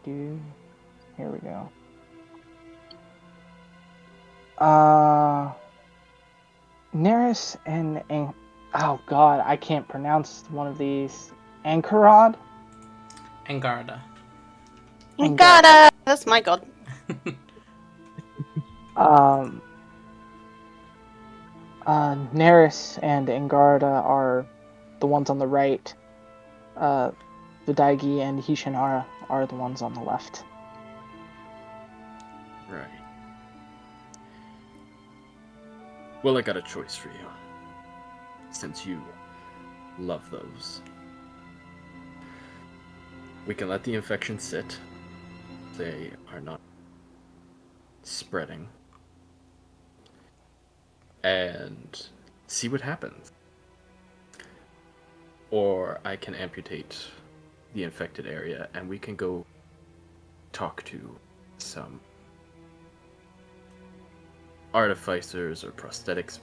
Here we go. Neris and oh god, I can't pronounce one of these. Ankarad?
Angarda.
Gotta. That's my god.
Neris and Angarda are the ones on the right. Vidaigi and Hishinara are the ones on the left.
Right. Well, I got a choice for you. Since you love those. We can let the infection sit. They are not spreading. And see what happens. Or I can amputate the infected area and we can go talk to some artificers or prosthetic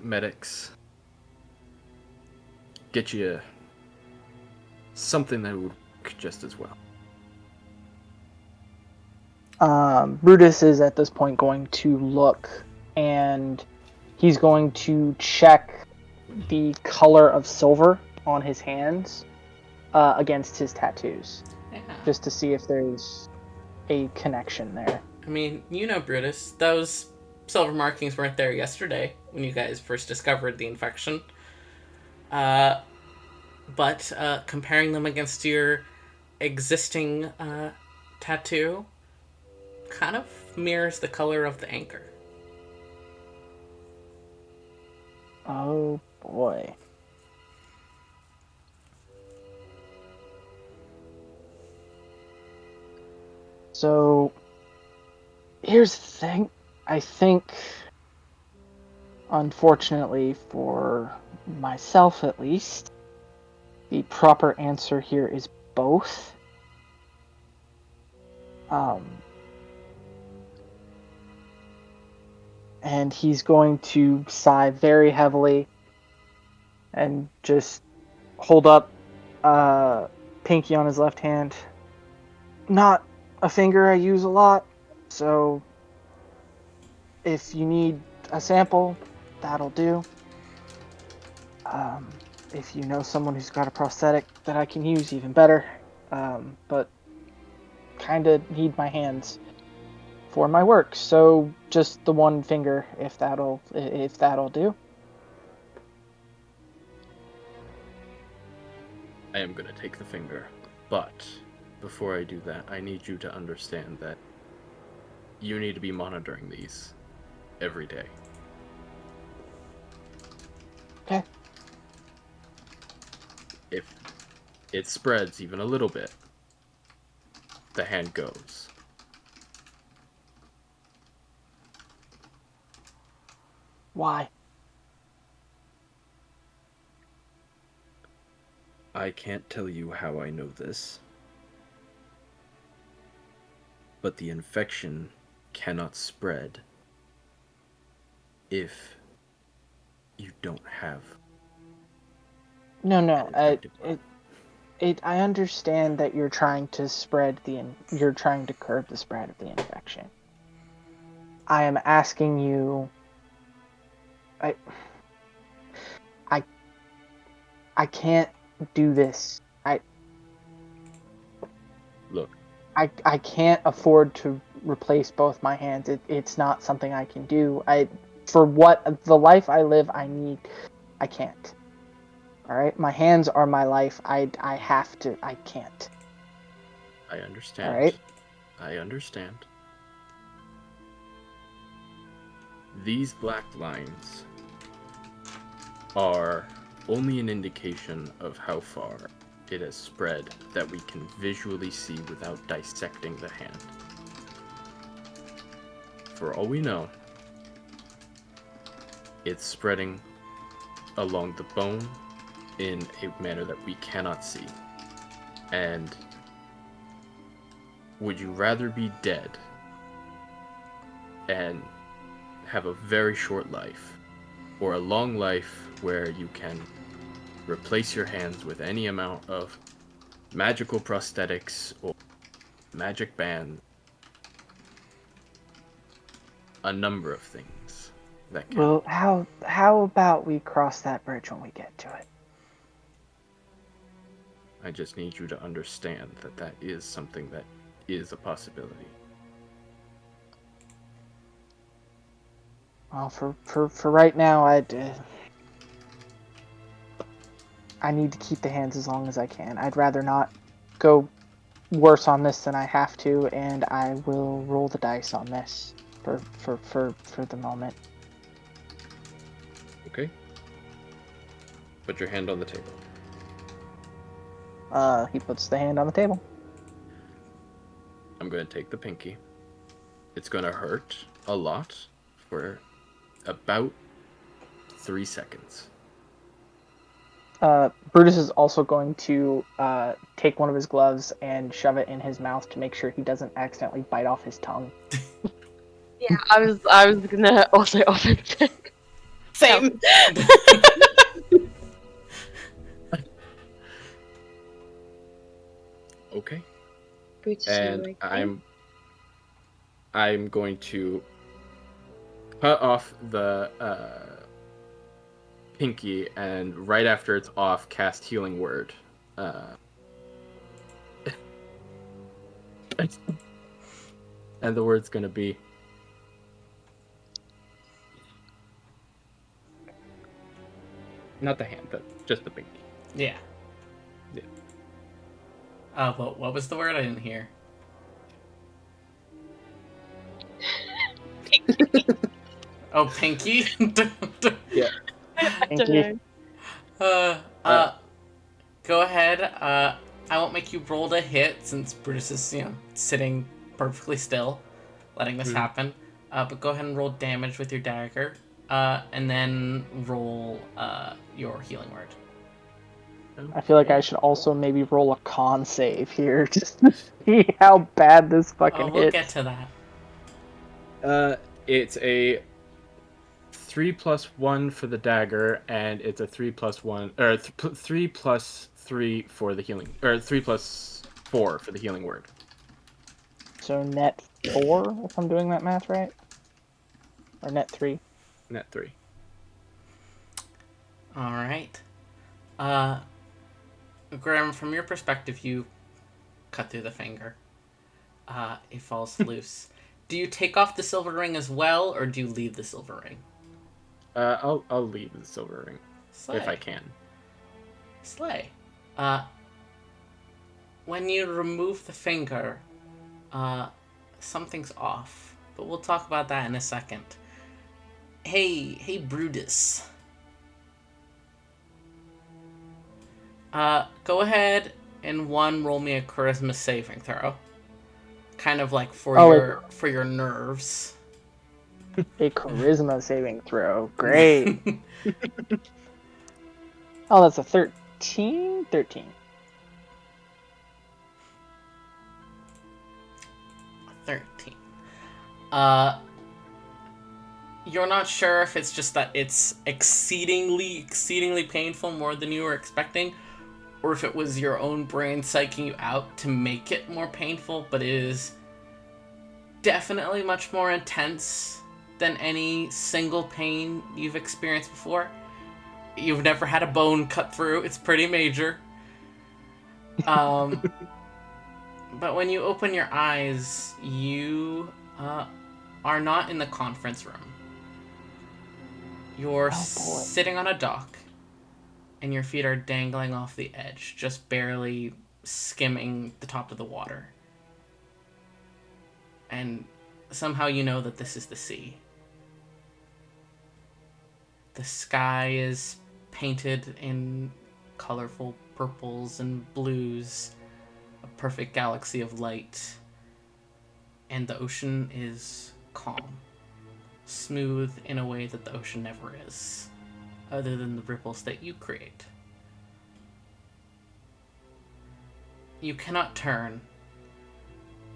medics. Get you something that would work just as well.
Brutus is at this point going to look, and he's going to check the color of silver on his hands against his tattoos, just to see if there's a connection there.
I mean, you know, Brutus, those silver markings weren't there yesterday when you guys first discovered the infection. But comparing them against your existing tattoo kind of mirrors the color of the anchor.
Oh boy. So, here's the thing. I think, unfortunately for myself at least, the proper answer here is both. And he's going to sigh very heavily and just hold up pinky on his left hand. Not a finger I use a lot, so if you need a sample, that'll do. If you know someone who's got a prosthetic that I can use, even better. But kinda need my hands for my work, so just the one finger, if that'll do.
I am going to take the finger, but before I do that, I need you to understand that you need to be monitoring these every day.
Okay.
If it spreads even a little bit, the hand goes.
Why?
I can't tell you how I know this, but the infection cannot spread if you don't have.
No. I understand that you're trying to you're trying to curb the spread of the infection. I am asking you I can't do this.
Look,
I can't afford to replace both my hands. It's not something I can do. For what the life I live, I can't. All right, my hands are my life. I have to. I can't.
I understand.
All right.
I understand. These black lines are only an indication of how far it has spread that we can visually see without dissecting the hand. For all we know, it's spreading along the bone in a manner that we cannot see. And would you rather be dead and have a very short life, or a long life where you can replace your hands with any amount of magical prosthetics or magic band, a number of things that can...
Well, how about we cross that bridge when we get to it?
I just need you to understand that that is something that is a possibility.
Well, for right now, I need to keep the hands as long as I can. I'd rather not go worse on this than I have to, and I will roll the dice on this for the moment.
Okay? Put your hand on the table.
He puts the hand on the table.
I'm going to take the pinky. It's going to hurt a lot for about 3 seconds.
Brutus is also going to take one of his gloves and shove it in his mouth to make sure he doesn't accidentally bite off his tongue.
Yeah, I was gonna also offer to.
Same.
Okay.
Brutus,
And
you okay?
I'm going to cut off the pinky, and right after it's off, cast Healing Word. And the word's gonna be... Not the hand, just the pinky.
Yeah.
Yeah.
What was the word? I didn't hear. Oh, pinky?
Yeah.
I don't
Pinky.
know.
Go ahead. I won't make you roll to hit since Brutus is, sitting perfectly still, letting this happen. But go ahead and roll damage with your dagger. And then roll your healing word.
I feel like I should also maybe roll a con save here just to see how bad this fucking
We'll
hits.
get to that.
It's a 3+1 for the dagger, and it's a 3+1, or 3+3 for the healing, or 3+4 for the healing word.
So net 4, if I'm doing that math right? Or net 3?
Net 3.
All right. Graham, from your perspective, you cut through the finger. It falls loose. Do you take off the silver ring as well, or do you leave the silver ring?
I'll leave the silver ring
Slay.
if I can.
Slay. When you remove the finger, something's off. But we'll talk about that in a second. Hey, Brutus. Go ahead and roll me a charisma saving throw. Kind of like for your nerves.
A charisma saving throw. Great. Oh, that's a 13? 13.
13. You're not sure if it's just that it's exceedingly painful, more than you were expecting, or if it was your own brain psyching you out to make it more painful, but it is definitely much more intense than any single pain you've experienced before. You've never had a bone cut through. It's pretty major. But when you open your eyes, you are not in the conference room. You're sitting on a dock, and your feet are dangling off the edge, just barely skimming the top of the water. And somehow you know that this is the sea. The sky is painted in colorful purples and blues, a perfect galaxy of light, and the ocean is calm, smooth in a way that the ocean never is, other than the ripples that you create. You cannot turn,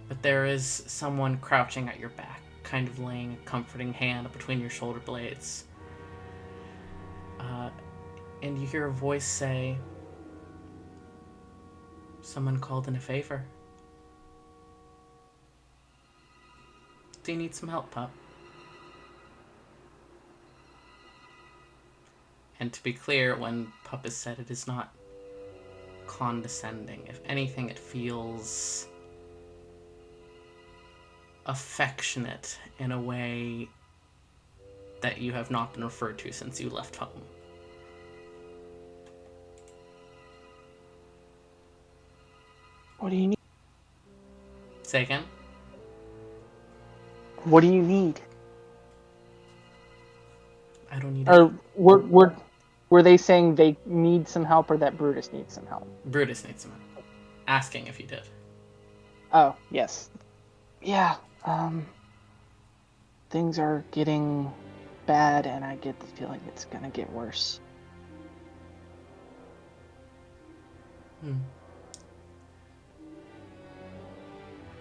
but there is someone crouching at your back, kind of laying a comforting hand between your shoulder blades. And you hear a voice say, "Someone called in a favor. Do you need some help, pup?" And to be clear, when pup is said, it is not condescending. If anything, it feels affectionate in a way that you have not been referred to since you left home.
What do you need?
Say again?
What do you need?
I don't need
Or were they saying they need some help, or that Brutus needs some help?
Brutus needs some help. Asking if you did.
Oh, yes. Yeah, things are getting bad, and I get the feeling it's gonna get worse.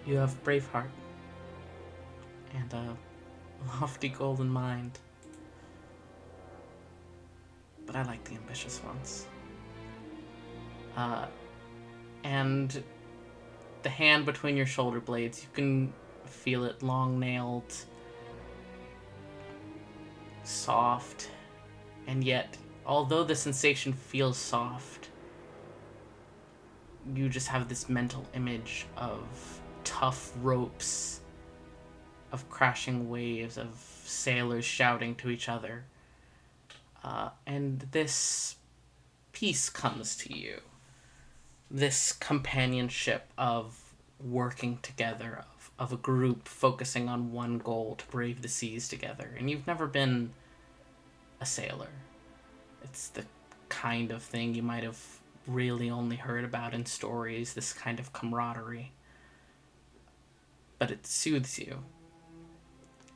You have Braveheart and a lofty golden mind. But I like the ambitious ones. And the hand between your shoulder blades, you can feel it long-nailed, soft, and yet, although the sensation feels soft, you just have this mental image of tough ropes, of crashing waves, of sailors shouting to each other. And this peace comes to you. This companionship of working together, of a group focusing on one goal to brave the seas together. And you've never been a sailor. It's the kind of thing you might have really only heard about in stories, this kind of camaraderie. But it soothes you.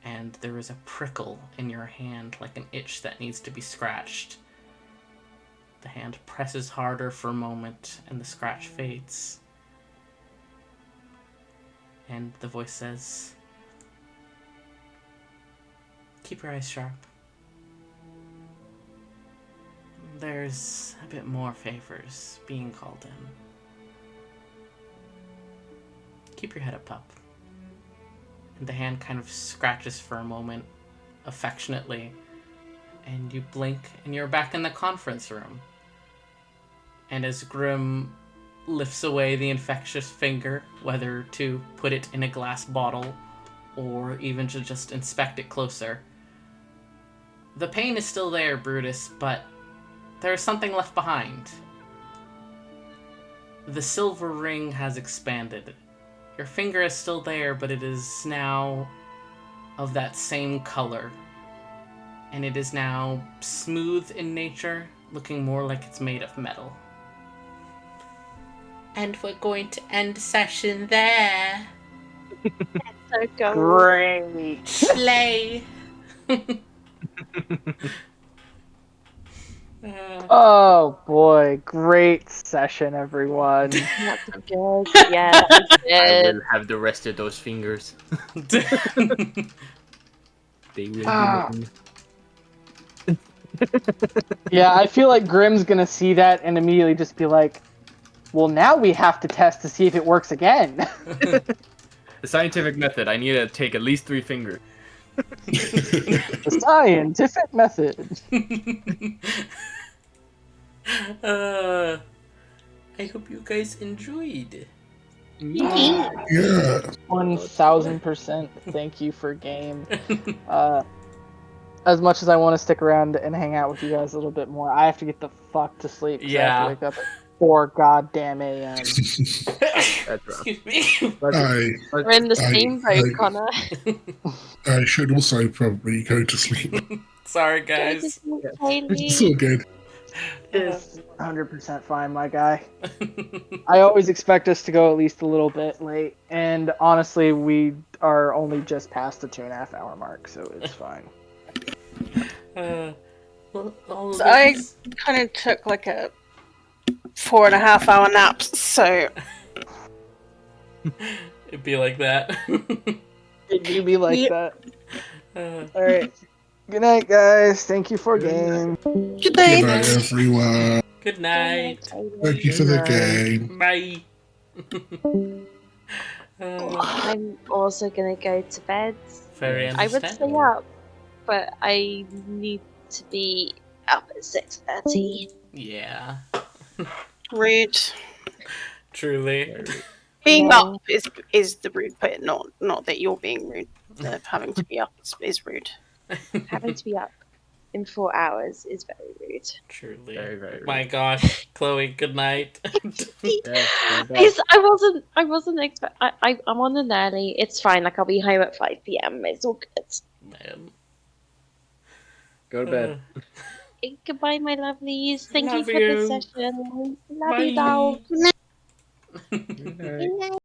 And there is a prickle in your hand, like an itch that needs to be scratched. The hand presses harder for a moment, and the scratch fades. And the voice says, "Keep your eyes sharp. There's a bit more favors being called in. Keep your head up, pup." And the hand kind of scratches for a moment, affectionately, and you blink, and you're back in the conference room. And as Grim lifts away the infectious finger, whether to put it in a glass bottle or even to just inspect it closer, the pain is still there, Brutus, but there's something left behind. The silver ring has expanded. Your finger is still there, but it is now of that same color. And it is now smooth in nature, looking more like it's made of metal. And we're going to end the session there.
So go.
Great.
Slay!
Oh boy, great session, everyone.
That's so good. Yeah, that was
I
good.
will have the rest of those fingers. They will be
Ah.
mine.
Yeah, I feel like Grim's gonna see that and immediately just be like, well, now we have to test to see if it works again.
The scientific method. I need to take at least 3 fingers.
The scientific method.
I hope you guys enjoyed.
Yeah.
1000% thank you for game. As much as I want to stick around and hang out with you guys a little bit more, I have to get the fuck to sleep because I have to
Yeah.
wake up at 4 goddamn a.m.
That's rough.
Excuse me.
We're in the same boat, Connor.
I should also probably go to sleep.
Sorry,
Go to
guys.
sleep,
It's all
Kaylee.
good.
It's 100% fine, my guy. I always expect us to go at least a little bit late, and honestly, we are only just past the 2.5 hour mark, so it's fine.
Well, all of
So I
this-
kind of took like a 4.5 hour nap, so
It'd be like that.
It do be like
Yep.
that.
Uh,
All right. Good night, guys. Thank you for game.
good
Good
day.
night, everyone.
good night.
Thank you for the game.
Bye.
I'm also gonna go to bed.
Very
I would stay
understandable.
up, but I need to be up at 6:30.
Yeah,
Rude.
truly.
Being
No.
up is the rude bit, not that you're being rude. Having to be up is rude.
Having to be up in 4 hours is very rude.
Truly.
Very, very rude.
My gosh, Chloe, good night.
Yeah, I bet.
I wasn't expect. I'm on an early. It's fine. Like I'll be home at 5 p.m. It's all good.
Man.
Go to bed.
Goodbye, my lovelies. Thank
Love
you for
you.
the session. Love
Bye.
you, doll.
Good night.
Good night.